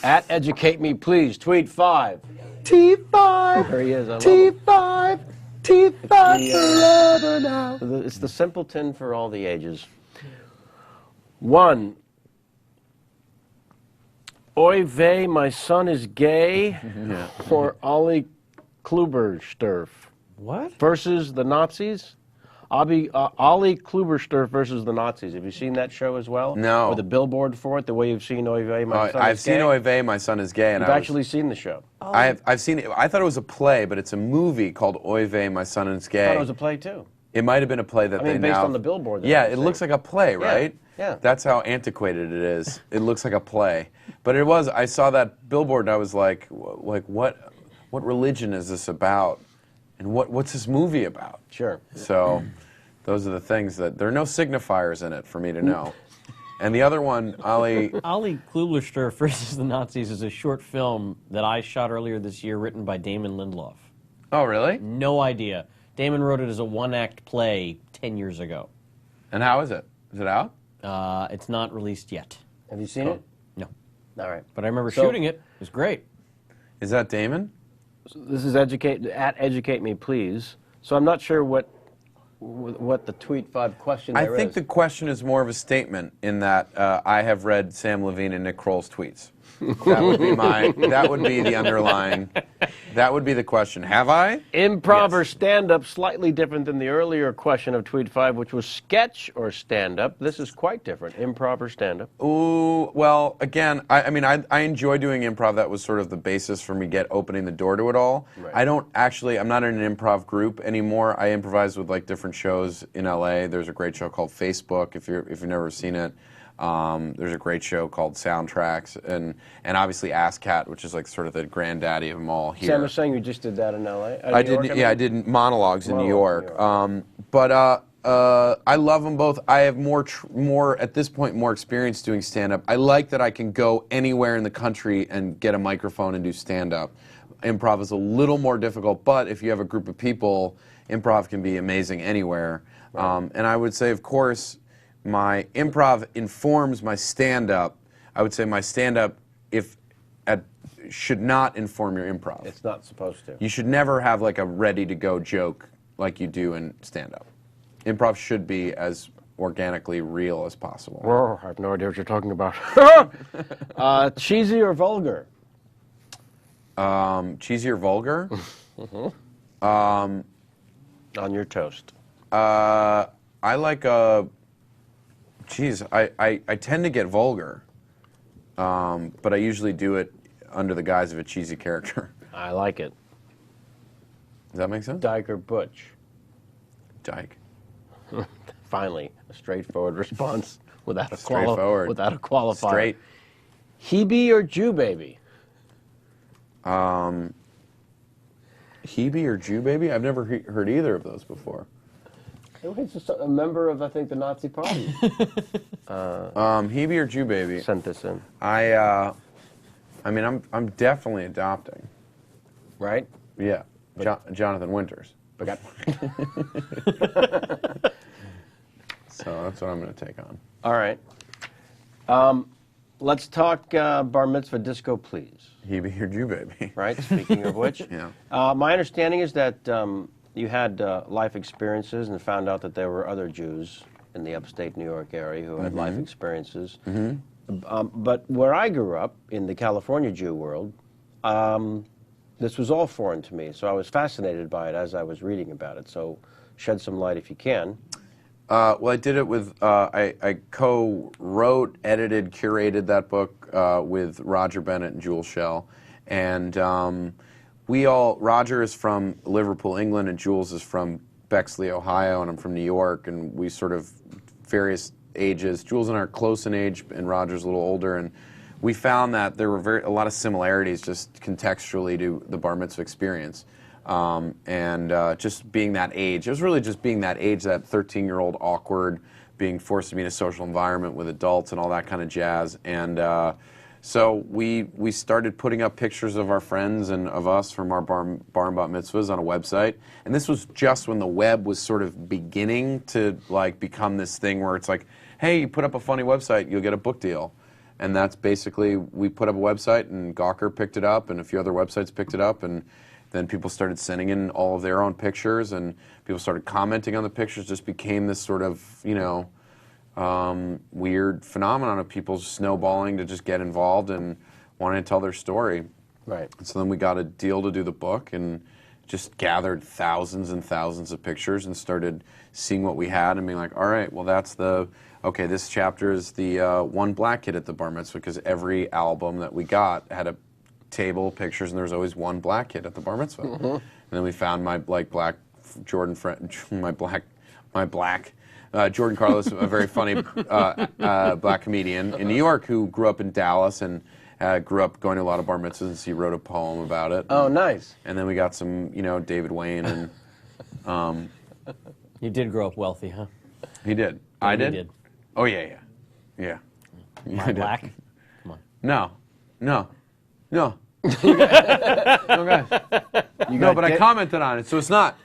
At Educate Me, please. Tweet 5. T5. There he is. I love T5. T5 forever now. It's the simpleton for all the ages. 1. Oy vey, my son is gay, or Ollie Klubersturf. What? Versus the Nazis? Ollie Klubersturf versus the Nazis. Have you seen that show as well? No. Or the billboard for it, the way you've seen Oy vey, my son I've is gay? seen Oy vey, my son is gay. And You've actually seen the show. I've seen it. I thought it was a play, but it's a movie called Oy vey, my son is gay. I thought it was a play too. It might have been a play that they based now... on the billboard. Yeah, it looks like a play, Yeah, right? yeah. That's how antiquated it is. It looks like a play. But it was, I saw that billboard and I was like what religion is this about? And what's this movie about? Sure. So those are the things that, there are no signifiers in it for me to know. And the other one, Ollie Klubersturf versus the Nazis is a short film that I shot earlier this year written by Damon Lindelof. Oh, really? No idea. Damon wrote it as a one-act play 10 years ago. And how is it? Is it out? It's not released yet. Have you seen it? No. All right. But I remember So- shooting it. It was great. Is that Damon? This is Educate Me Please. So I'm not sure what the Tweet 5 question I there think is. the question is more of a statement in that I have read Sam Levine and Nick Kroll's tweets. That would be that would be the underlying, that would be the question. Have I? Improv or stand-up, slightly different than the earlier question of Tweet 5, which was sketch or stand-up. This is quite different. Improv or stand-up. Ooh, well, again, I enjoy doing improv. That was sort of the basis for me opening the door to it all. Right. I'm not in an improv group anymore. I improvise with like different shows in LA. There's a great show called Facebook, if you've never seen it. There's a great show called Soundtracks, and obviously ASCAT, which is like sort of the granddaddy of them all here. Sam was saying you just did that in LA? I did monologues in New York. But I love them both. I have more at this point more experience doing stand-up. I like that I can go anywhere in the country and get a microphone and do stand-up. Improv is a little more difficult, but if you have a group of people, improv can be amazing anywhere. Right. And I would say, of course, my improv informs my stand-up. I would say my stand-up should not inform your improv. It's not supposed to. You should never have like a ready-to-go joke like you do in stand-up. Improv should be as organically real as possible. I have no idea what you're talking about. Cheesy or vulgar? Cheesy or vulgar? On your toast. I like a... Geez, I tend to get vulgar, but I usually do it under the guise of a cheesy character. I like it. Does that make sense? Dyke or Butch? Dyke. Finally, a straightforward response without a Straightforward. without a qualifier. Straight. Hebe or Jew baby? Hebe or Jew baby? I've never heard either of those before. He's just a member of, I think, the Nazi Party. Hebe or Jew baby? Sent this in. I'm definitely adopting. Right? Yeah. Jonathan Winters. Okay. So that's what I'm going to take on. All right. Let's talk bar mitzvah disco, please. Hebe or Jew baby. Right? Speaking of which. Yeah. My understanding is that you had life experiences and found out that there were other Jews in the upstate New York area who had life experiences. But where I grew up, in the California Jew world, this was all foreign to me. So I was fascinated by it as I was reading about it. So shed some light if you can. Well, I did it with, I co-wrote, edited, curated that book with Roger Bennett and Jules Schell. And Roger is from Liverpool, England, and Jules is from Bexley, Ohio, and I'm from New York, and we sort of, various ages. Jules and I are close in age, and Roger's a little older, and we found that there were a lot of similarities just contextually to the bar mitzvah experience. Just being that age, it was really just being that age, that 13-year-old awkward, being forced to be in a social environment with adults and all that kind of jazz. And so we started putting up pictures of our friends and of us from our bar and bat mitzvahs on a website. And this was just when the web was sort of beginning to like become this thing where it's like, hey, you put up a funny website, you'll get a book deal. And that's basically, we put up a website and Gawker picked it up and a few other websites picked it up, and then people started sending in all of their own pictures and people started commenting on the pictures. Just became this sort of, weird phenomenon of people snowballing to just get involved. And wanting to tell their story. Right. And so then we got a deal to do the book and just gathered thousands and thousands of pictures and started seeing what we had and being like, all right, well, okay, this chapter is the one black kid at the bar mitzvah, because every album that we got had a table of pictures and there was always one black kid at the bar mitzvah. Mm-hmm. And then we found my black Jordan friend, my black Jordan Carlos, a very funny black comedian in New York who grew up in Dallas and grew up going to a lot of bar mitzvahs, and he wrote a poem about it. Oh, nice. And then we got some, David Wayne and. You did grow up wealthy, huh? He did. Yeah, I you did? did. Oh, yeah. Am I I did. black? Come on. No. No, got but I commented on it, so it's not.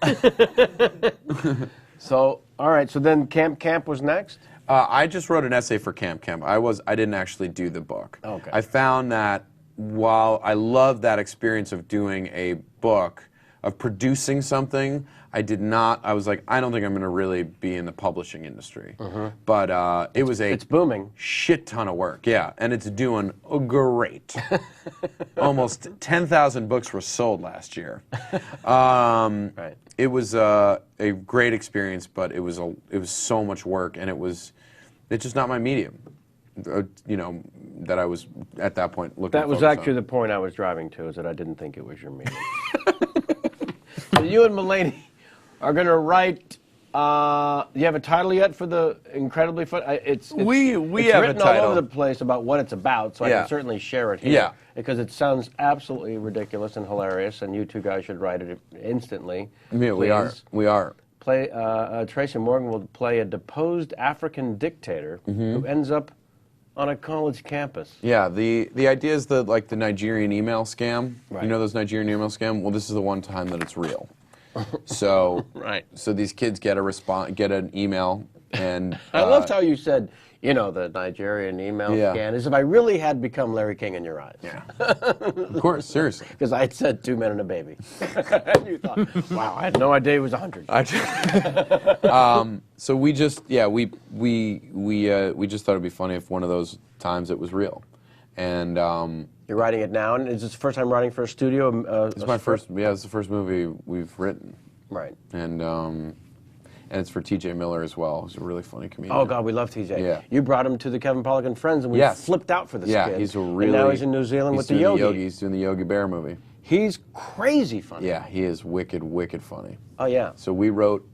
So, all right. So then Camp was next? I just wrote an essay for Camp. I didn't actually do the book. Okay. I found that while I loved that experience of doing a book, of producing something, I was like, I don't think I'm going to really be in the publishing industry. But it's booming. Shit ton of work, yeah. And it's doing great. Almost 10,000 books were sold last year. Right. It was a great experience, but it was so much work, and it's just not my medium. That I was at that point looking. That was actually the point I was driving to, is that I didn't think it was your medium. So you and Mulaney are going to write. Do you have a title yet for the incredibly fun? It's we have written a title all over the place about what it's about, so I can certainly share it here. Yeah. Because it sounds absolutely ridiculous and hilarious, and you two guys should write it instantly. Yeah, we are. We are. Tracy Morgan will play a deposed African dictator who ends up on a college campus. Yeah, the idea is the Nigerian email scam. Right. You know those Nigerian email scam? Well, this is the one time that it's real. So right. So these kids get an email, and I loved how you said, the Nigerian email scan, as if I really had become Larry King in your eyes. Yeah. Of course, seriously. Because I had said 2 men and a baby. And you thought, wow, I had no idea it was 100. So we just we just thought it'd be funny if one of those times it was real, and you're writing it now, and is this the first time writing for a studio? It's my first. Yeah, it's the first movie we've written. Right. And it's for T.J. Miller as well. He's a really funny comedian. Oh God, we love T.J. Yeah. You brought him to the Kevin Pollak and Friends, and we flipped out for this kid. Yeah, he's a really. And now he's in New Zealand with the Yogi. He's doing the Yogi Bear movie. He's crazy funny. Yeah, he is wicked funny. Oh yeah. So we wrote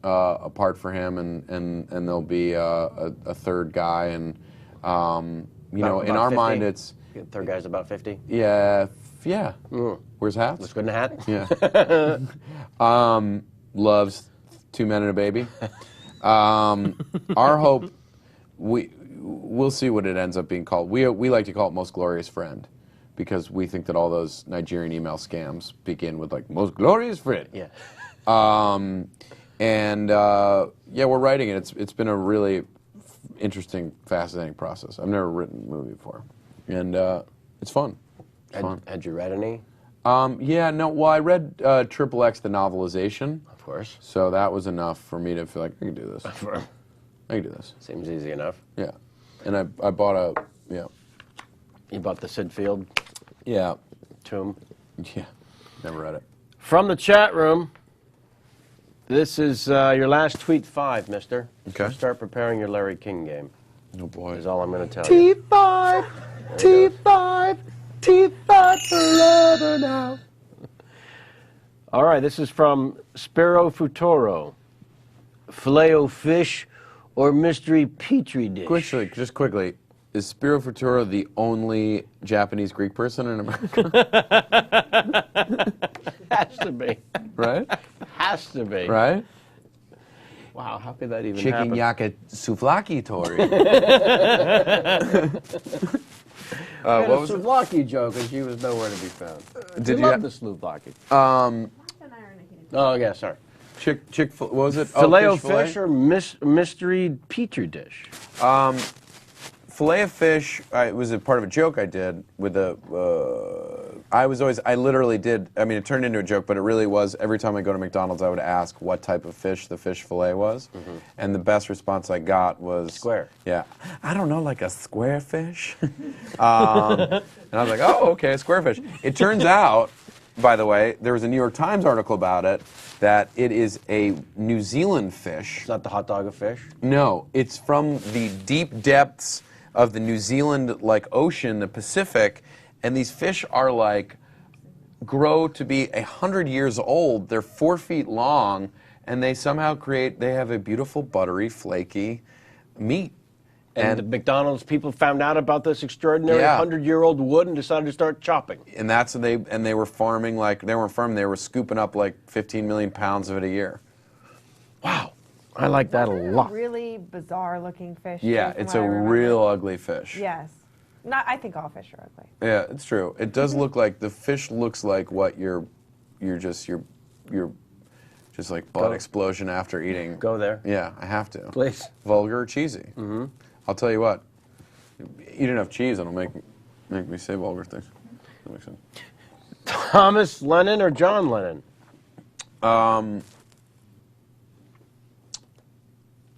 a part for him, and there'll be a third guy, and in our 50? mind it's third guy's about 50. Yeah. Wears hats. Looks good in a hat. Yeah. Loves 2 men and a baby. Our hope, we'll see what it ends up being called. We like to call it Most Glorious Friend, because we think that all those Nigerian email scams begin with Most Glorious Friend. Yeah. We're writing it. It's been a really interesting, fascinating process. I've never written a movie before, and it's fun. Had you read any? Well, I read Triple X, the novelization. Of course. So that was enough for me to feel like I can do this. I can do this. Seems easy enough. Yeah. And I bought You bought the Sid Field? Yeah. Tomb? Yeah. Never read it. From the chat room, this is your last tweet 5, mister. Okay. So start preparing your Larry King game. Oh, boy. Is all I'm going to tell you. T5, T5, T5 forever now. All right, this is from Spiro Futuro. Filet-O-Fish or mystery petri dish? Quickly, is Spiro Futuro the only Japanese Greek person in America? Has to be. Right? Has to be. Right? Wow, how could that even Chicken happen? yaka souvlaki tori. What was the souvlaki joke, and she was nowhere to be found. Did you love the souvlaki? Oh yeah, sorry. What was it? Filet-O-Fish or mystery petri dish? Filet-O-Fish. It was a part of a joke I did with a I literally did. I mean, it turned into a joke, but it really was. Every time I go to McDonald's, I would ask what type of fish the fish fillet was, and the best response I got was square. Yeah, I don't know, like a square fish. And I was like, oh, okay, a square fish. It turns out, by the way, there was a New York Times article about it that it is a New Zealand fish. It's not the hot dog of fish? No, it's from the deep depths of the New Zealand ocean, the Pacific, and these fish are grow to be 100 years old. They're 4 feet long, and they somehow they have a beautiful, buttery, flaky meat. And the McDonald's people found out about this extraordinary Yeah. 100-year-old wood and decided to start chopping. And that's they were farming they weren't farming, they were scooping up 15 million pounds of it a year. Wow, I like that a lot. Really bizarre looking fish. Yeah, too, from it's what a I remember. real ugly fish. Yes. I think all fish are ugly. Yeah, it's true. It does look like the fish looks like what you're just like butt Go. explosion after eating. Go there. Yeah, I have to. Please. Vulgar or cheesy. Mm-hmm. I'll tell you what. Eat enough cheese, it'll make me say vulgar things. That makes sense. Thomas Lennon or John Lennon? I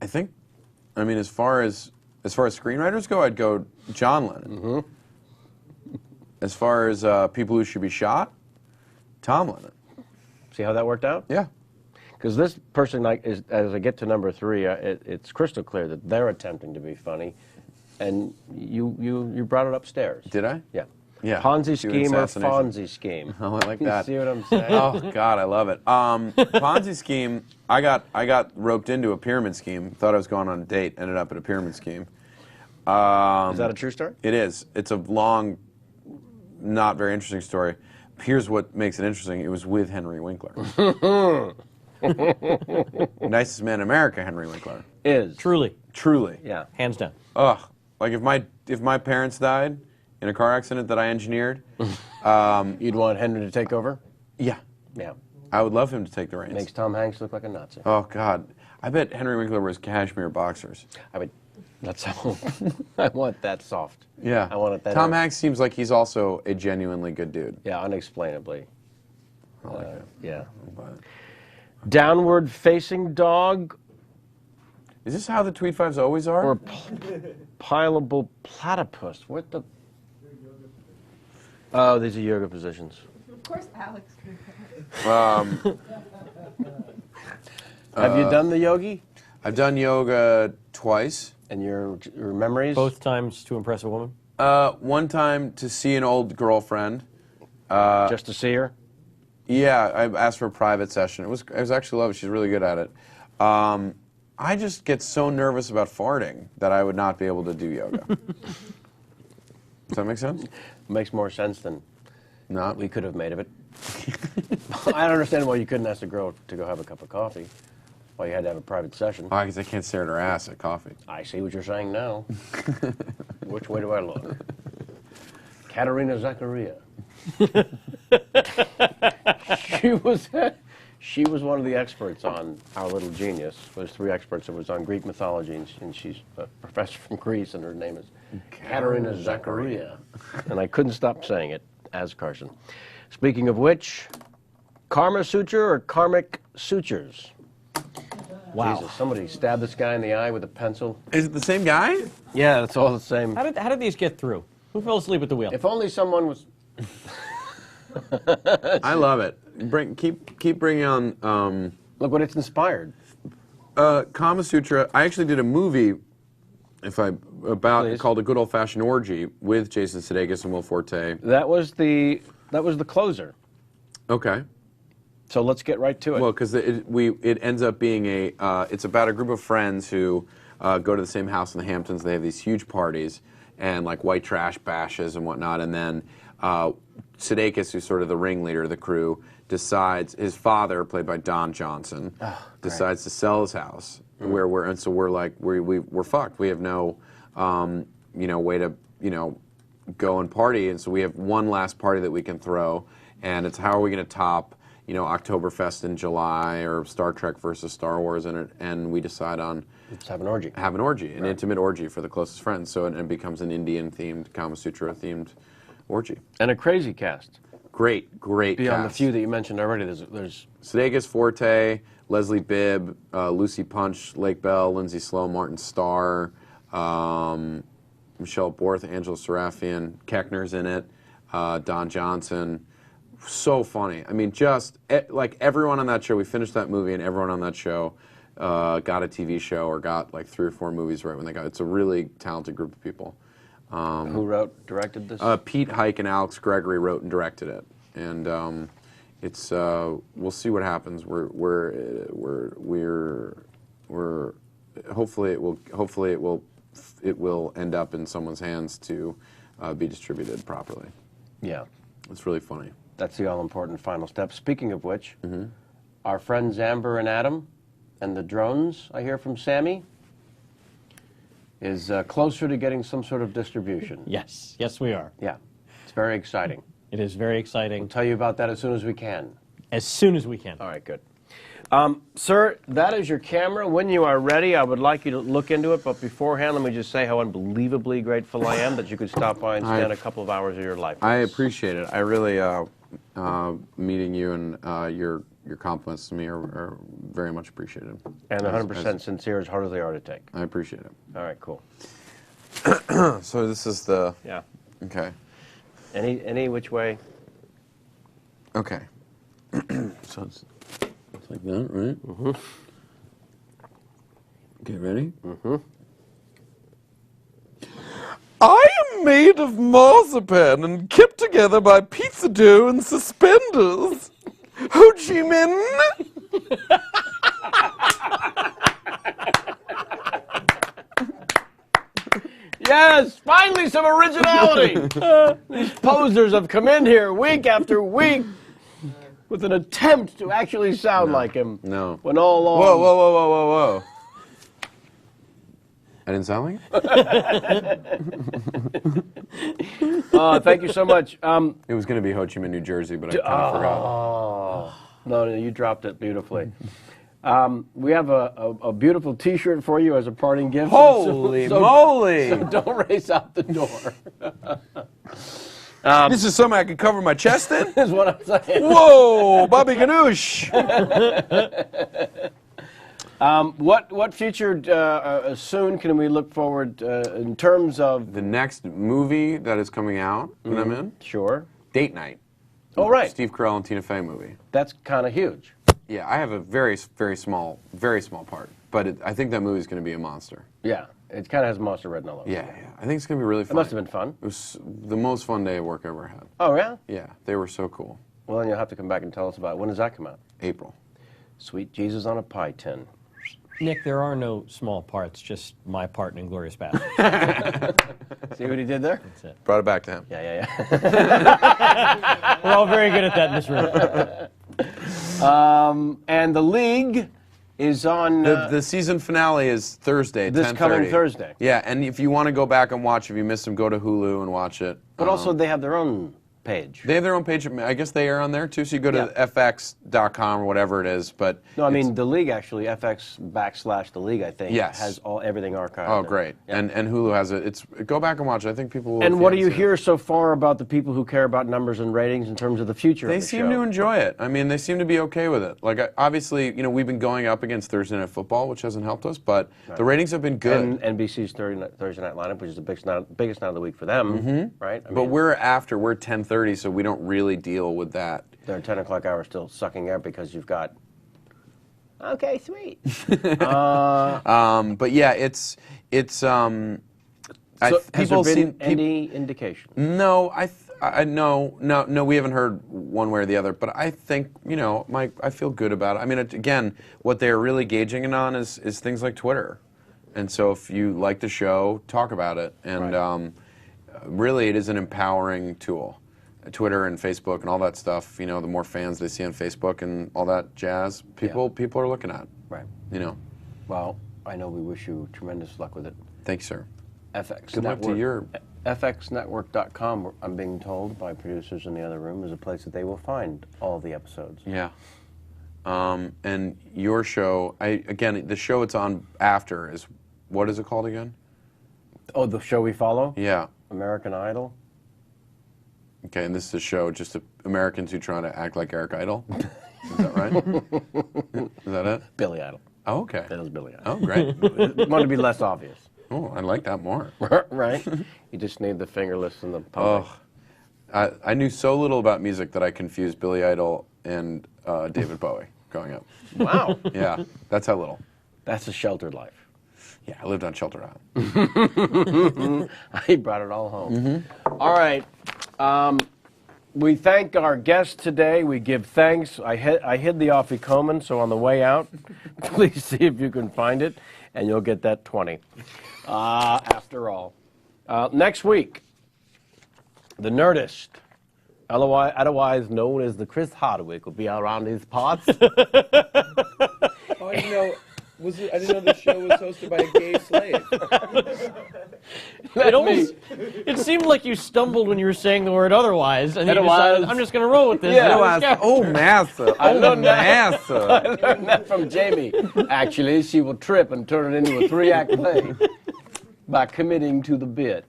think. I mean, as far as screenwriters go, I'd go John Lennon. Mm-hmm. As far as people who should be shot, Tom Lennon. See how that worked out? Yeah. Because this person, as I get to number 3, it's crystal clear that they're attempting to be funny, and you brought it upstairs. Did I? Yeah. Yeah. Ponzi Do scheme or assassination. Fonzie scheme? Oh, I like that. See what I'm saying? Oh God, I love it. Ponzi scheme. I got roped into a pyramid scheme. Thought I was going on a date. Ended up at a pyramid scheme. Is that a true story? It is. It's a long, not very interesting story. Here's what makes it interesting. It was with Henry Winkler. Nicest man in America, Henry Winkler. Is. Truly. Truly. Yeah. Hands down. Ugh. Like if my parents died in a car accident that I engineered, you'd want Henry to take over? Yeah. Yeah. I would love him to take the reins. Makes Tom Hanks look like a Nazi. Oh God. I bet Henry Winkler wears cashmere boxers. That's how I want that soft. Yeah. I want it that. Tom Hanks seems like he's also a genuinely good dude. Yeah, unexplainably. I like it. Yeah. Downward facing dog. Is this how the Tweet Fives always are? Or pileable platypus. What the? Oh, these are yoga positions. Of course, Alex. Have you done the yogi? I've done yoga twice. And your memories? Both times to impress a woman? One time to see an old girlfriend. Just to see her? Yeah, I asked for a private session. It was actually lovely. She's really good at it. I just get so nervous about farting that I would not be able to do yoga. Does that make sense? Makes more sense than not. We could have made of it. I don't understand why you couldn't ask a girl to go have a cup of coffee. Why you had to have a private session. Why? Because I can't stare at her ass at coffee. I see what you're saying now. Which way do I look? Katerina Zachariah. She was one of the experts on Our Little Genius. There's 3 experts. It was on Greek mythology, and she's a professor from Greece, and her name is Katerina Zachariah. And I couldn't stop saying it, as Carson. Speaking of which, Karma Suture or Karmic Sutures? Wow. Jesus, somebody stabbed this guy in the eye with a pencil. Is it the same guy? Yeah, it's all the same. How did these get through? Who fell asleep at the wheel? If only someone was... I love it. Keep bringing on. Look what it's inspired. Kama Sutra. I actually did a movie, called A Good Old Fashioned Orgy with Jason Sudeikis and Will Forte. That was the closer. Okay. So let's get right to it. Well, because it ends up being it's about a group of friends who go to the same house in the Hamptons. They have these huge parties and like white trash bashes and whatnot, and then Sudeikis, who's sort of the ringleader of the crew, decides his father, played by Don Johnson, decides to sell his house. Where we're fucked. We have no way to go and party, and so we have one last party that we can throw, and it's how are we going to top Oktoberfest in July or Star Trek versus Star Wars, and we decide on let's have an orgy. An intimate orgy for the closest friends. So it becomes an Indian themed, Kama Sutra themed orgy. And a crazy cast. Great Beyond the cast. few that you mentioned already, there's Sudeikis, Forte, Leslie Bibb, Lucy Punch, Lake Bell, Lindsay Sloan, Martin Starr, Michelle Borth, Angela Serafian, Keckner's in it, Don Johnson. So funny. I mean, just like everyone on that show, we finished that movie and everyone on that show got a TV show or got like 3 or 4 movies right when they got it. It's a really talented group of people. Who directed this? Pete Hike and Alex Gregory wrote and directed it. And it's we'll see what happens. We're hopefully it will end up in someone's hands to be distributed properly. Yeah. It's really funny. That's the all-important final step. Speaking of which, our friends Amber and Adam and the drones, I hear from Sammy, is closer to getting some sort of distribution. Yes, we are. Yeah, it's very exciting. It is very exciting. We'll tell you about that as soon as we can. As soon as we can. All right, good. Sir, that is your camera. When you are ready, I would like you to look into it, but beforehand, let me just say how unbelievably grateful I am that you could stop by and spend a couple of hours of your life with I us. appreciate it. I really meeting you and your compliments to me are very much appreciated. And 100% sincere as hard as they are to take. I appreciate it. All right, cool. So this is the... Yeah. Okay. Any which way? Okay. So it's like that, right? Mm-hmm. Okay, ready? Mm-hmm. I am made of marzipan and kept together by pizza dough and suspenders. Ho Chi Minh? Yes, finally some originality. These posers have come in here week after week with an attempt to actually sound like him. No. When all along... Whoa. I didn't sound like it? Thank you so much. It was going to be Ho Chi Minh, New Jersey, but I kind of forgot. Oh. No, you dropped it beautifully. We have a beautiful T-shirt for you as a parting gift. Holy moly! So don't race out the door. This is something I can cover my chest in? Is what I'm saying. Whoa, Bobby Ganoush! What future soon can we look forward in terms of... The next movie that is coming out that I'm in? Sure. Date Night. Oh, right. Steve Kroll and Tina Fey movie. That's kind of huge. Yeah, I have a very small part, but I think that movie is going to be a monster. Yeah, it kind of has monster written all over it. Yeah. I think it's going to be really fun. It must have been fun. It was the most fun day of work I ever had. Oh, yeah? Yeah, they were so cool. Well, then you'll have to come back and tell us about it. When does that come out? April. Sweet Jesus on a pie tin. Nick, there are no small parts, just my part in Inglourious Basterds. See what he did there? That's it. Brought it back to him. Yeah. We're all very good at that in this room. And the league is on... The season finale is Thursday, This 10:30. coming Thursday. Yeah, and if you want to go back and watch, if you missed them, go to Hulu and watch it. But also they have their own page. They have their own page. I guess they are on there too. So you go to fx.com or whatever it is. But no, I mean the league actually, FX/the league, I think, Yes. has everything archived. Oh, great. Yeah. And Hulu has it. Go back and watch it. I think people will. And what do you see it. hear so far about the people who care about numbers and ratings in terms of the future They of the seem show? to enjoy it. I mean, they seem to be okay with it. Like, obviously, we've been going up against Thursday Night Football, which hasn't helped us, but the ratings have been good. And NBC's Thursday Night Lineup, which is the biggest night of the week for them, right? I But mean, we're 10:30, so we don't really deal with that. their 10 o'clock hour still sucking air because you've got... Okay, sweet. But yeah, it's. So has there been any indication? No, no, we haven't heard one way or the other. But I think I feel good about it. I mean, again, what they're really gauging it on is things like Twitter, and so if you like the show, talk about it. And really, it is an empowering tool. Twitter and Facebook and all that stuff. The more fans they see on Facebook and all that jazz, people are looking at. Right. Well, I know we wish you tremendous luck with it. Thank you, sir. FX Good luck to your... FXNetwork.com, I'm being told by producers in the other room, is a place that they will find all the episodes. Yeah. And your show, again, the show it's on after is, what is it called again? Oh, the show we follow? Yeah. American Idol? Okay, and this is a show just of Americans who try to act like Eric Idle. Is that right? Is that it? Billy Idol. Oh, okay. That was Billy Idol. Oh, great. Want to be less obvious. Oh, I like that more. Right? You just need the fingerless and the pumping. Oh, I knew so little about music that I confused Billy Idol and David Bowie growing up. Wow. Yeah, that's how little. That's a sheltered life. Yeah, I lived on Shelter Island. He brought it all home. All right. We thank our guests today. We give thanks. I hid the afikoman, so on the way out, please see if you can find it, and you'll get that 20. After all. Next week, the Nerdist, otherwise known as the Chris Hardwick, will be around these parts. Oh, I didn't know. I didn't know the show was hosted by a gay slave. It seemed like you stumbled when you were saying the word otherwise, and you decided, I'm just going to roll with this. Yeah. Oh, massa. I learned massa. I learned that from Jamie. Actually, she will trip and turn it into a 3-act play by committing to the bit.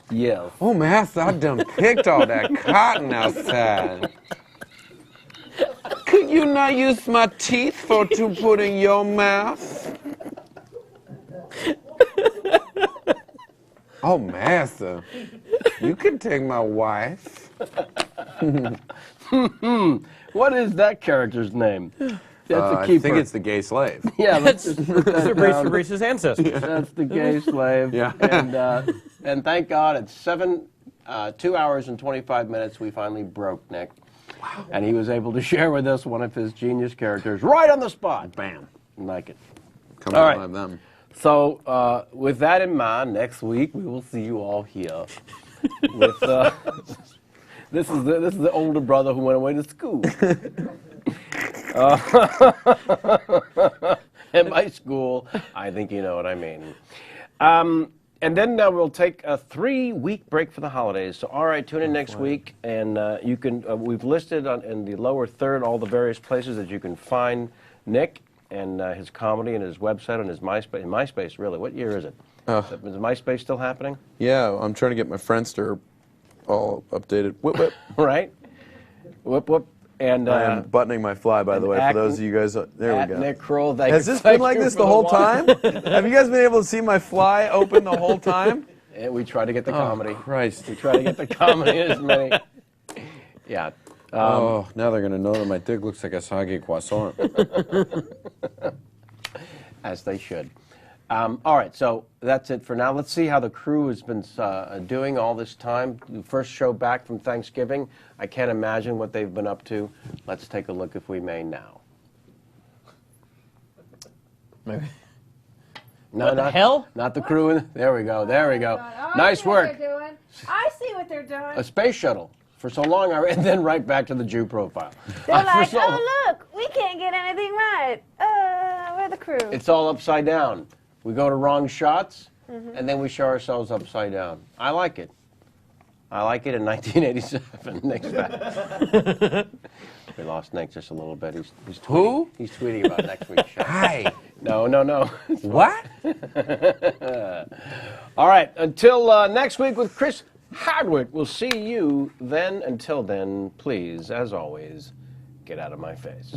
Yes. Oh, massa, I done picked all that cotton outside. Could you not use my teeth for to put in your mouth? Oh, massa, you can take my wife. What is that character's name? That's a keeper. I think it's the gay slave. Yeah, let's just put that down. Reese's ancestors. That's the gay slave. Yeah. And thank God it's 2 hours and 25 minutes we finally broke Nick. Wow. And he was able to share with us one of his genius characters right on the spot. Bam. Like it. Come all on, right. them. So with that in mind, next week we will see you all here. With this is the older brother who went away to school. In my school, I think you know what I mean. And then we'll take a 3-week break for the holidays. So, all right, tune in next week, and you can. We've listed in the lower third all the various places that you can find Nick and his comedy and his website and his MySpace. MySpace, really, what year is it? Is MySpace still happening? Yeah, I'm trying to get my Friendster all updated. Whip, whip. Right. Whip, whip. And I am buttoning my fly, by the way, for those of you guys. There we go. Nick Kroll, Has this been like this the whole time? Have you guys been able to see my fly open the whole time? Yeah, we try to get the comedy. Christ. We try to get the comedy as many. Yeah. Now they're going to know that my dick looks like a soggy croissant. As they should. All right, so that's it for now. Let's see how the crew has been doing all this time. The first show back from Thanksgiving. I can't imagine what they've been up to. Let's take a look, if we may, now. Maybe. No, what the hell? Not the crew. There we go. There we go. Oh, Nice work. I see what they're doing. A space shuttle. For so long, and then right back to the Jew profile. They're like, oh, look, we can't get anything right. We're the crew. It's all upside down. We go to wrong shots, and then we show ourselves upside down. I like it. I like it in 1987. Nick's back. We lost Nick just a little bit. He's tweeting. Who? He's tweeting about next week's show. Hi. No. What? All right. Until next week with Chris Hardwick. We'll see you then. Until then, please, as always, get out of my face.